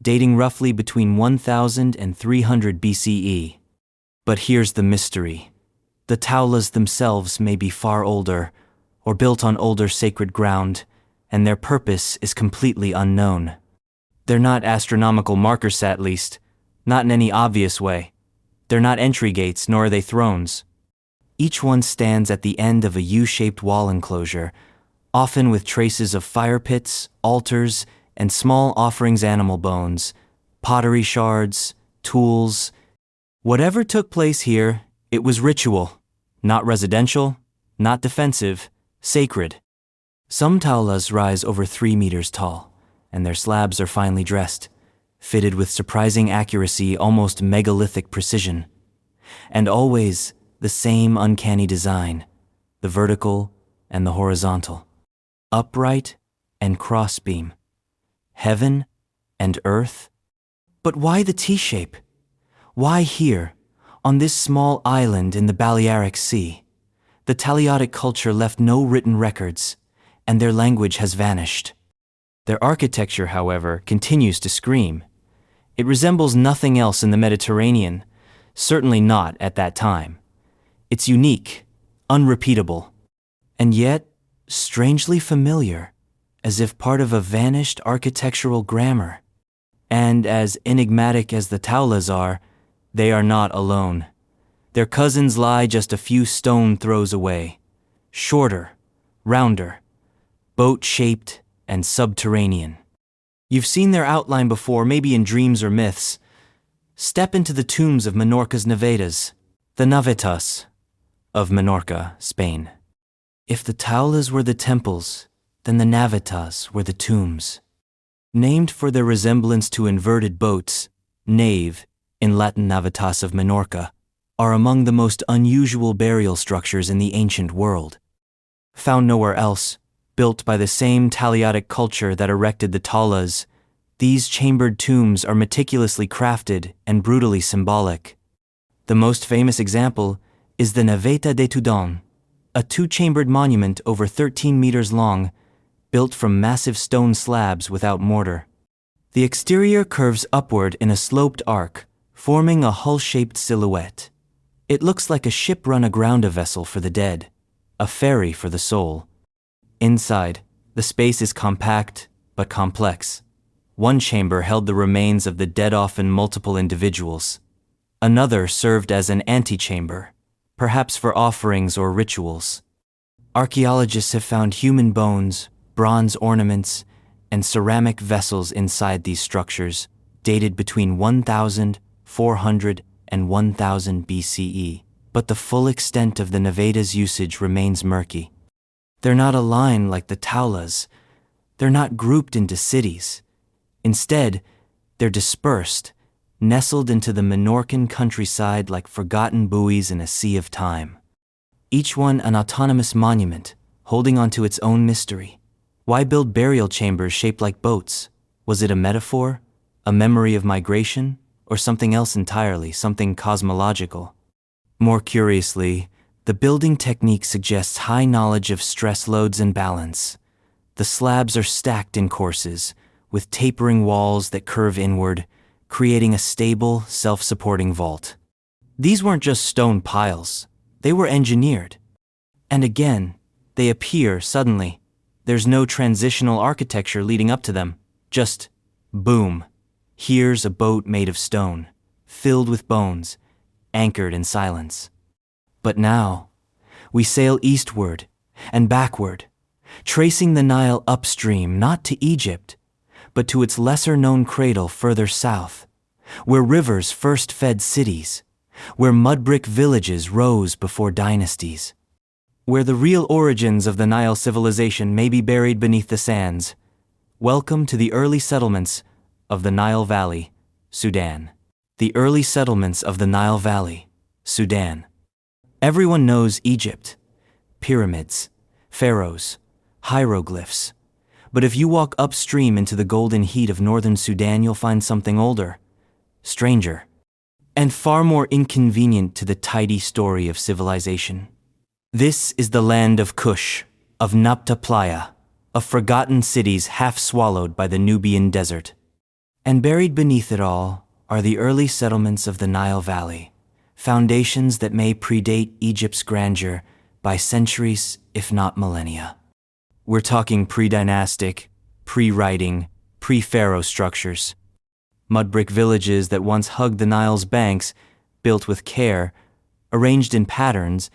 dating roughly between 1000 and 300 BCE. But here's the mystery. The taules themselves may be far older, or built on older sacred ground, and their purpose is completely unknown. They're not astronomical markers, at least, not in any obvious way. They're not entry gates, nor are they thrones. Each one stands at the end of a U-shaped wall enclosure, often with traces of fire pits, altars, and small offerings, animal bones, pottery shards, tools. Whatever took place here, it was ritual, not residential, not defensive, sacred. Some taulas rise over 3 meters tall, and their slabs are finely dressed, fitted with surprising accuracy, almost megalithic precision. And always the same uncanny design, the vertical and the horizontal, upright and crossbeam, heaven and earth. But why the T-shape? Why here, on this small island in the Balearic Sea? The Teleotic culture left no written records, and their language has vanished. Their architecture, however, continues to scream. It resembles nothing else in the Mediterranean, certainly not at that time. It's unique, unrepeatable, and yet strangely familiar, as if part of a vanished architectural grammar. And as enigmatic as the taulas are, they are not alone. Their cousins lie just a few stone throws away, shorter, rounder, boat-shaped, and subterranean. You've seen their outline before, maybe in dreams or myths. Step into the tombs of Menorca's Navatas, the Navatas of Menorca, Spain. If the taulas were the temples, then the Navatas were the tombs. Named for their resemblance to inverted boats, nave in Latin Navatas of Menorca, are among the most unusual burial structures in the ancient world. Found nowhere else, built by the same Talaitic culture that erected the Talas, these chambered tombs are meticulously crafted and brutally symbolic. The most famous example is the Naveta de Tudon, a two-chambered monument over 13 meters long, built from massive stone slabs without mortar. The exterior curves upward in a sloped arc, forming a hull-shaped silhouette. It looks like a ship run aground, a vessel for the dead, a ferry for the soul. Inside, the space is compact but complex. One chamber held the remains of the dead, often multiple individuals. Another served as an antechamber, perhaps for offerings or rituals. Archaeologists have found human bones, bronze ornaments, and ceramic vessels inside these structures, dated between 1400 and 1000 BCE, but the full extent of the Navatas' usage remains murky. They're not aligned like the Talas. They're not grouped into cities. Instead, they're dispersed, nestled into the Menorcan countryside like forgotten buoys in a sea of time. Each one an autonomous monument, holding onto its own mystery. Why build burial chambers shaped like boats? Was it a metaphor, a memory of migration, or something else entirely, something cosmological? More curiously, the building technique suggests high knowledge of stress loads and balance. The slabs are stacked in courses, with tapering walls that curve inward, creating a stable, self-supporting vault. These weren't just stone piles, they were engineered. And again, they appear suddenly. There's no transitional architecture leading up to them, just boom. Here's a boat made of stone, filled with bones, anchored in silence. But now, we sail eastward and backward, tracing the Nile upstream, not to Egypt, but to its lesser-known cradle further south, where rivers first fed cities, where mud-brick villages rose before dynasties, where the real origins of the Nile civilization may be buried beneath the sands. Welcome to the early settlements of the Nile Valley, Sudan. The early settlements of the Nile Valley, Sudan. Everyone knows Egypt, pyramids, pharaohs, hieroglyphs. But if you walk upstream into the golden heat of northern Sudan, you'll find something older, stranger, and far more inconvenient to the tidy story of civilization. This is the land of Kush, of Napta Playa, of forgotten cities half swallowed by the Nubian desert. And buried beneath it all are the early settlements of the Nile Valley, foundations that may predate Egypt's grandeur by centuries, if not millennia. We're talking pre-dynastic, pre-writing, pre-pharaoh structures. Mud-brick villages that once hugged the Nile's banks, built with care, arranged in patterns,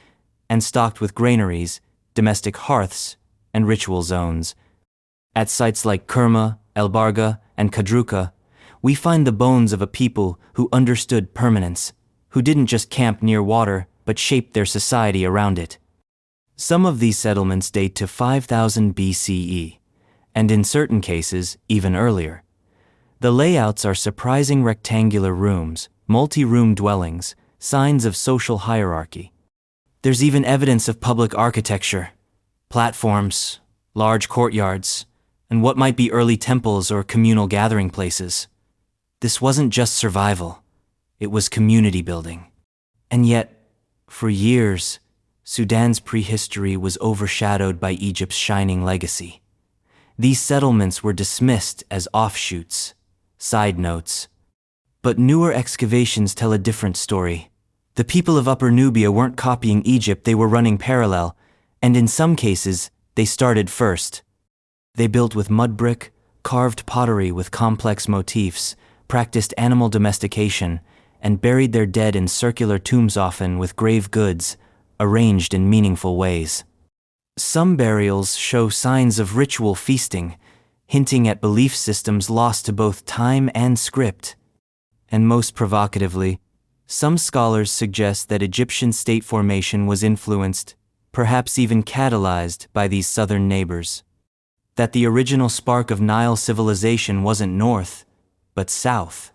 and stocked with granaries, domestic hearths, and ritual zones. At sites like Kerma, El Barga, and Kadruka, we find the bones of a people who understood permanence, who didn't just camp near water, but shaped their society around it. Some of these settlements date to 5000 BCE, and in certain cases, even earlier. The layouts are surprising rectangular rooms, multi-room dwellings, signs of social hierarchy. There's even evidence of public architecture, platforms, large courtyards, and what might be early temples or communal gathering places. This wasn't just survival, it was community building. And yet, for years, Sudan's prehistory was overshadowed by Egypt's shining legacy. These settlements were dismissed as offshoots, side notes. But newer excavations tell a different story. The people of Upper Nubia weren't copying Egypt, they were running parallel, and in some cases, they started first. They built with mud brick, carved pottery with complex motifs, practiced animal domestication, and buried their dead in circular tombs, often with grave goods, arranged in meaningful ways. Some burials show signs of ritual feasting, hinting at belief systems lost to both time and script. And most provocatively, some scholars suggest that Egyptian state formation was influenced, perhaps even catalyzed, by these southern neighbors. That the original spark of Nile civilization wasn't north, but south.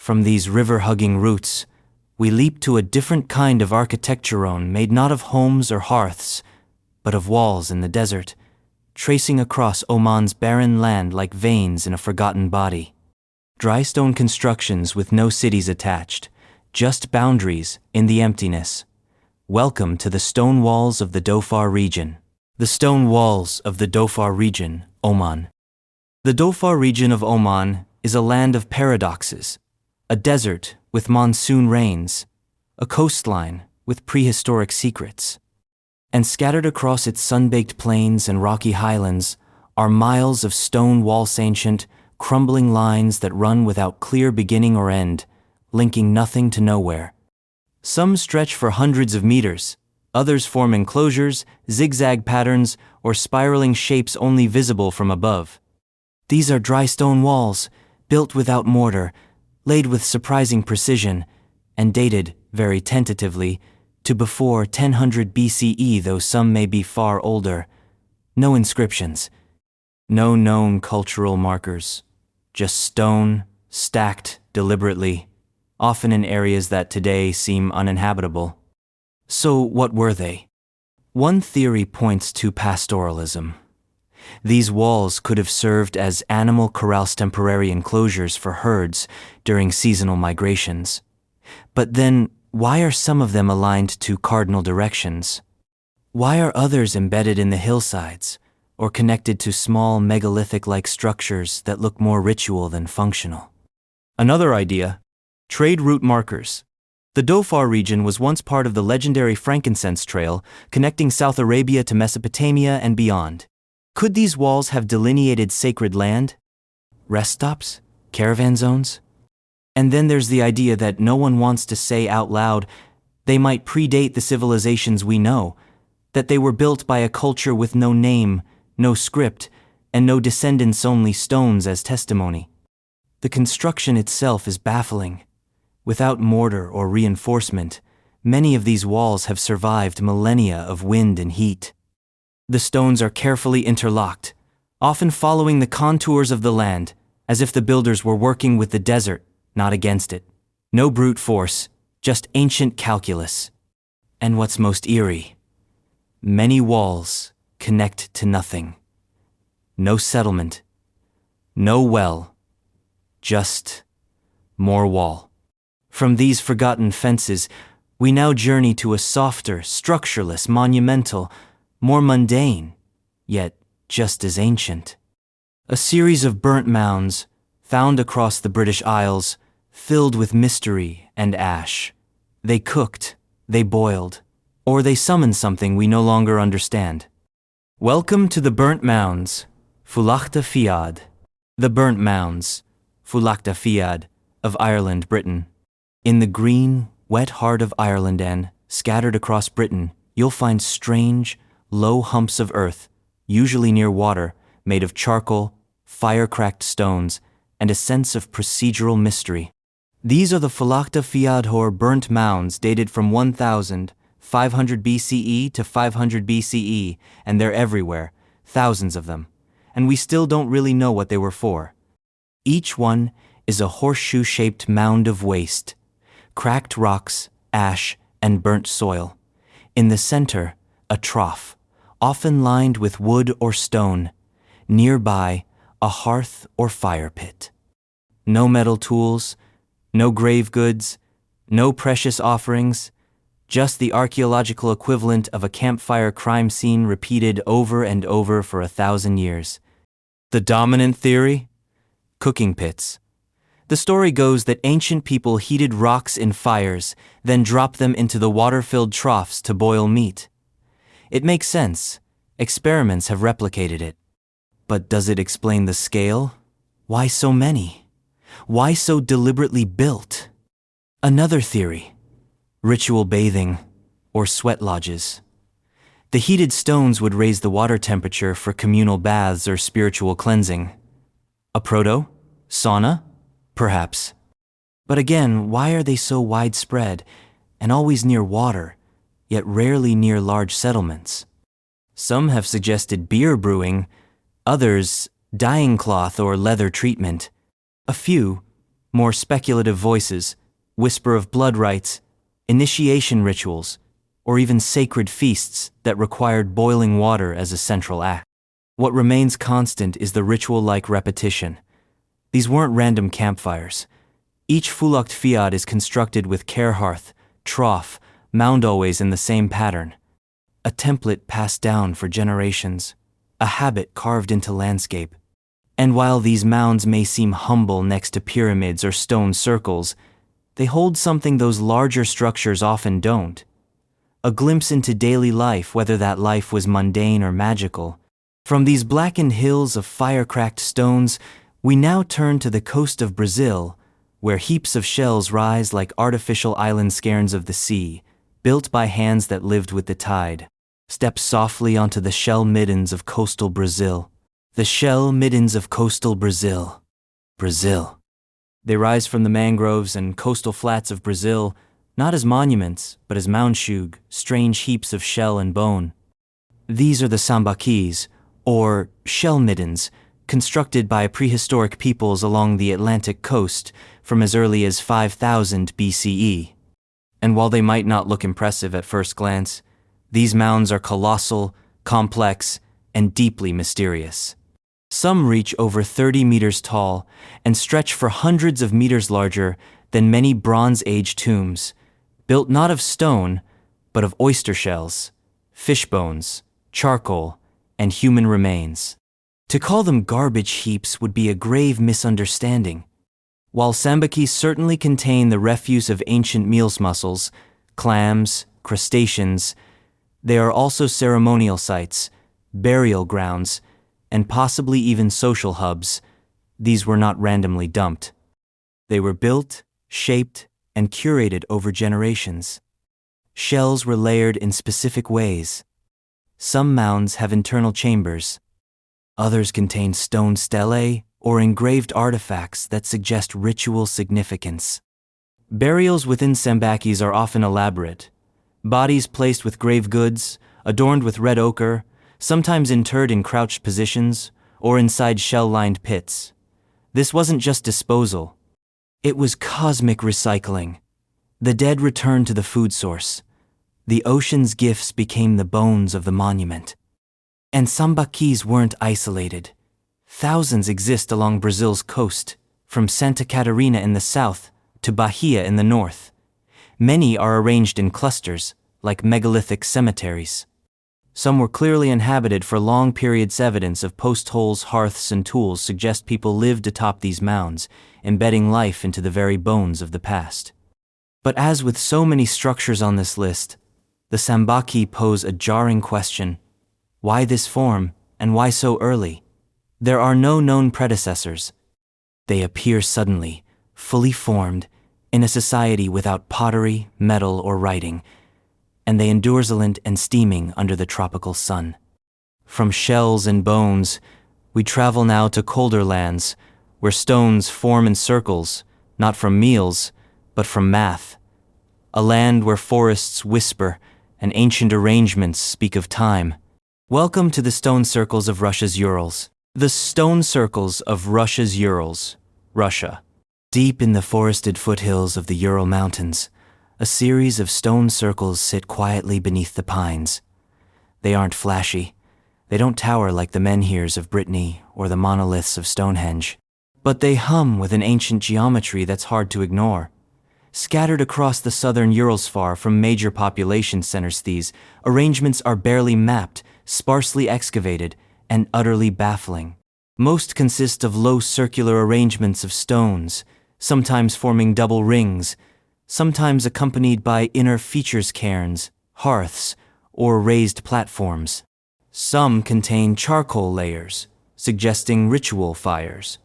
From these river-hugging roots, we leap to a different kind of architecturon made not of homes or hearths, but of walls in the desert, tracing across Oman's barren land like veins in a forgotten body. Dry stone constructions with no cities attached, just boundaries in the emptiness. Welcome to the stone walls of the Dhofar region. The stone walls of the Dhofar region, Oman. The Dhofar region of Oman is a land of paradoxes, a desert with monsoon rains, a coastline with prehistoric secrets. And scattered across its sun-baked plains and rocky highlands are miles of stone walls, ancient, crumbling lines that run without clear beginning or end, linking nothing to nowhere. Some stretch for hundreds of meters, others form enclosures, zigzag patterns, or spiraling shapes only visible from above. These are dry stone walls, built without mortar, laid with surprising precision, and dated, very tentatively, to before 1000 BCE, though some may be far older. No inscriptions, no known cultural markers, just stone, stacked deliberately, often in areas that today seem uninhabitable. So what were they? One theory points to pastoralism. These walls could have served as animal corrals, temporary enclosures for herds during seasonal migrations. But then, why are some of them aligned to cardinal directions? Why are others embedded in the hillsides, or connected to small megalithic-like structures that look more ritual than functional? Another idea: trade route markers. The Dhofar region was once part of the legendary frankincense trail connecting South Arabia to Mesopotamia and beyond. Could these walls have delineated sacred land? Rest stops? Caravan zones? And then there's the idea that no one wants to say out loud they might predate the civilizations we know, that they were built by a culture with no name, no script, and no descendants, only stones as testimony. The construction itself is baffling. Without mortar or reinforcement, many of these walls have survived millennia of wind and heat. The stones are carefully interlocked, often following the contours of the land, as if the builders were working with the desert, not against it. No brute force, just ancient calculus. And what's most eerie, many walls connect to nothing. No settlement, no well, just more wall. From these forgotten fences, we now journey to a softer, structureless, monumental, more mundane, yet just as ancient. A series of burnt mounds, found across the British Isles, filled with mystery and ash. They cooked, they boiled, or they summoned something we no longer understand. Welcome to the Burnt Mounds, Fullachta Fiad. The Burnt Mounds, Fullachta Fiad, of Ireland, Britain. In the green, wet heart of Ireland and, scattered across Britain, you'll find strange, low humps of earth, usually near water, made of charcoal, fire-cracked stones, and a sense of procedural mystery. These are the Fullachta Fiad or burnt mounds dated from 1500 BCE to 500 BCE, and they're everywhere, thousands of them, and we still don't really know what they were for. Each one is a horseshoe-shaped mound of waste, cracked rocks, ash, and burnt soil. In the center, a trough, often lined with wood or stone. Nearby, a hearth or fire pit. No metal tools, no grave goods, no precious offerings, just the archaeological equivalent of a campfire crime scene repeated over and over for 1,000 years. The dominant theory? Cooking pits. The story goes that ancient people heated rocks in fires, then dropped them into the water-filled troughs to boil meat. It makes sense. Experiments have replicated it. But does it explain the scale? Why so many? Why so deliberately built? Another theory: ritual bathing or sweat lodges. The heated stones would raise the water temperature for communal baths or spiritual cleansing. A proto? Sauna? Perhaps. But again, why are they so widespread and always near water, yet rarely near large settlements? Some have suggested beer brewing, others dyeing cloth or leather treatment. A few, More speculative voices whisper of blood rites, initiation rituals, or even sacred feasts that required boiling water as a central act. What remains constant is the ritual-like repetition. These weren't random campfires. Each Fulucht fiad is constructed with cairnhearth, trough, mound, always in the same pattern. A template passed down for generations, a habit carved into landscape. And while these mounds may seem humble next to pyramids or stone circles, they hold something those larger structures often don't. A glimpse into daily life, whether that life was mundane or magical. From these blackened hills of fire-cracked stones, we now turn to the coast of Brazil, where heaps of shells rise like artificial island cairns of the sea, built by hands that lived with the tide. Step softly onto the shell middens of coastal Brazil. The shell middens of coastal Brazil. Brazil. They rise from the mangroves and coastal flats of Brazil, not as monuments, but as moundshug, strange heaps of shell and bone. These are the sambaquis, or shell middens, constructed by prehistoric peoples along the Atlantic coast from as early as 5000 BCE. And while they might not look impressive at first glance, these mounds are colossal, complex, and deeply mysterious. Some reach over 30 meters tall and stretch for hundreds of meters larger than many Bronze Age tombs, built not of stone, but of oyster shells, fish bones, charcoal, and human remains. To call them garbage heaps would be a grave misunderstanding. While sambaquis certainly contain the refuse of ancient meals mussels, clams, crustaceans, they are also ceremonial sites, burial grounds, and possibly even social hubs. These were not randomly dumped. They were built, shaped, and curated over generations. Shells were layered in specific ways. Some mounds have internal chambers. Others contain stone stelae or engraved artifacts that suggest ritual significance. Burials within sambaquis are often elaborate. Bodies placed with grave goods, adorned with red ochre, sometimes interred in crouched positions or inside shell-lined pits. This wasn't just disposal. It was cosmic recycling. The dead returned to the food source. The ocean's gifts became the bones of the monument. And sambaquis weren't isolated. Thousands exist along Brazil's coast, from Santa Catarina in the south to Bahia in the north. Many are arranged in clusters, like megalithic cemeteries. Some were clearly inhabited for long periods. Evidence of post holes, hearths, and tools suggest people lived atop these mounds, embedding life into the very bones of the past. But as with so many structures on this list, the sambaqui pose a jarring question. Why this form, and why so early? There are no known predecessors. They appear suddenly, fully formed, in a society without pottery, metal, or writing, and they endure silent and steaming under the tropical sun. From shells and bones, we travel now to colder lands, where stones form in circles, not from meals, but from math. A land where forests whisper and ancient arrangements speak of time. Welcome to the stone circles of Russia's Urals. The stone circles of Russia's Urals, Russia. Deep in the forested foothills of the Ural Mountains, a series of stone circles sit quietly beneath the pines. They aren't flashy. They don't tower like the menhirs of Brittany or the monoliths of Stonehenge. But they hum with an ancient geometry that's hard to ignore. Scattered across the southern Urals far from major population centers, these arrangements are barely mapped, sparsely excavated, and utterly baffling. Most consist of low circular arrangements of stones, sometimes forming double rings, sometimes accompanied by inner features cairns, hearths, or raised platforms. Some contain charcoal layers, suggesting ritual fires.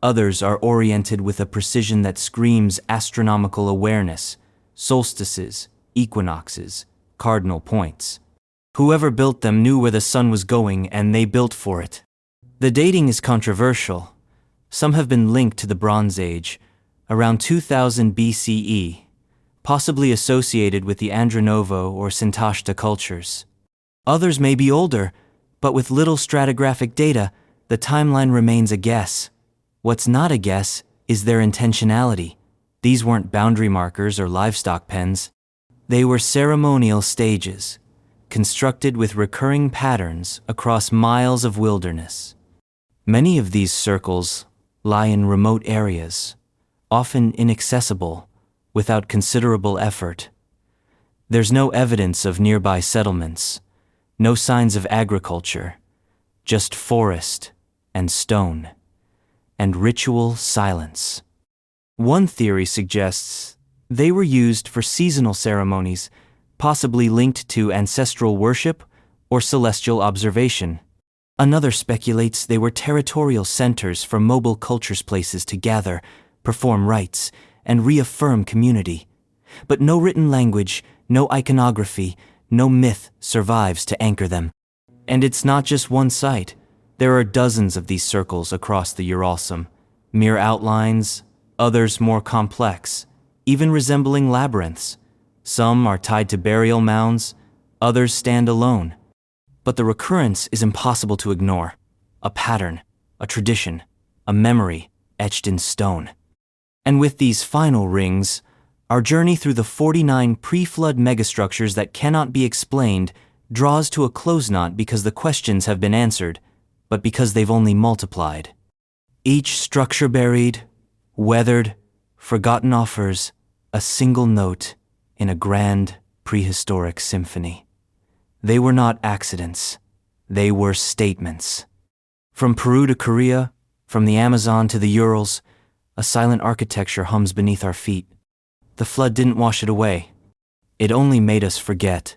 Others are oriented with a precision that screams astronomical awareness, solstices, equinoxes, cardinal points. Whoever built them knew where the sun was going, and they built for it. The dating is controversial. Some have been linked to the Bronze Age, around 2000 BCE, possibly associated with the Andronovo or Sintashta cultures. Others may be older, but with little stratigraphic data, the timeline remains a guess. What's not a guess is their intentionality. These weren't boundary markers or livestock pens. They were ceremonial stages, constructed with recurring patterns across miles of wilderness. Many of these circles lie in remote areas, often inaccessible, without considerable effort. There's no evidence of nearby settlements, no signs of agriculture, just forest and stone, and ritual silence. One theory suggests they were used for seasonal ceremonies, possibly linked to ancestral worship or celestial observation. Another speculates they were territorial centers for mobile cultures, places to gather, perform rites, and reaffirm community. But no written language, no iconography, no myth survives to anchor them. And it's not just one site. There are dozens of these circles across the Uralsum, mere outlines, others more complex, even resembling labyrinths. Some are tied to burial mounds, others stand alone. But the recurrence is impossible to ignore. A pattern, a tradition, a memory etched in stone. And with these final rings, our journey through the 49 pre-flood megastructures that cannot be explained draws to a close, not because the questions have been answered, but because they've only multiplied. Each structure buried, weathered, forgotten offers a single note in a grand prehistoric symphony. They were not accidents. They were statements. From Peru to Korea, from the Amazon to the Urals, a silent architecture hums beneath our feet. The flood didn't wash it away. It only made us forget.